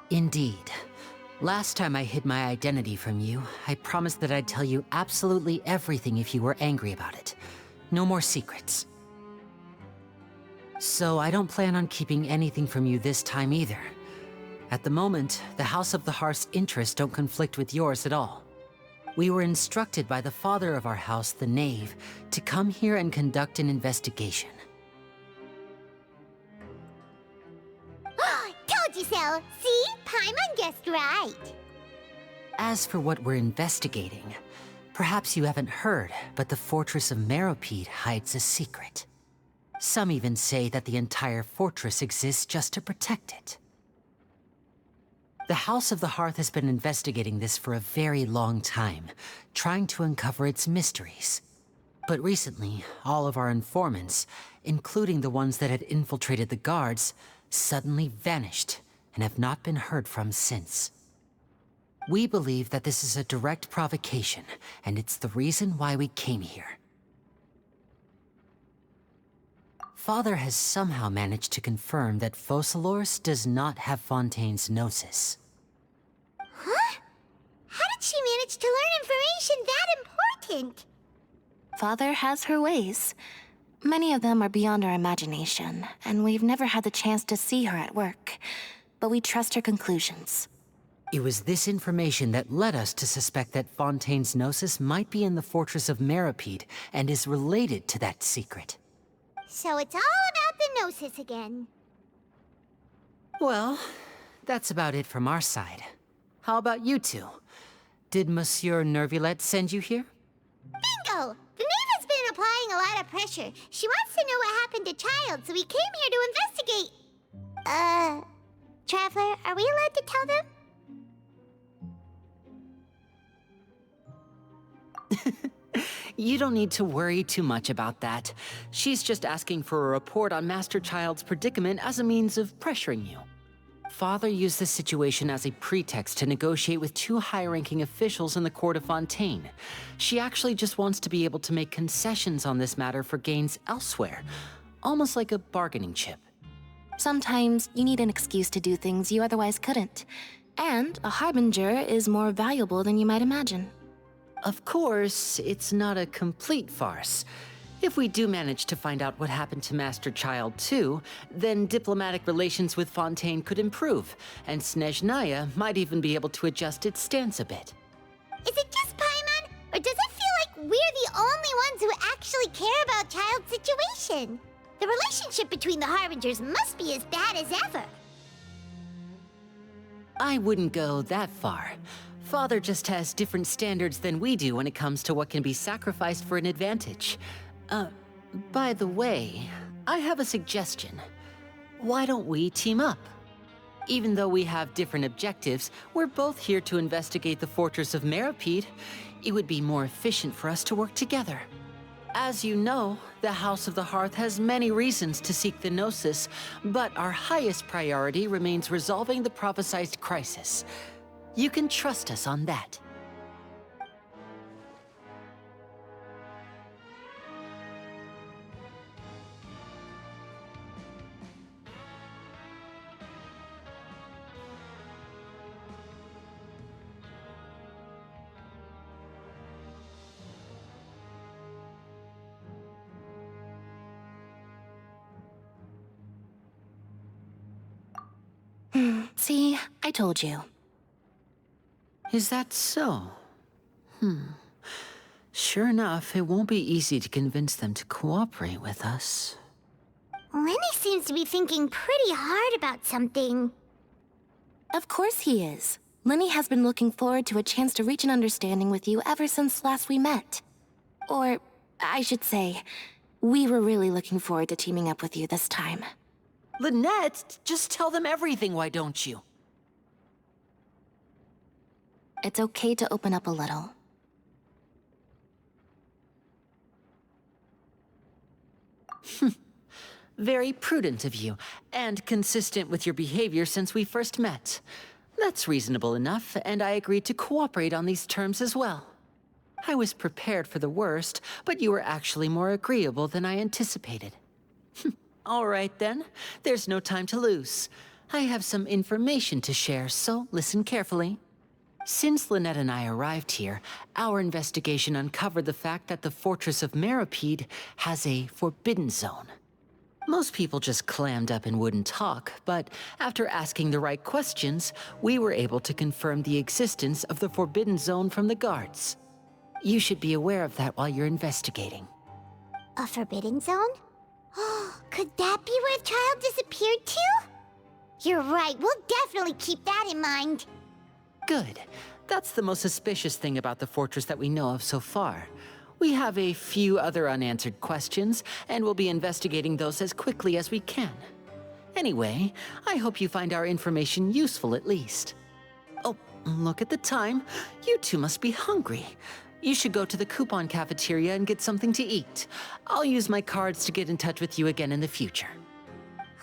Indeed. Last time I hid my identity from you, I promised that I'd tell you absolutely everything if you were angry about it. No more secrets. So I don't plan on keeping anything from you this time either. At the moment, the House of the Hearth's interests don't conflict with yours at all. We were instructed by the father of our house, the Knave, to come here and conduct an investigation. Told you so! See? Paimon guessed right. As for what we're investigating, perhaps you haven't heard, but the fortress of Meropide hides a secret. Some even say that the entire fortress exists just to protect it. The House of the Hearth has been investigating this for a very long time, trying to uncover its mysteries. But recently, all of our informants, including the ones that had infiltrated the guards, suddenly vanished and have not been heard from since. We believe that this is a direct provocation, and it's the reason why we came here. Father has somehow managed to confirm that Focalors does not have Fontaine's Gnosis. Huh? How did she manage to learn information that important? Father has her ways. Many of them are beyond our imagination, and we've never had the chance to see her at work. But we trust her conclusions. It was this information that led us to suspect that Fontaine's Gnosis might be in the fortress of Meropide and is related to that secret. So it's all about the Gnosis again. Well, that's about it from our side. How about you two? Did Monsieur Nervulette send you here? Bingo! The Knave has been applying a lot of of pressure. She wants to know what happened to Child, so we came here to investigate. Traveler, are we allowed to tell them? You don't need to worry too much about that. She's just asking for a report on Master Child's predicament as a means of pressuring you. Father used the situation as a pretext to negotiate with two high-ranking officials in the court of Fontaine. She actually just wants to be able to make concessions on this matter for gains elsewhere, almost like a bargaining chip. Sometimes you need an excuse to do things you otherwise couldn't. And a harbinger is more valuable than you might imagine. Of course, it's not a complete farce. If we do manage to find out what happened to Master Child too, then diplomatic relations with Fontaine could improve, and Snezhnaya might even be able to adjust its stance a bit. Is it just Paimon, or does it feel like we're the only ones who actually care about Child's situation? The relationship between the Harbingers must be as bad as ever. I wouldn't go that far. Father just has different standards than we do when it comes to what can be sacrificed for an advantage. By the way, I have a suggestion. Why don't we team up? Even though we have different objectives, we're both here to investigate the Fortress of Meropide. It would be more efficient for us to work together. As you know, the House of the Hearth has many reasons to seek the Gnosis, but our highest priority remains resolving the prophesized crisis. You can trust us on that. See, I told you. Is that so? Sure enough, it won't be easy to convince them to cooperate with us. Lenny seems to be thinking pretty hard about something. Of course he is. Lenny has been looking forward to a chance to reach an understanding with you ever since last we met. Or, I should say, we were really looking forward to teaming up with you this time. Lynette, just tell them everything, why don't you? It's okay to open up a little. Very prudent of you, and consistent with your behavior since we first met. That's reasonable enough, and I agreed to cooperate on these terms as well. I was prepared for the worst, but you were actually more agreeable than I anticipated. All right then, there's no time to lose. I have some information to share, so listen carefully. Since Lynette and I arrived here, our investigation uncovered the fact that the Fortress of Meropide has a forbidden zone. Most people just clammed up and wouldn't talk, but after asking the right questions, we were able to confirm the existence of the forbidden zone from the guards. You should be aware of that while you're investigating. A forbidden zone? Could that be where Child disappeared to? You're right, we'll definitely keep that in mind. Good. That's the most suspicious thing about the fortress that we know of so far. We have a few other unanswered questions, and we'll be investigating those as quickly as we can. Anyway, I hope you find our information useful at least. Oh, look at the time. You two must be hungry. You should go to the coupon cafeteria and get something to eat. I'll use my cards to get in touch with you again in the future.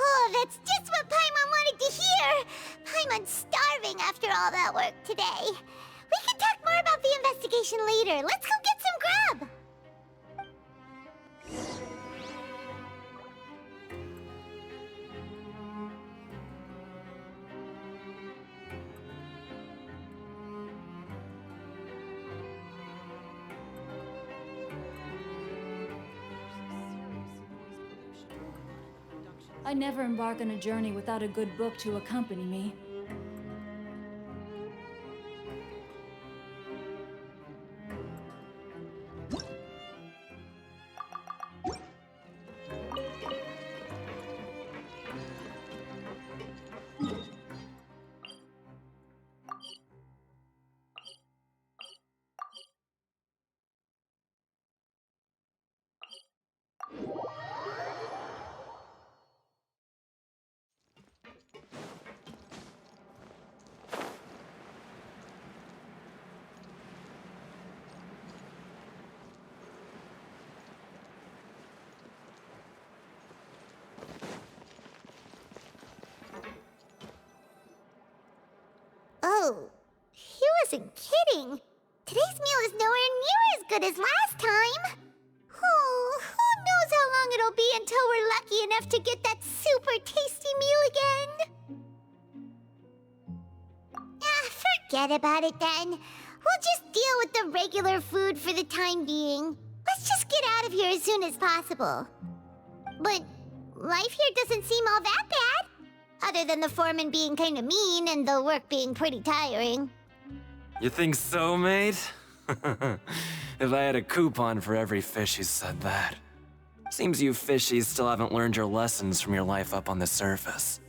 Oh, that's just what Paimon wanted to hear! Paimon's starving after all that work today. We can talk more about the investigation later. Let's go get some grub! I never embark on a journey without a good book to accompany me. Oh, he wasn't kidding. Today's meal is nowhere near as good as last time. Oh, who knows how long it'll be until we're lucky enough to get that super tasty meal again. Forget about it then. We'll just deal with the regular food for the time being. Let's just get out of here as soon as possible. But life here doesn't seem all that bad. Other than the foreman being kind of mean and the work being pretty tiring. You think so, mate? If I had a coupon for every fish who said that. Seems you fishies still haven't learned your lessons from your life up on the surface.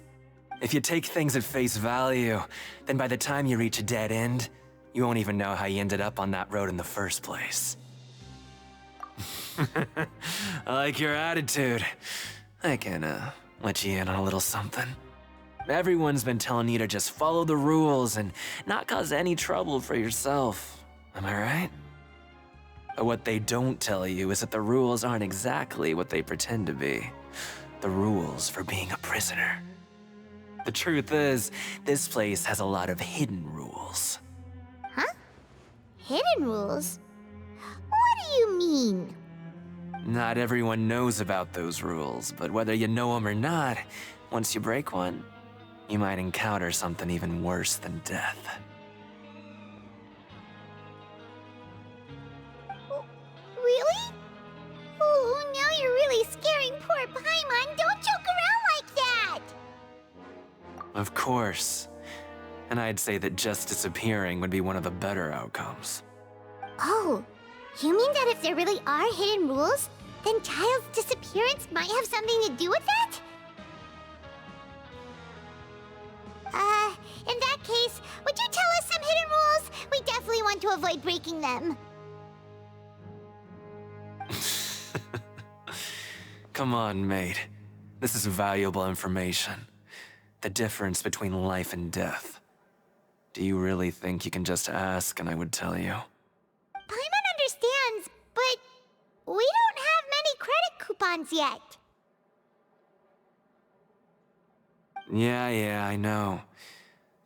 If you take things at face value, then by the time you reach a dead end, you won't even know how you ended up on that road in the first place. I like your attitude. I can, let you in on a little something. Everyone's been telling you to just follow the rules and not cause any trouble for yourself. Am I right? But what they don't tell you is that the rules aren't exactly what they pretend to be. The rules for being a prisoner. The truth is, this place has a lot of hidden rules. Huh? Hidden rules? What do you mean? Not everyone knows about those rules, but whether you know them or not, once you break one, you might encounter something even worse than death. Really? Oh, now you're really scaring poor Paimon. Don't joke around like that! Of course. And I'd say that just disappearing would be one of the better outcomes. Oh, you mean that if there really are hidden rules, then Child's disappearance might have something to do with that? In that case, would you tell us some hidden rules? We definitely want to avoid breaking them. Come on, mate. This is valuable information. The difference between life and death. Do you really think you can just ask and I would tell you? Paimon understands, but we don't have many credit coupons yet. Yeah, I know.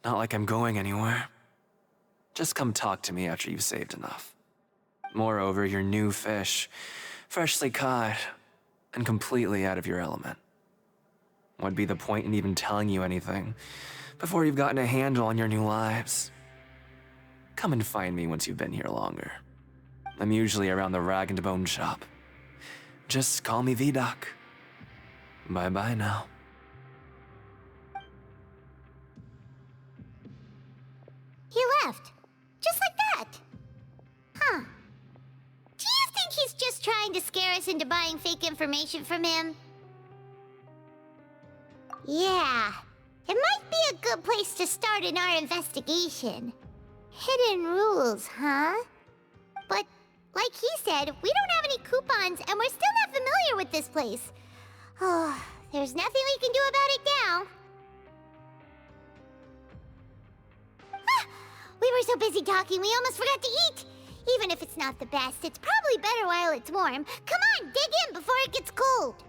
Not like I'm going anywhere. Just come talk to me after you've saved enough. Moreover, you're new fish, freshly caught, and completely out of your element. What'd be the point in even telling you anything before you've gotten a handle on your new lives? Come and find me once you've been here longer. I'm usually around the rag and bone shop. Just call me V-Doc. Bye-bye now. He left. Just like that. Huh. Do you think he's just trying to scare us into buying fake information from him? Yeah. It might be a good place to start in our investigation. Hidden rules, huh? But, like he said, we don't have any coupons and we're still not familiar with this place. Oh, there's nothing we can do about it now. We were so busy talking, we almost forgot to eat. Even if it's not the best, it's probably better while it's warm. Come on, dig in before it gets cold.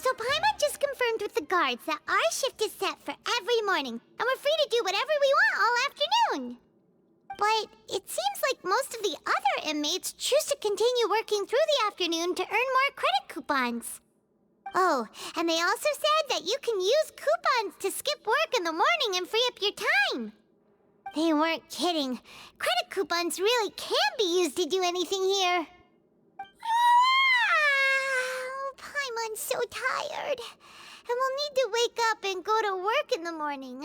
So Paimon just confirmed with the guards that our shift is set for every morning, and we're free to do whatever we want all afternoon. But it seems like most of the other inmates choose to continue working through the afternoon to earn more credit coupons. Oh, and they also said that you can use coupons to skip work in the morning and free up your time. They weren't kidding. Credit coupons really can be used to do anything here. Paimon's so tired. And we'll need to wake up and go to work in the morning.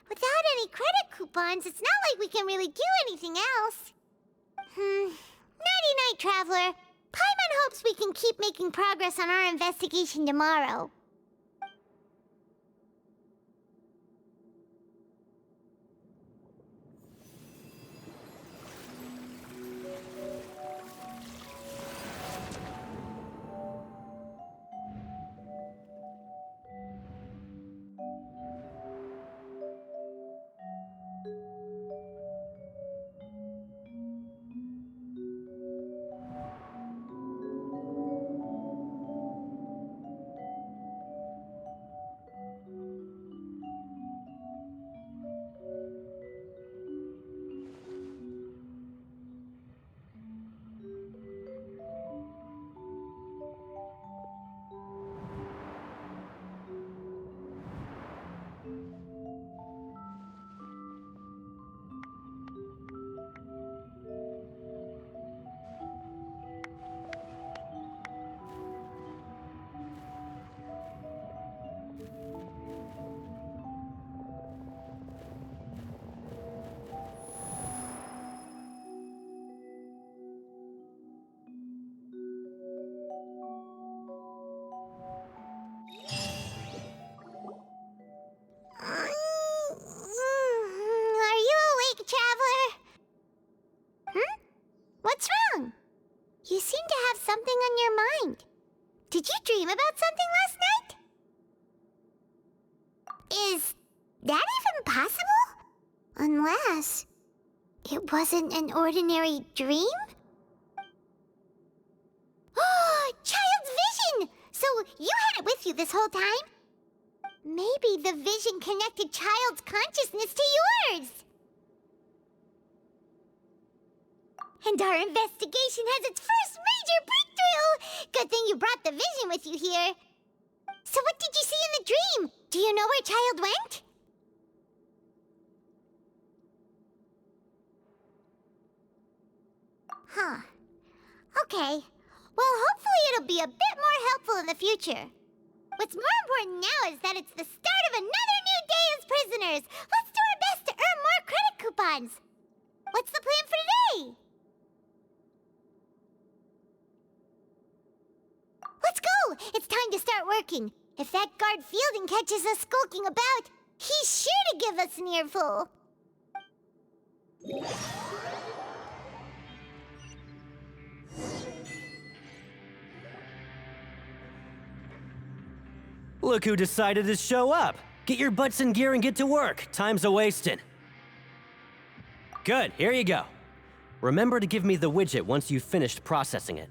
Without any credit coupons, it's not like we can really do anything else. Nighty-night, Traveler. Paimon hopes we can keep making progress on our investigation tomorrow. What's wrong? You seem to have something on your mind. Did you dream about something last night? Is that even possible? Unless it wasn't an ordinary dream? Oh, Child's vision! So you had it with you this whole time? Maybe the vision connected Child's consciousness to yours. And our investigation has its first major breakthrough! Good thing you brought the vision with you here. So what did you see in the dream? Do you know where Child went? Huh. Okay. Well, hopefully it'll be a bit more helpful in the future. What's more important now is that it's the start of another new day as prisoners. Let's do our best to earn more credit coupons. What's the plan for today? Let's go! It's time to start working. If that guard Fielding catches us skulking about, he's sure to give us an earful. Look who decided to show up. Get your butts in gear and get to work. Time's a-wasting. Good, here you go. Remember to give me the widget once you've finished processing it.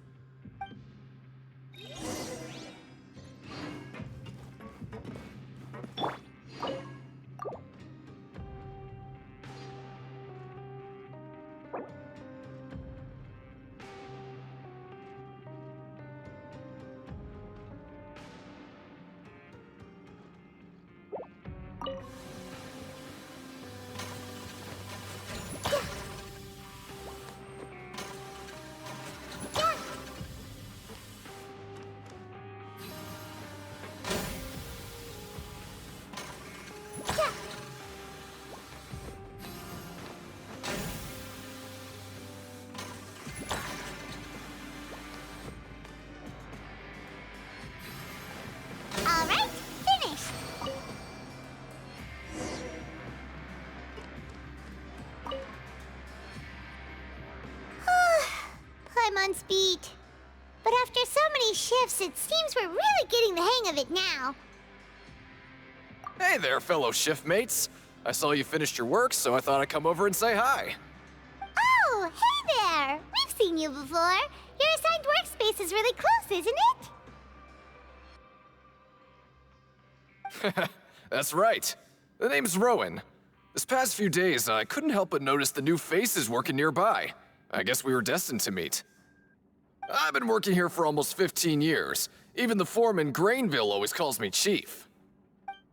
Paimon's beat. But after so many shifts, it seems we're really getting the hang of it now. Hey there, fellow shiftmates. I saw you finished your work, so I thought I'd come over and say hi. Oh, hey there! We've seen you before. Your assigned workspace is really close, isn't it? That's right. The name's Rowan. This past few days, I couldn't help but notice the new faces working nearby. I guess we were destined to meet. I've been working here for almost 15 years. Even the foreman, Grainville, always calls me Chief.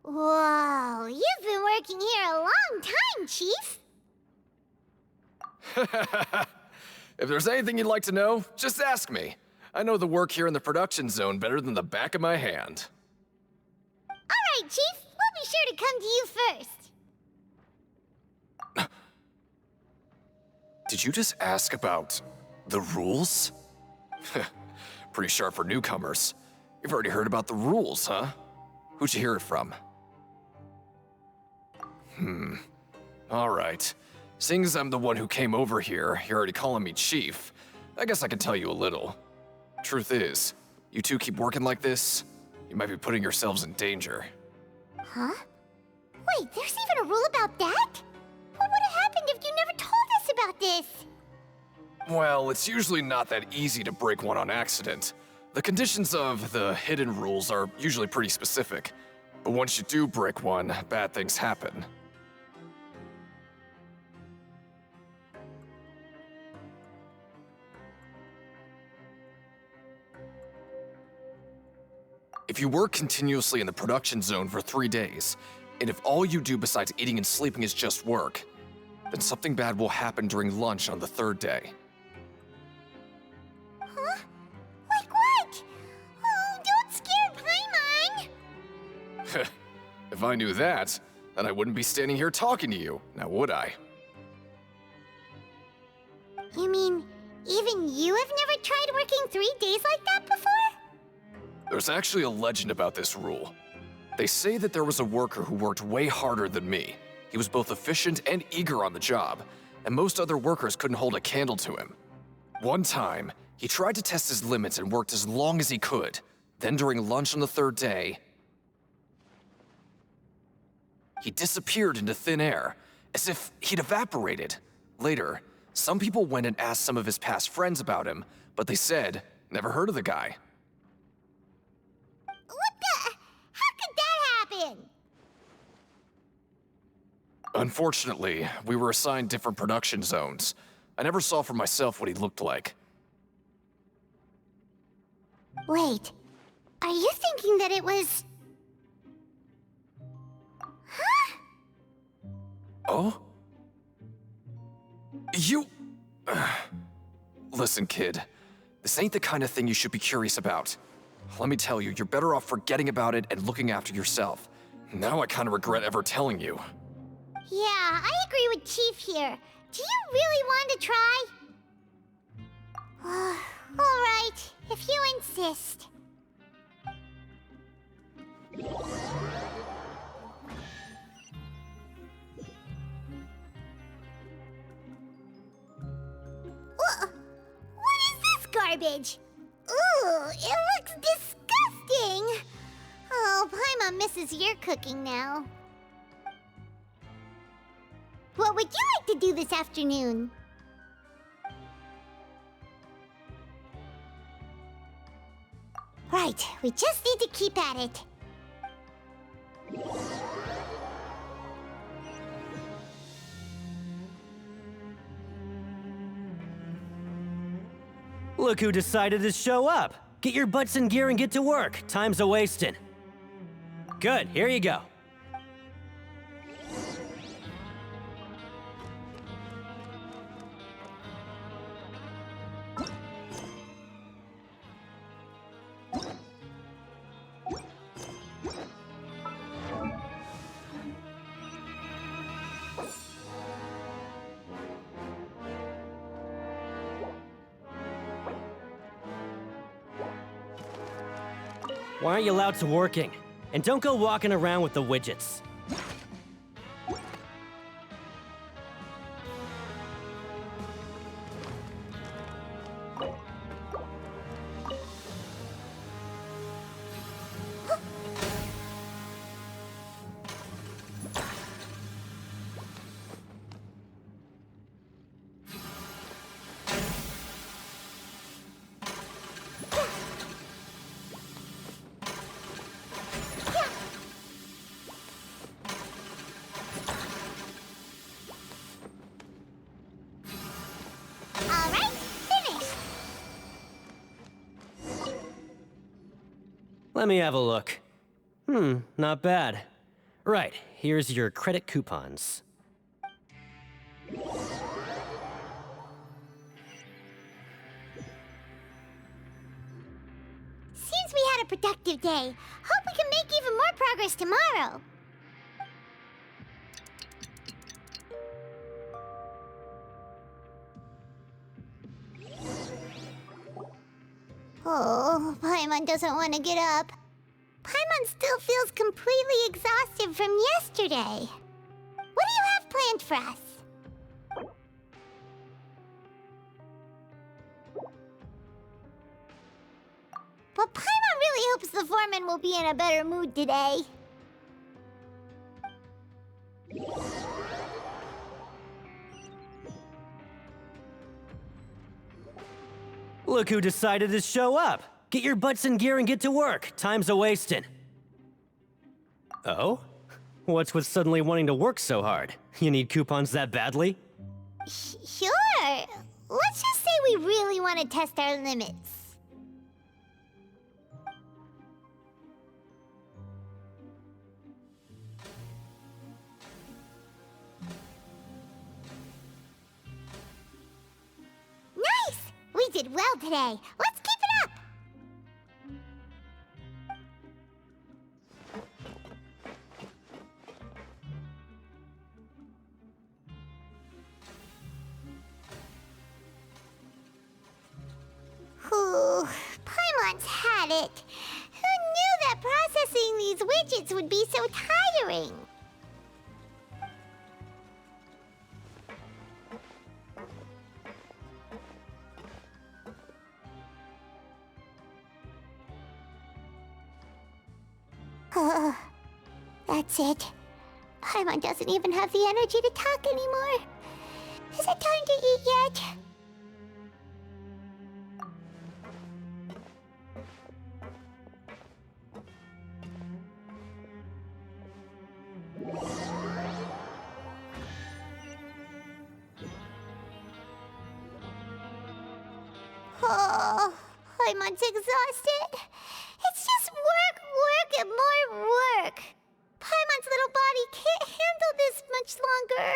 Whoa, you've been working here a long time, Chief. If there's anything you'd like to know, just ask me. I know the work here in the production zone better than the back of my hand. All right, Chief. We'll be sure to come to you first. Did you just ask about the rules? Pretty sharp for newcomers. You've already heard about the rules, huh? Who'd you hear it from? All right. Seeing as I'm the one who came over here, you're already calling me Chief. I guess I can tell you a little. Truth is, you two keep working like this, you might be putting yourselves in danger. Huh? Wait, there's even a rule about that? What would have happened if you never told us about this? Well, it's usually not that easy to break one on accident. The conditions of the hidden rules are usually pretty specific. But once you do break one, bad things happen. If you work continuously in the production zone for 3 days, and if all you do besides eating and sleeping is just work, then something bad will happen during lunch on the 3rd day. Huh? Like what? Oh, don't scare Paimon! If I knew that, then I wouldn't be standing here talking to you, now would I? You mean, even you have never tried working 3 days like that before? There's actually a legend about this rule. They say that there was a worker who worked way harder than me. He was both efficient and eager on the job, and most other workers couldn't hold a candle to him. One time, he tried to test his limits and worked as long as he could. Then during lunch on the 3rd day, he disappeared into thin air, as if he'd evaporated. Later, some people went and asked some of his past friends about him, but they said, never heard of the guy. What the? How could that happen? Unfortunately, we were assigned different production zones. I never saw for myself what he looked like. Wait, are you thinking that it was... Huh? Oh? You... Listen, kid. This ain't the kind of thing you should be curious about. Let me tell you, you're better off forgetting about it and looking after yourself. Now I kind of regret ever telling you. Yeah, I agree with Chief here. Do you really want to try? All right, if you insist. What is this garbage? Ooh, it looks disgusting! Oh, Paimon misses your cooking now. What would you like to do this afternoon? Right, we just need to keep at it. Look who decided to show up. Get your butts in gear and get to work. Time's a-wasting. Good, here you go. Why aren't you allowed to working? And don't go walking around with the widgets. Let me have a look. Not bad. Right, here's your credit coupons. Seems we had a productive day. Hope we can make even more progress tomorrow. Oh, Paimon doesn't want to get up. Paimon still feels completely exhausted from yesterday. What do you have planned for us? But Paimon really hopes the foreman will be in a better mood today. Look who decided to show up! Get your butts in gear and get to work. Time's a-wasting. Oh? What's with suddenly wanting to work so hard? You need coupons that badly? Sure. Let's just say we really want to test our limits. Nice! We did well today. Let's keep it up! Whew, Paimon's had it. Who knew that processing these widgets would be so tiring? That's it. Paimon doesn't even have the energy to talk anymore. Is it time to eat yet? Oh, Paimon's exhausted. It's just work, work, and more work. Paimon's little body can't handle this much longer.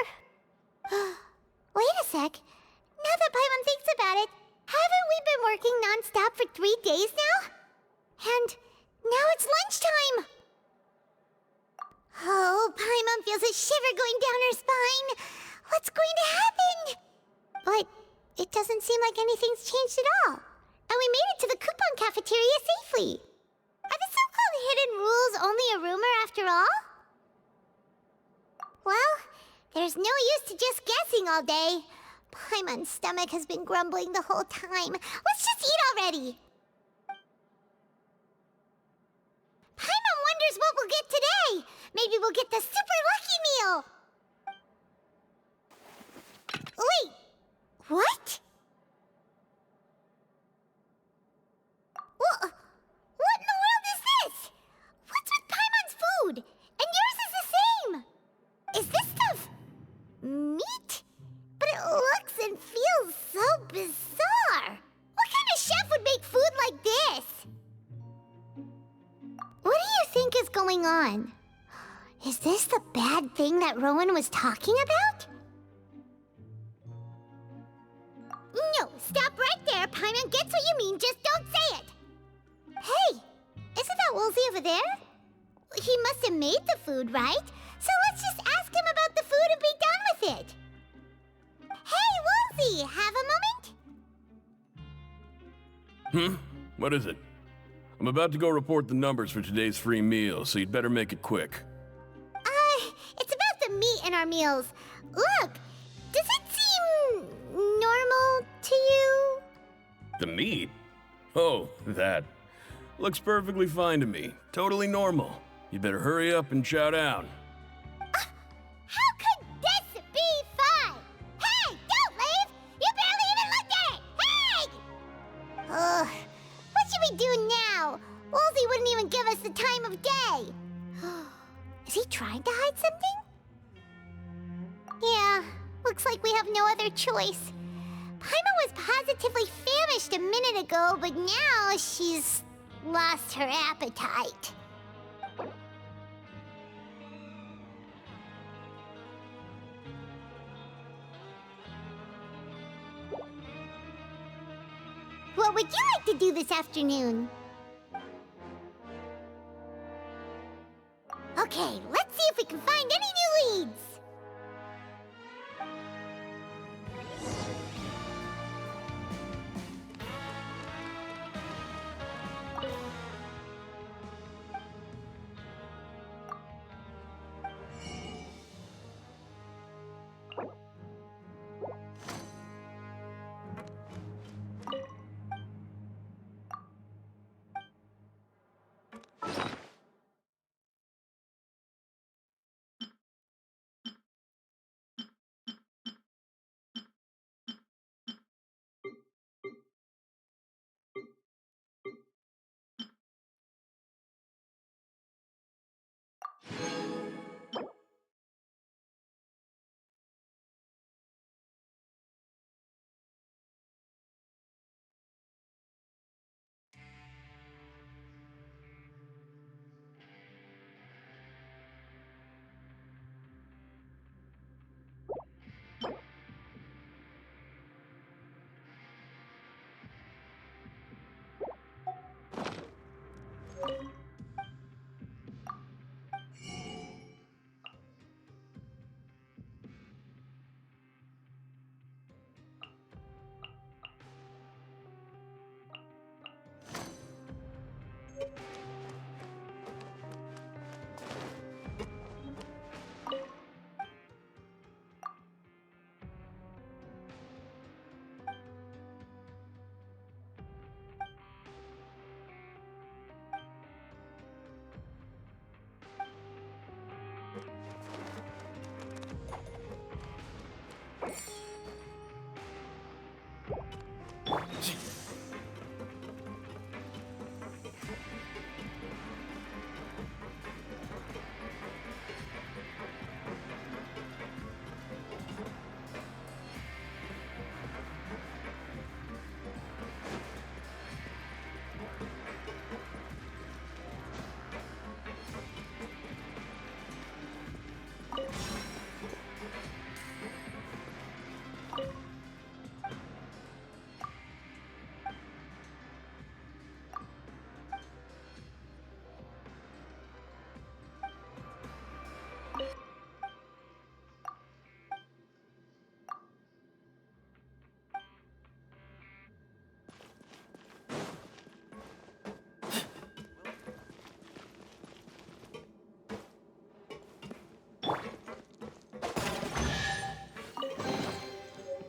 Wait a sec. Now that Paimon thinks about it, haven't we been working non-stop for 3 days now? And now it's lunchtime. Oh, Paimon feels a shiver going down her spine. What's going to happen? But it doesn't seem like anything's changed at all. And we made it to the coupon cafeteria safely. Are the so-called hidden rules only a rumor after all? Well, there's no use to just guessing all day. Paimon's stomach has been grumbling the whole time. Let's just eat already. Paimon wonders what we'll get today. Maybe we'll get the super lucky meal. Wait, what? What in the world is this? What's with Paimon's food? And yours is the same. Is this stuff meat? But it looks and feels so bizarre. What kind of chef would make food like this? What do you think is going on? Is this the bad thing that Rowan was talking about? No, stop right there. Paimon gets what you mean, just don't say it. Hey, isn't that Woolsey over there? He must have made the food, right? So let's just ask him about the food and be done with it. Hey, Woolsey, have a moment? What is it? I'm about to go report the numbers for today's free meal, so you'd better make it quick. It's about the meat in our meals. Look, does it seem normal to you? The meat? Oh, that. Looks perfectly fine to me. Totally normal. You better hurry up and chow down. How could this be fine? Hey, don't leave! You barely even looked at it! Hey! Ugh, what should we do now? Woolsey wouldn't even give us the time of day. Is he trying to hide something? Yeah, looks like we have no other choice. Paimon was positively famished a minute ago, but now she's lost her appetite. What would you like to do this afternoon? Okay, let's see if we can find any new leads.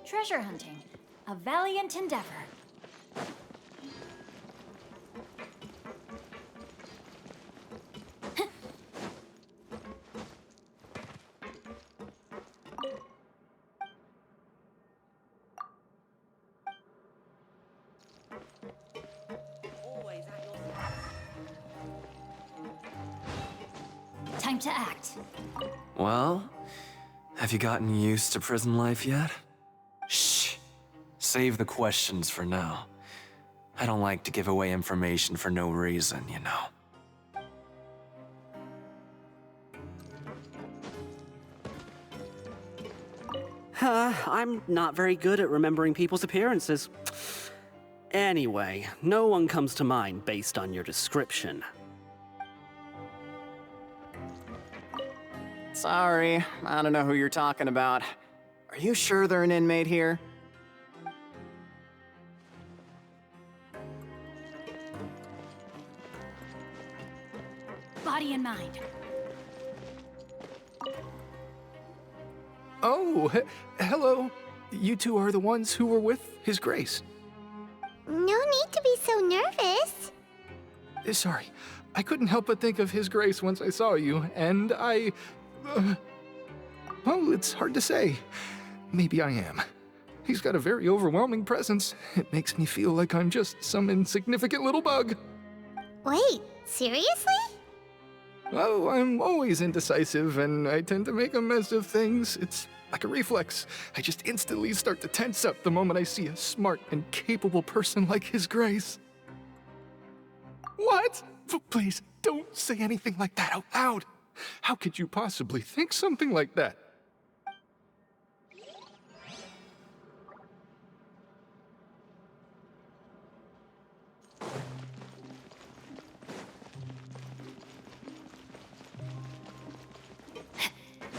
Treasure hunting, a valiant endeavor. Time to act. Well, have you gotten used to prison life yet? Shh. Save the questions for now. I don't like to give away information for no reason, you know. I'm not very good at remembering people's appearances. Anyway, no one comes to mind based on your description. Sorry, I don't know who you're talking about. Are you sure they're an inmate here? Body and mind. Oh, hello. You two are the ones who were with His Grace. No need to be so nervous. Sorry, I couldn't help but think of His Grace once I saw you, and I... well, it's hard to say. Maybe I am. He's got a very overwhelming presence. It makes me feel like I'm just some insignificant little bug. Wait, seriously? Oh, I'm always indecisive, and I tend to make a mess of things. It's like a reflex. I just instantly start to tense up the moment I see a smart and capable person like His Grace. What? Please, don't say anything like that out loud. How could you possibly think something like that?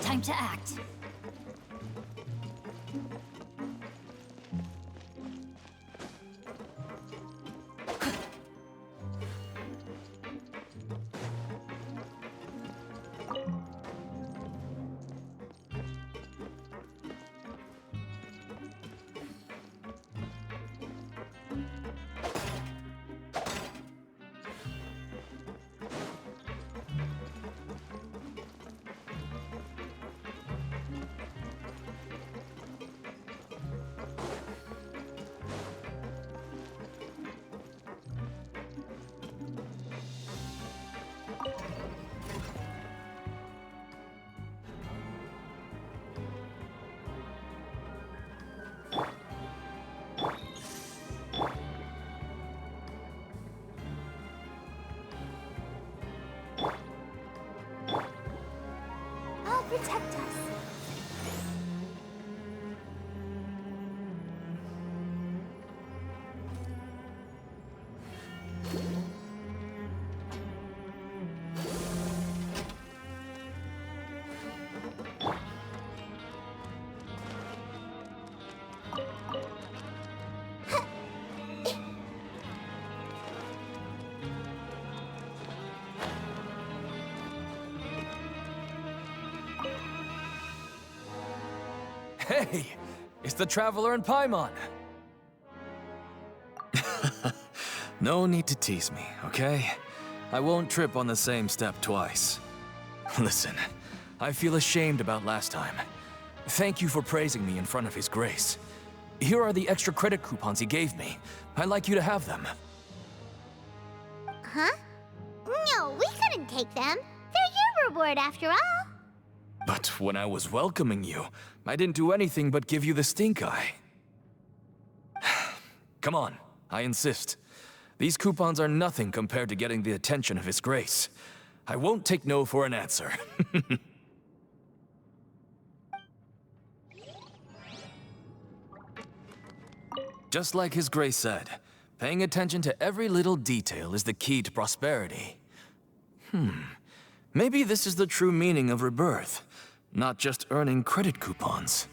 Time to act. Protect us. Hey, it's the Traveler and Paimon. No need to tease me, okay? I won't trip on the same step twice. Listen, I feel ashamed about last time. Thank you for praising me in front of His Grace. Here are the extra credit coupons he gave me. I'd like you to have them. Huh? No, we couldn't take them. They're your reward after all. But when I was welcoming you, I didn't do anything but give you the stink eye. Come on, I insist. These coupons are nothing compared to getting the attention of His Grace. I won't take no for an answer. Just like His Grace said, paying attention to every little detail is the key to prosperity. Maybe this is the true meaning of rebirth, not just earning credit coupons.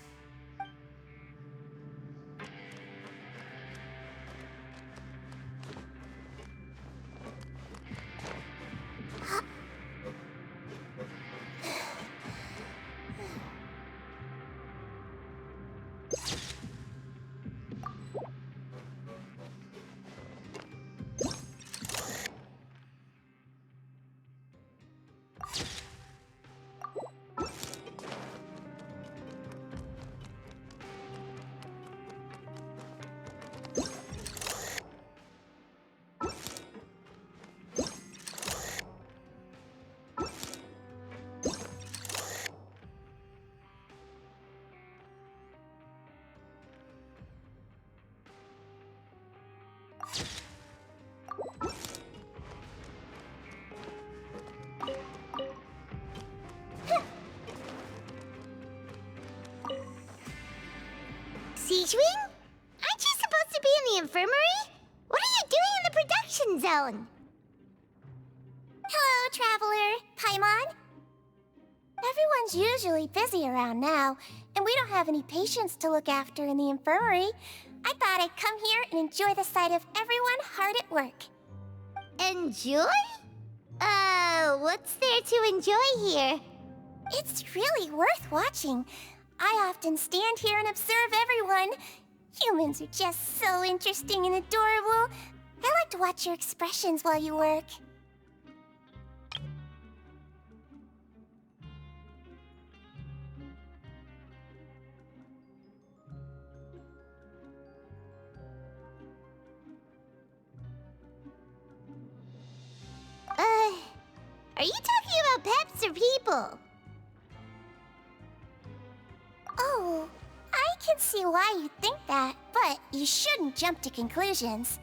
Siegewing? Aren't you supposed to be in the infirmary? What are you doing in the production zone? Hello, Traveler. Paimon? Everyone's usually busy around now, and we don't have any patients to look after in the infirmary. I thought I'd come here and enjoy the sight of everyone hard at work. Enjoy? What's there to enjoy here? It's really worth watching. I often stand here and observe everyone. Humans are just so interesting and adorable. I like to watch your expressions while you work. Are you talking about pets or people? Oh, I can see why you think that, but you shouldn't jump to conclusions.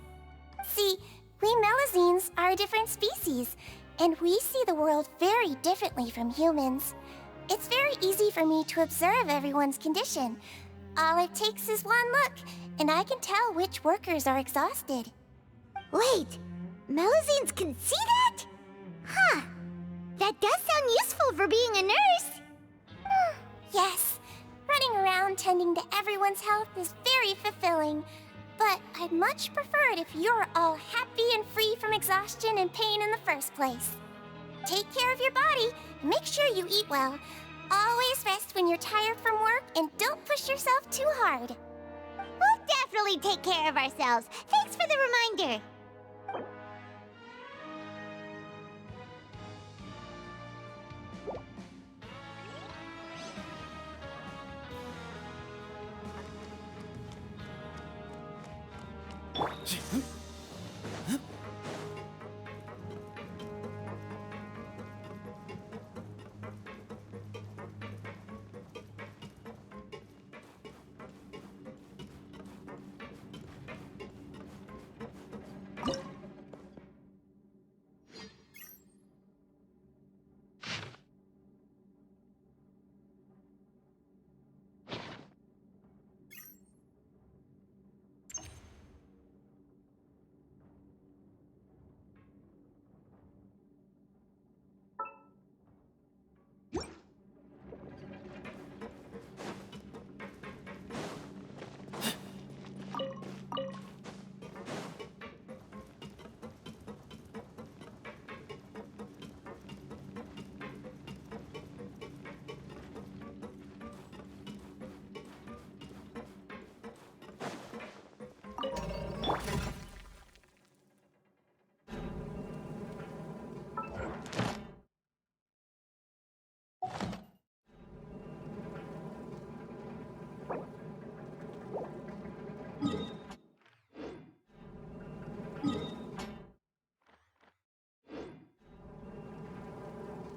See, We Melazines are a different species, and we see the world very differently from humans. It's very easy for me to observe everyone's condition. All it takes is one look, and I can tell which workers are exhausted. Wait, Melazines can see that? Huh. That does sound useful for being a nurse. Yes, running around tending to everyone's health is very fulfilling. But I'd much prefer it if you're all happy and free from exhaustion and pain in the first place. Take care of your body, and make sure you eat well. Always rest when you're tired from work, and don't push yourself too hard. We'll definitely take care of ourselves. Thanks for the reminder.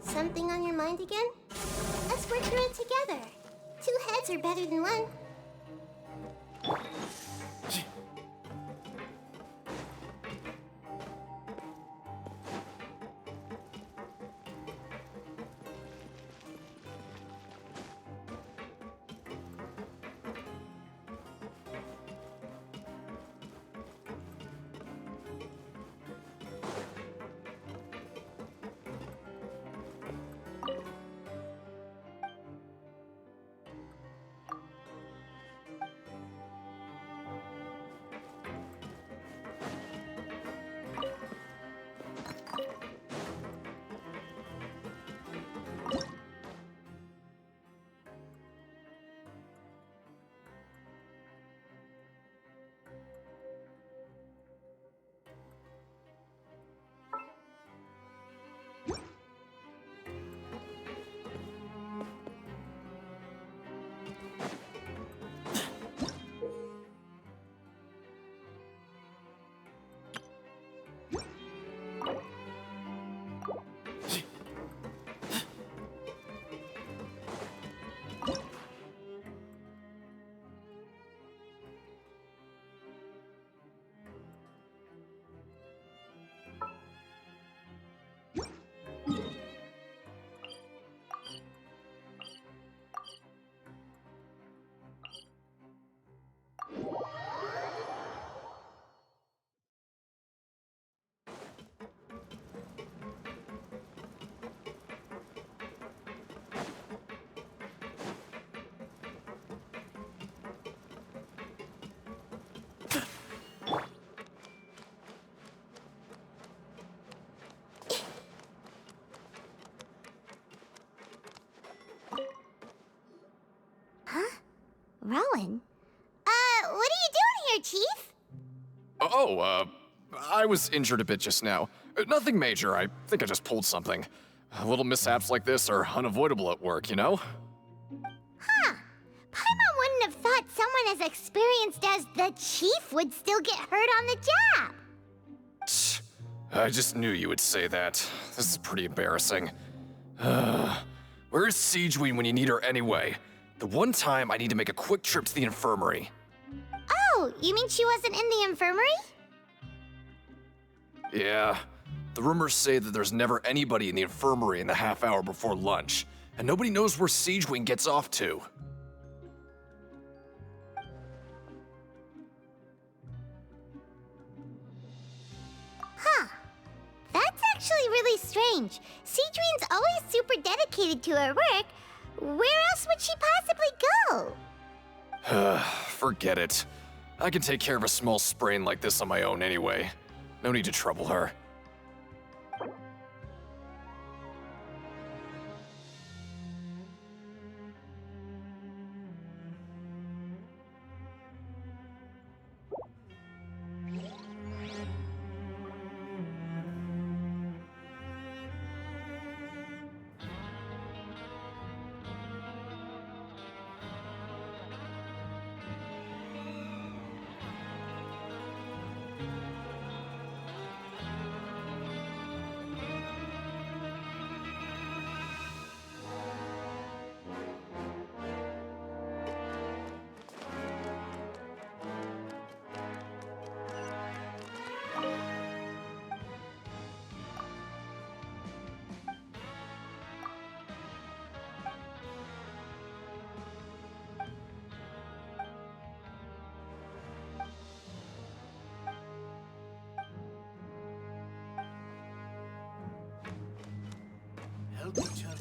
Something on your mind again? Let's work through it together. 2 heads are better than 1. Rowan? What are you doing here, Chief? I was injured a bit just now. Nothing major, I think I just pulled something. Little mishaps like this are unavoidable at work, you know? Huh. Paimon wouldn't have thought someone as experienced as the Chief would still get hurt on the job. I just knew you would say that. This is pretty embarrassing. Where is Siegeween when you need her anyway? The one time I need to make a quick trip to the infirmary. Oh, you mean she wasn't in the infirmary? Yeah. The rumors say that there's never anybody in the infirmary in the half hour before lunch, and nobody knows where Siege Wing gets off to. Huh. That's actually really strange. Cedrine's always super dedicated to her work. Where else would she possibly go? Forget it. I can take care of a small sprain like this on my own anyway. No need to trouble her. Help each other.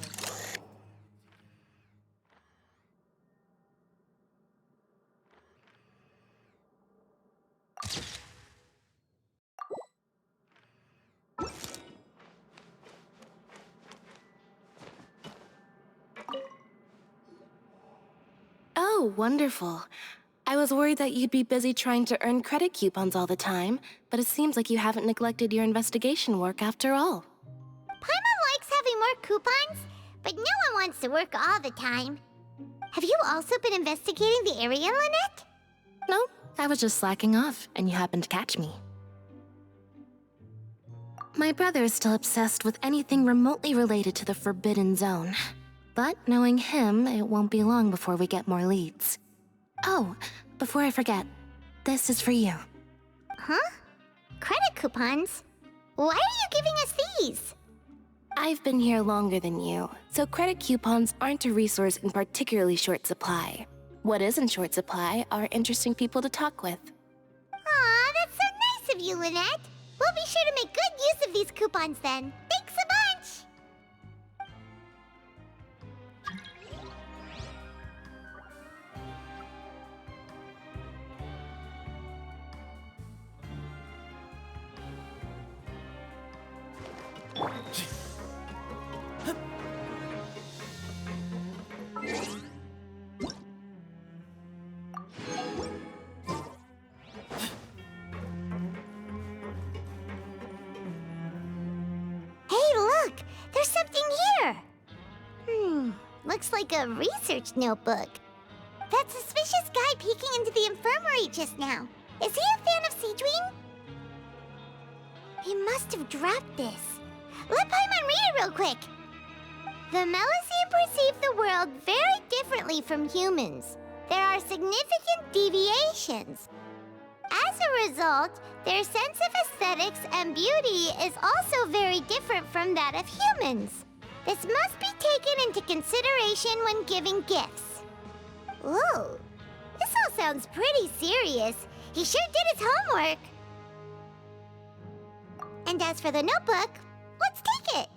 Oh, wonderful. I was worried that you'd be busy trying to earn credit coupons all the time, but it seems like you haven't neglected your investigation work after all. Paimon likes having more coupons, but no one wants to work all the time. Have you also been investigating the area, Lynette? No, I was just slacking off, and you happened to catch me. My brother is still obsessed with anything remotely related to the Forbidden Zone. But knowing him, it won't be long before we get more leads. Oh, before I forget, this is for you. Huh? Credit coupons? Why are you giving us these? I've been here longer than you, so credit coupons aren't a resource in particularly short supply. What is in short supply are interesting people to talk with. Aw, that's so nice of you, Lynette. We'll be sure to make good use of these coupons then. Thanks a bunch! Hey, look! There's something here! Looks like a research notebook. That suspicious guy peeking into the infirmary just now. Is he a fan of Cedrine? He must have dropped this. Let Paimon read it real quick. The Melusine perceive the world very differently from humans. There are significant deviations. As a result, their sense of aesthetics and beauty is also very different from that of humans. This must be taken into consideration when giving gifts. Ooh, this all sounds pretty serious. He sure did his homework. And as for the notebook, let's take it.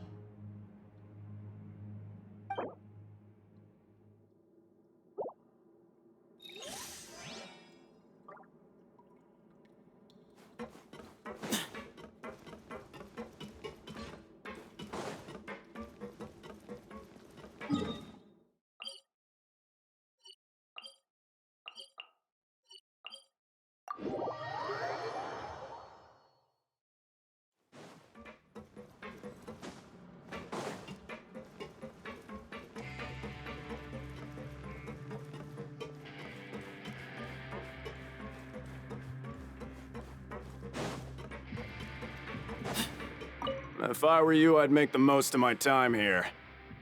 If I were you, I'd make the most of my time here.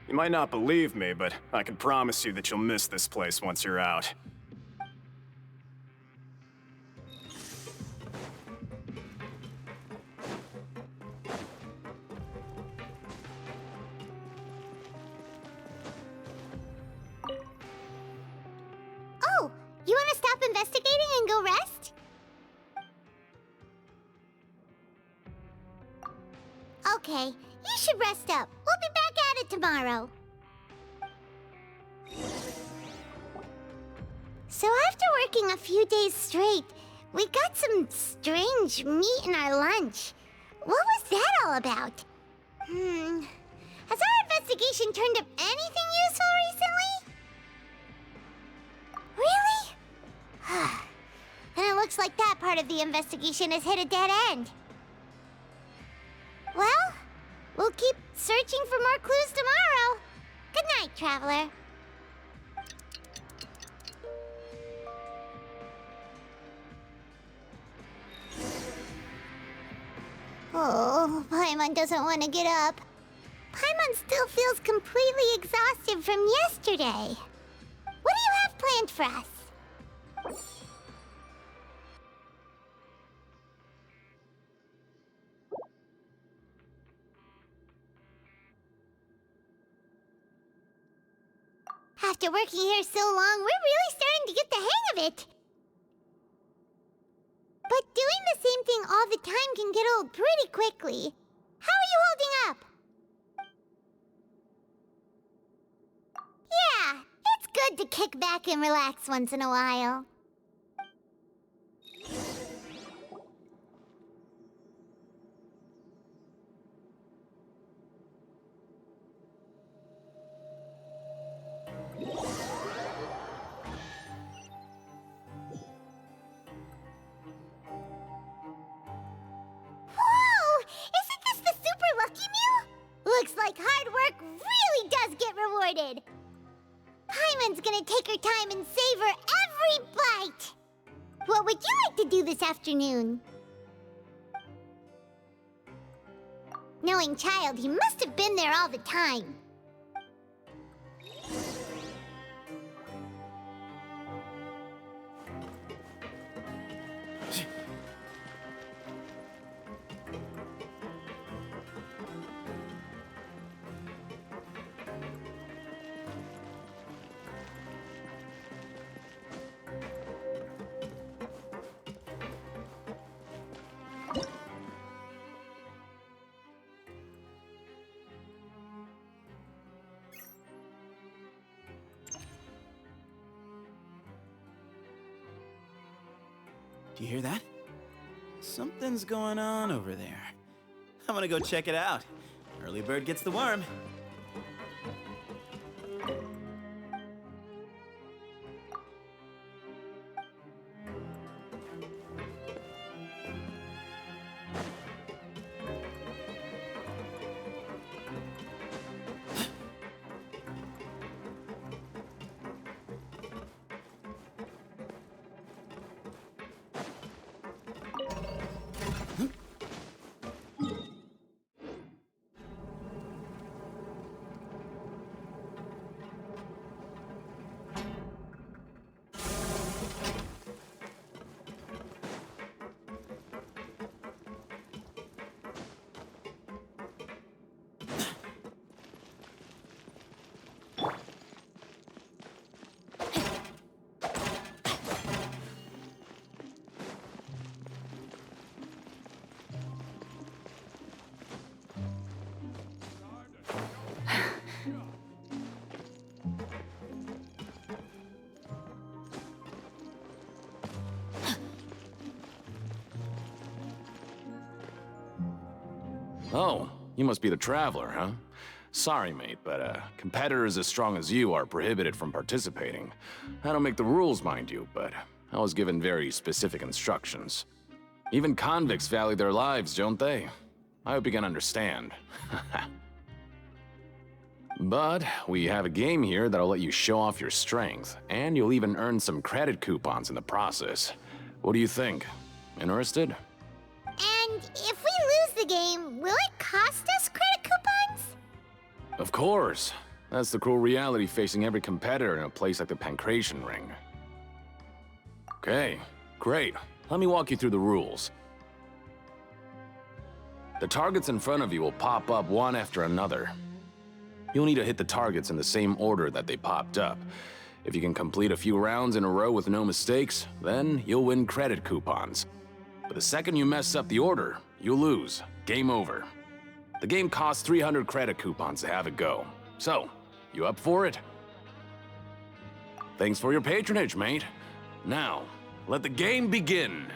You might not believe me, but I can promise you that you'll miss this place once you're out. stop investigating and go rest? Okay, you should rest up. We'll be back at it tomorrow. So after working a few days straight, we got some strange meat in our lunch. What was that all about? Has our investigation turned up anything useful recently? Really? Then it looks like that part of the investigation has hit a dead end. Well, we'll keep searching for more clues tomorrow. Good night, Traveler. Oh, Paimon doesn't want to get up. Paimon still feels completely exhausted from yesterday. What do you have planned for us? After working here so long, we're really starting to get the hang of it. But doing the same thing all the time can get old pretty quickly. How are you holding up? Yeah, it's good to kick back and relax once in a while. Looks like hard work really does get rewarded. Paimon's gonna take her time and savor every bite. What would you like to do this afternoon? Knowing Child, he must have been there all the time. Do you hear that? Something's going on over there. I'm gonna go check it out. Early bird gets the worm. Oh, you must be the Traveler, huh? Sorry, mate, but competitors as strong as you are prohibited from participating. I don't make the rules, mind you, but I was given very specific instructions. Even convicts value their lives, don't they? I hope you can understand. But we have a game here that'll let you show off your strength, and you'll even earn some credit coupons in the process. What do you think? Interested? And if we lose the game, will it cost us credit coupons? Of course. That's the cruel reality facing every competitor in a place like the Pancration Ring. Okay, great. Let me walk you through the rules. The targets in front of you will pop up one after another. You'll need to hit the targets in the same order that they popped up. If you can complete a few rounds in a row with no mistakes, then you'll win credit coupons. But the second you mess up the order, you'll lose. Game over. The game costs 300 credit coupons to have it go. So, you up for it? Thanks for your patronage, mate. Now, let the game begin.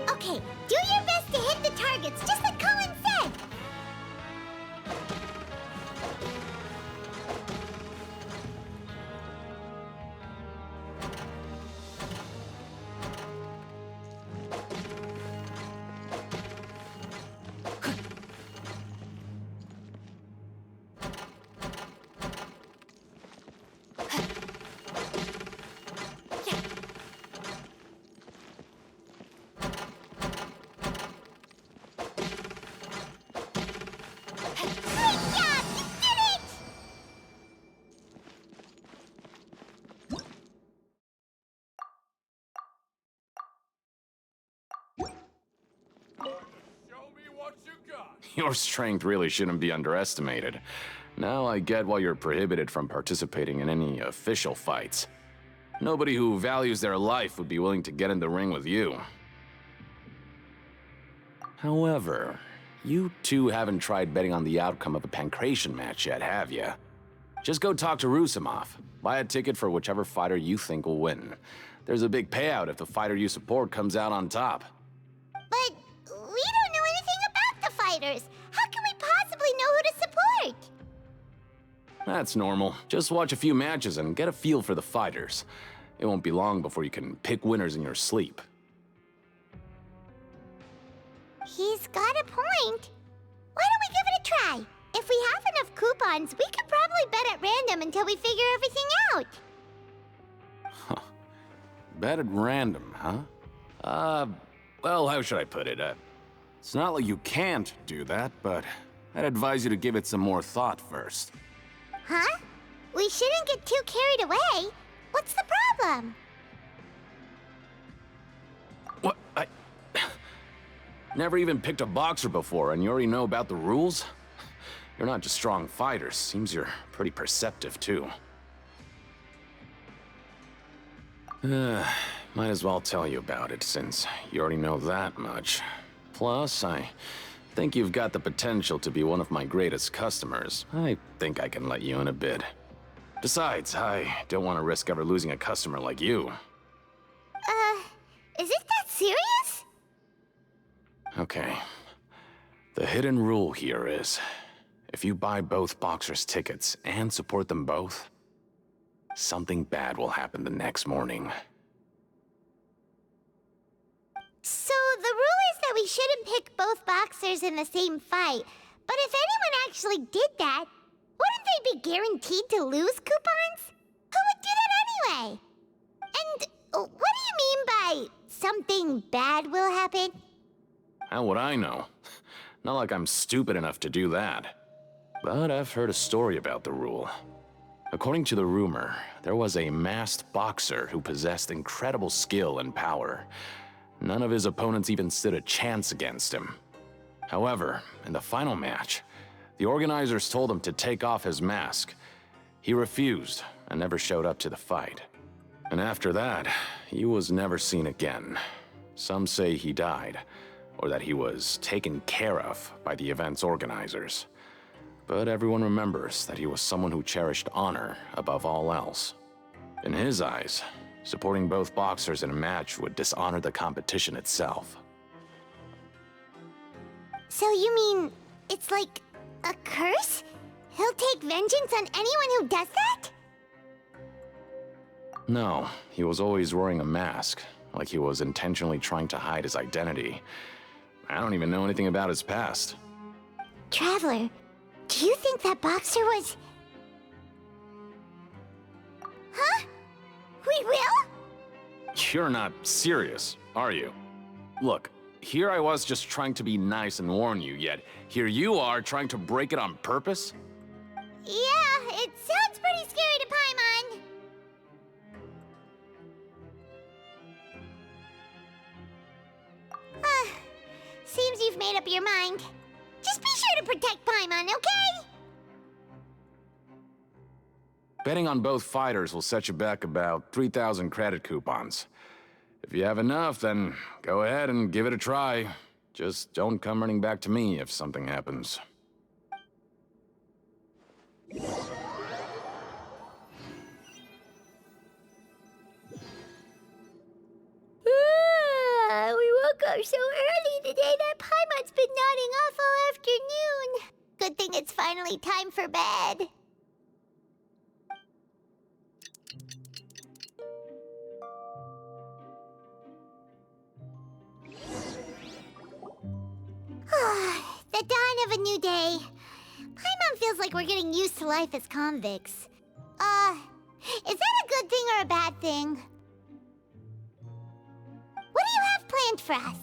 Okay, do your best to hit the targets, just like Colin said! Your strength really shouldn't be underestimated. Now I get why you're prohibited from participating in any official fights. Nobody who values their life would be willing to get in the ring with you. However, you two haven't tried betting on the outcome of a Pancration match yet, have you? Just go talk to Rusimov. Buy a ticket for whichever fighter you think will win. There's a big payout if the fighter you support comes out on top. But we don't know anything about the fighters. How can we possibly know who to support? That's normal. Just watch a few matches and get a feel for the fighters. It won't be long before you can pick winners in your sleep. He's got a point. Why don't we give it a try? If we have enough coupons, we could probably bet at random until we figure everything out. Bet at random, huh? Well, how should I put it? It's not like you can't do that, but I'd advise you to give it some more thought first. Huh? We shouldn't get too carried away. What's the problem? What? I never even picked a boxer before, and you already know about the rules? You're not just strong fighters. Seems you're pretty perceptive, too. Might as well tell you about it, since you already know that much. Plus, I think you've got the potential to be one of my greatest customers. I think I can let you in a bid. Besides, I don't want to risk ever losing a customer like you. Is it that serious? Okay. The hidden rule here is, if you buy both boxers' tickets and support them both, something bad will happen the next morning. So the rule is that we shouldn't pick both boxers in the same fight. But if anyone actually did that, wouldn't they be guaranteed to lose coupons? Who would do that anyway? And what do you mean by something bad will happen? How would I know? Not like I'm stupid enough to do that. But I've heard a story about the rule. According to the rumor, there was a masked boxer who possessed incredible skill and power. None of his opponents even stood a chance against him. However, in the final match, the organizers told him to take off his mask. He refused and never showed up to the fight. And after that, he was never seen again. Some say he died, or that he was taken care of by the event's organizers. But everyone remembers that he was someone who cherished honor above all else. In his eyes, supporting both boxers in a match would dishonor the competition itself. So you mean it's like a curse? He'll take vengeance on anyone who does that? No, he was always wearing a mask, like he was intentionally trying to hide his identity. I don't even know anything about his past. Traveler, do you think that boxer was... Huh? We will? You're not serious, are you? Look, here I was just trying to be nice and warn you, yet here you are trying to break it on purpose? Yeah, it sounds pretty scary to Paimon. seems you've made up your mind. Just be sure to protect Paimon, okay? Betting on both fighters will set you back about 3,000 credit coupons. If you have enough, then go ahead and give it a try. Just don't come running back to me if something happens. We woke up so early today that Paimon's been nodding off all afternoon. Good thing it's finally time for bed. The dawn of a new day. Paimon feels like we're getting used to life as convicts. Is that a good thing or a bad thing? What do you have planned for us?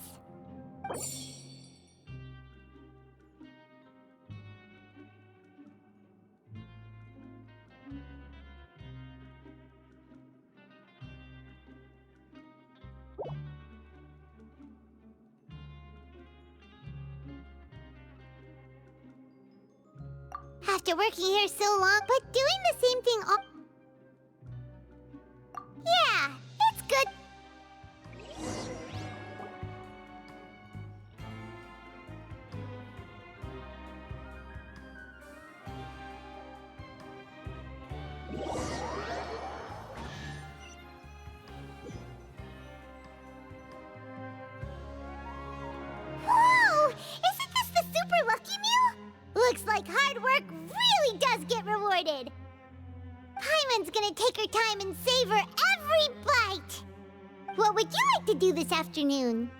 After working here so long, but doing the same thing all... Yeah, it's good. Whoa! Isn't this the super lucky meal? Looks like hard work really does get rewarded. Paimon's gonna take her time and savor every bite. What would you like to do this afternoon?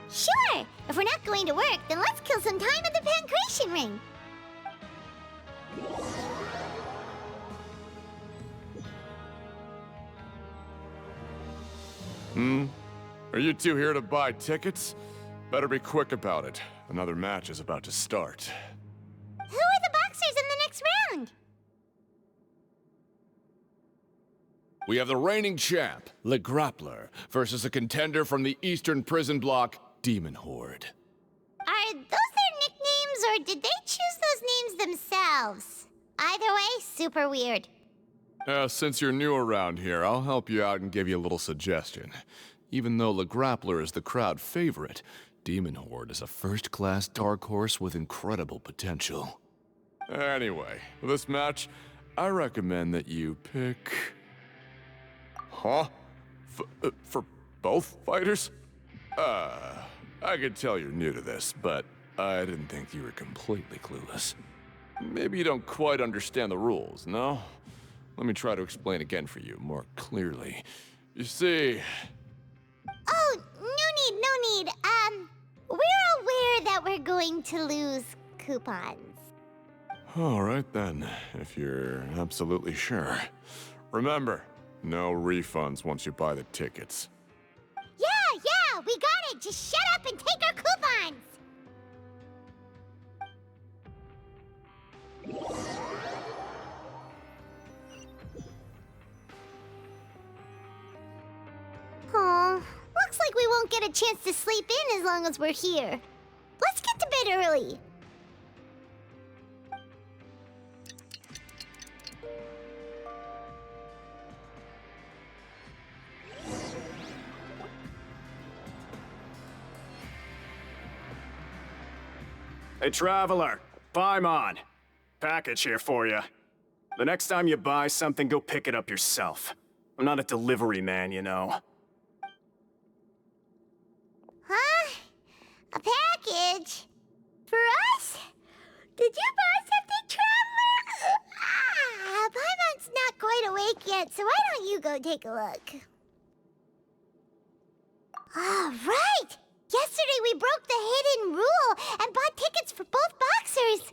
Sure! If we're not going to work, then let's kill some time at the Pancration Ring. Are you two here to buy tickets? Better be quick about it. Another match is about to start. Who are the boxers in the next round? We have the reigning champ, Le Grappler, versus a contender from the Eastern Prison Block, Demon Horde. Are those their nicknames, or did they choose those names themselves? Either way, super weird. Since you're new around here, I'll help you out and give you a little suggestion. Even though Le Grappler is the crowd favorite, Demon Horde is a first-class dark horse with incredible potential. Anyway, for this match, I recommend that you pick... Huh? For both fighters? I could tell you're new to this, but I didn't think you were completely clueless. Maybe you don't quite understand the rules, no? Let me try to explain again for you more clearly. You see... Oh, no need. We're aware that we're going to lose coupons. All right then, if you're absolutely sure. Remember, no refunds once you buy the tickets. Yeah, we got it. Just shut up and take our coupons. Aw, looks like we won't get a chance to sleep in as long as we're here. Let's get to bed early. Hey, Traveler, Paimon. Package here for you. The next time you buy something, go pick it up yourself. I'm not a delivery man, you know. Huh? A package? For us? Did you buy something, Traveler? Paimon's not quite awake yet, so why don't you go take a look? All right! Yesterday we broke the hidden rule and bought tickets for both boxers.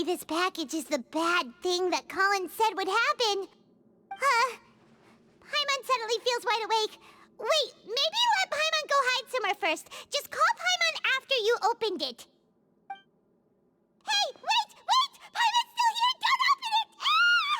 this package is the bad thing that Colin said would happen. Paimon suddenly feels wide awake. Wait, maybe let Paimon go hide somewhere first. Just call Paimon after you opened it. Hey, wait! Paimon's still here! Don't open it! Ah!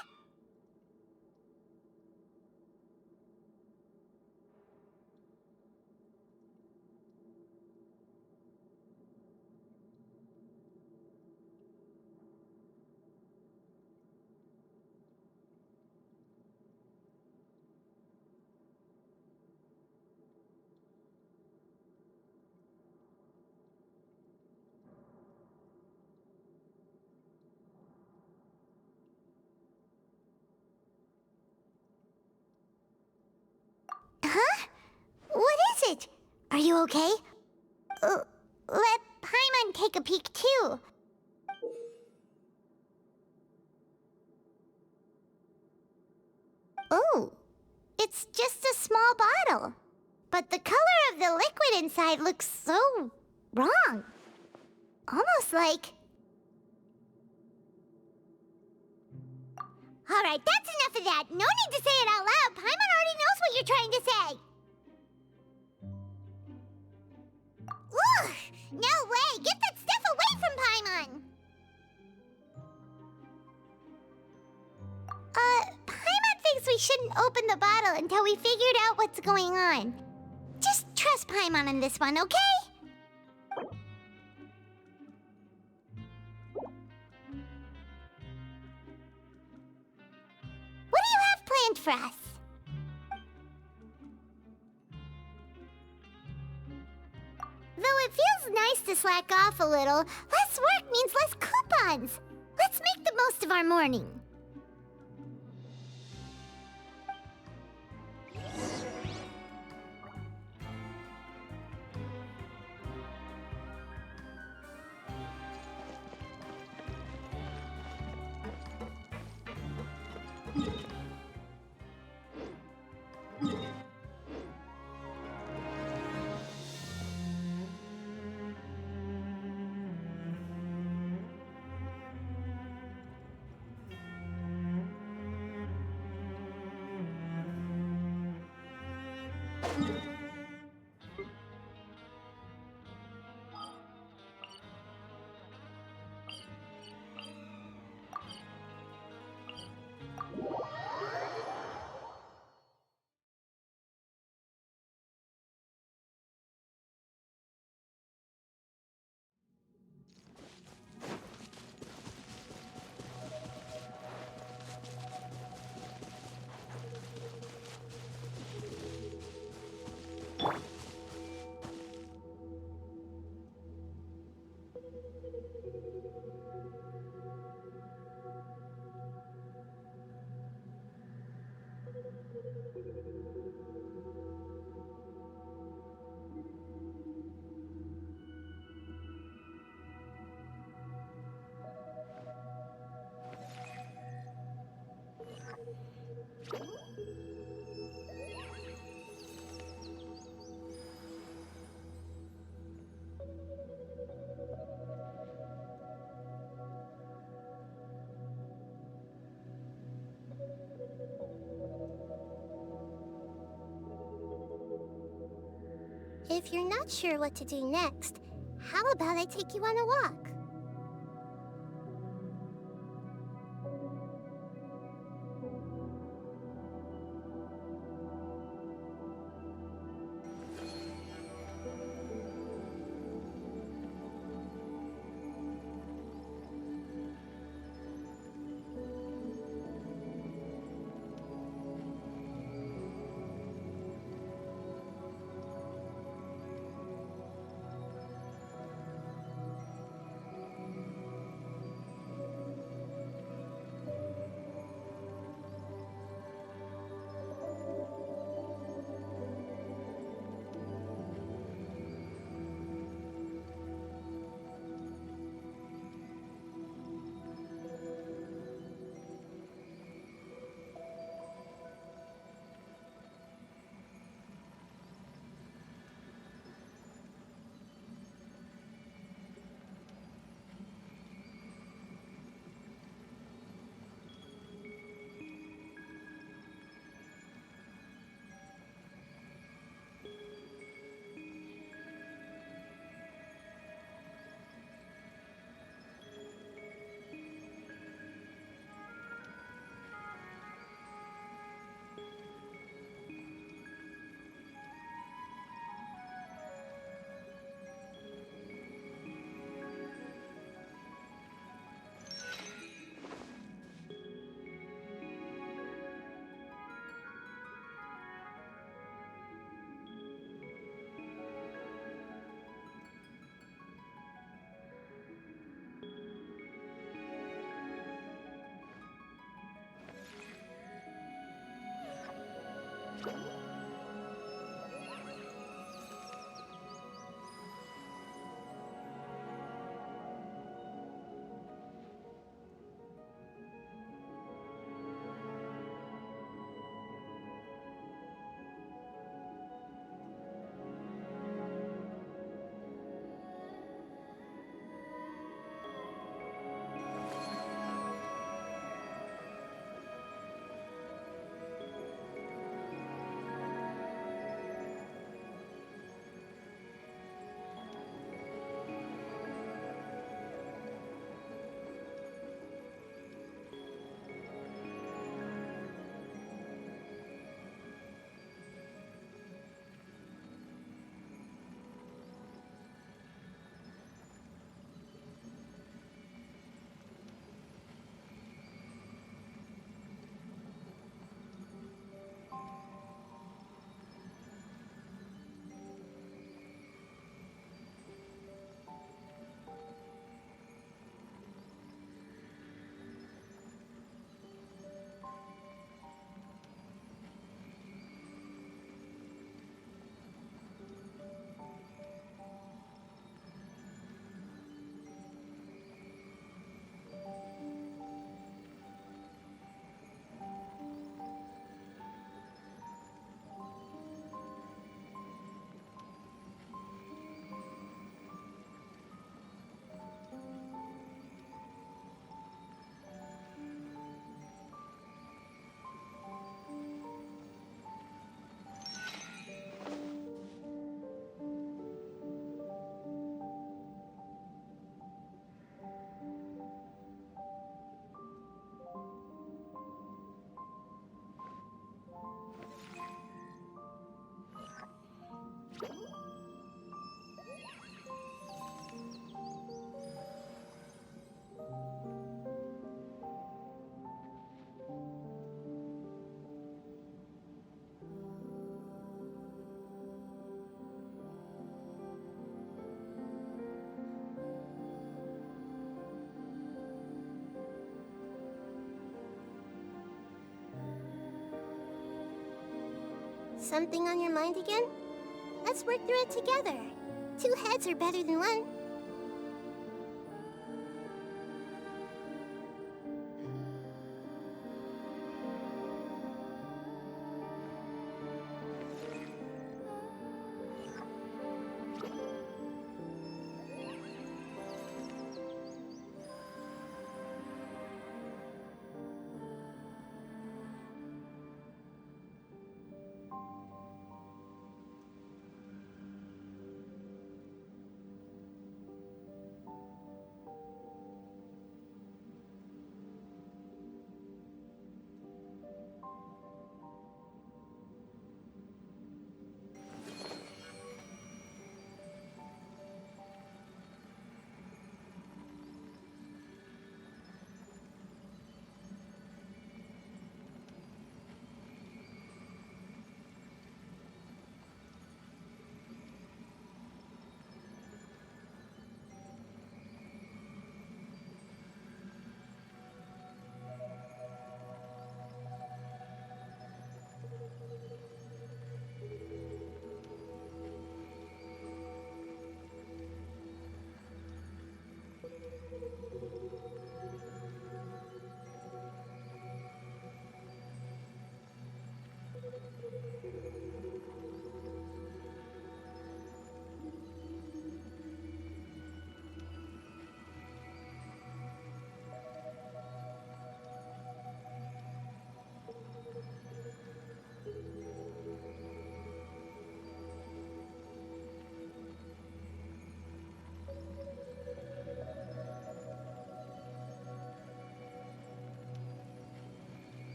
Huh? What is it? Are you okay? Let Paimon take a peek too. Oh, it's just a small bottle. But the color of the liquid inside looks so wrong. Almost like... Alright, that's enough of that. No need to say it out loud. Paimon already knows what you're trying to say. Ugh! No way! Get that stuff away from Paimon! Paimon thinks we shouldn't open the bottle until we figured out what's going on. Just trust Paimon on this one, okay? What do you have planned for us? Though it feels nice to slack off a little, less work means less coupons. Let's make the most of our morning. If you're not sure what to do next, how about I take you on a walk? Something on your mind again? Let's work through it together. 2 heads are better than 1.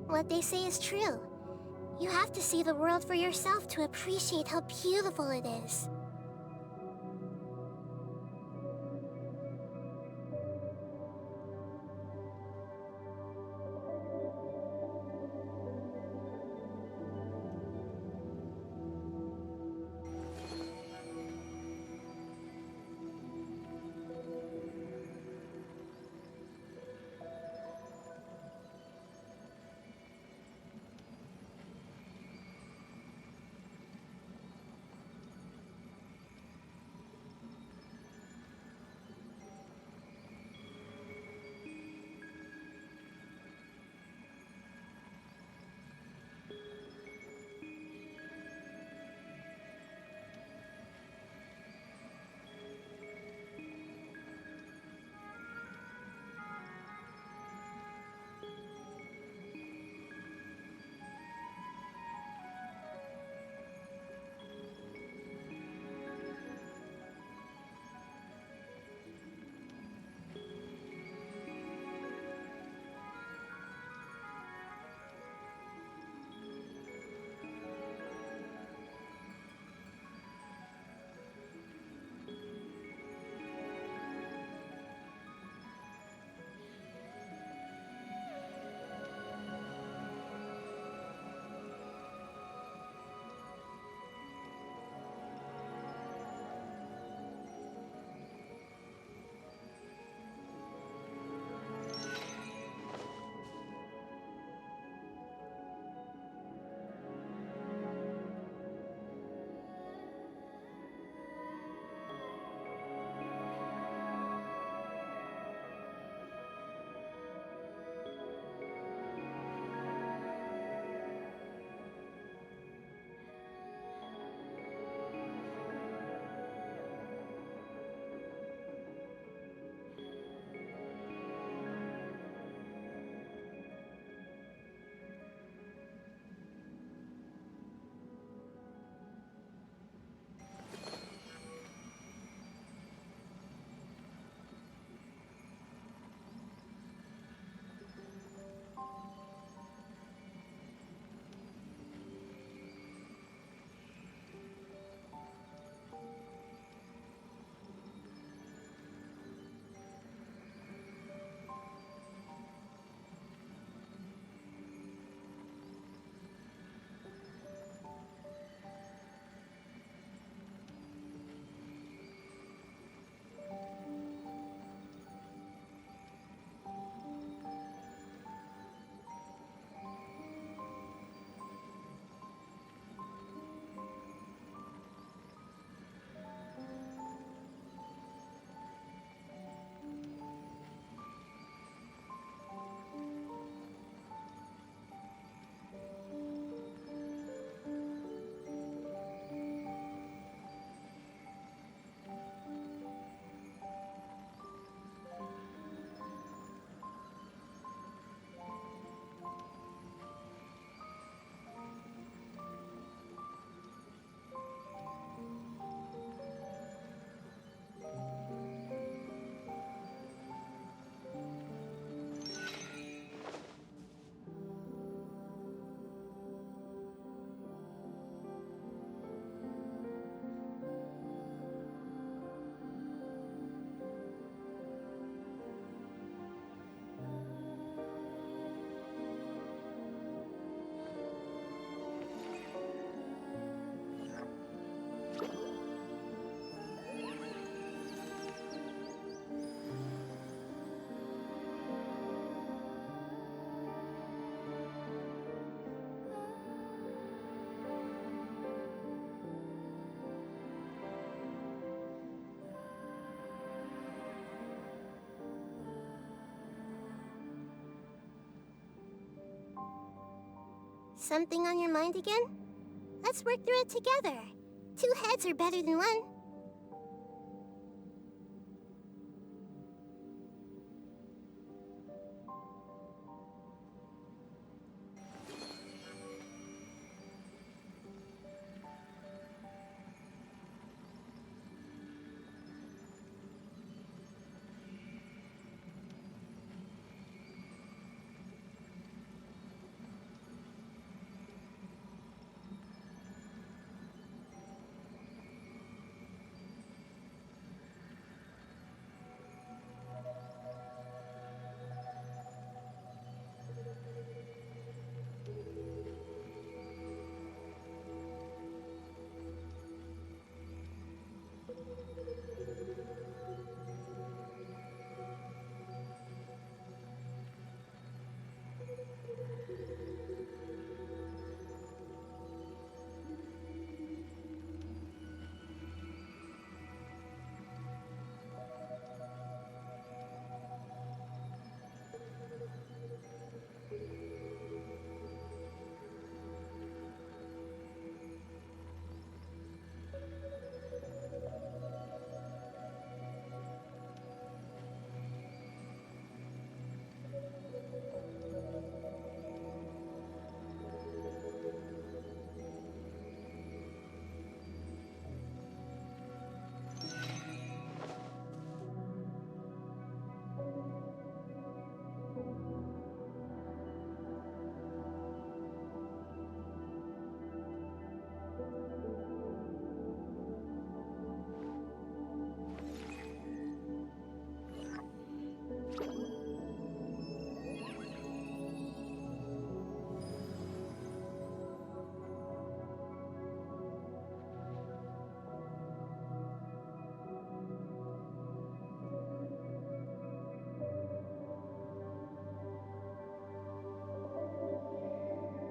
What they say is true. You have to see the world for yourself to appreciate how beautiful it is. Something on your mind again? Let's work through it together. 2 heads are better than 1.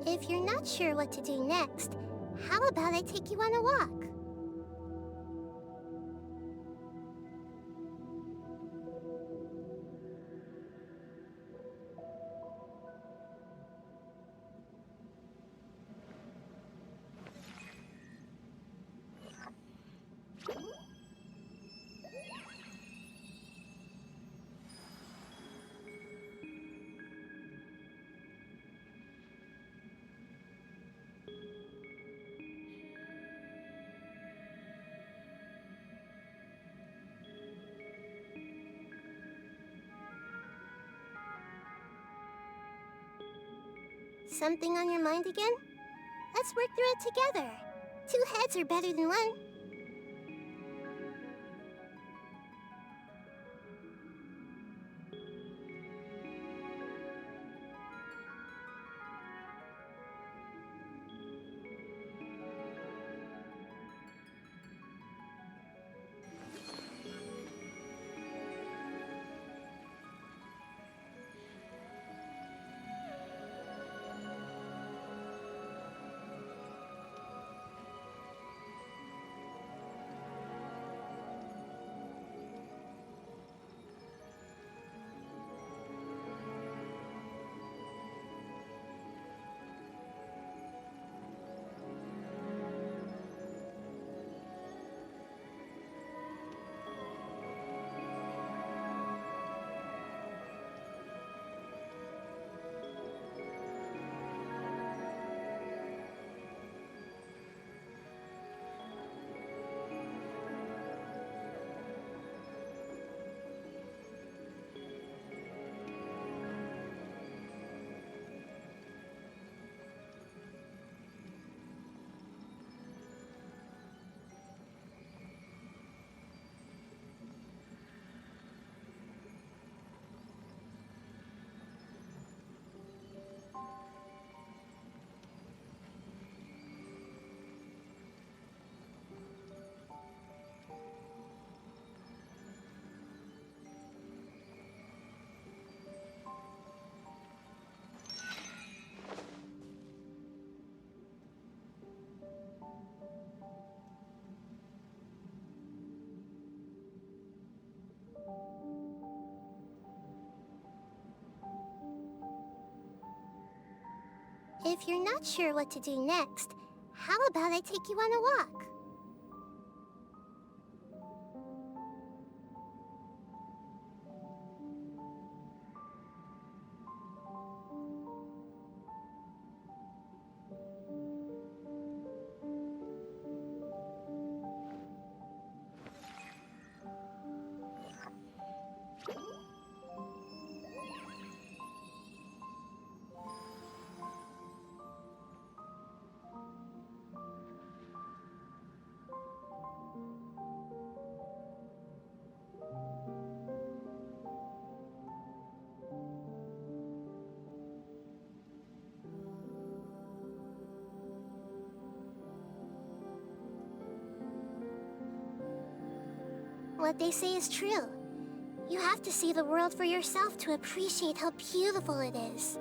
If you're not sure what to do next, how about I take you on a walk? Something on your mind again? Let's work through it together. 2 heads are better than 1. If you're not sure what to do next, how about I take you on a walk? What they say is true. You have to see the world for yourself to appreciate how beautiful it is.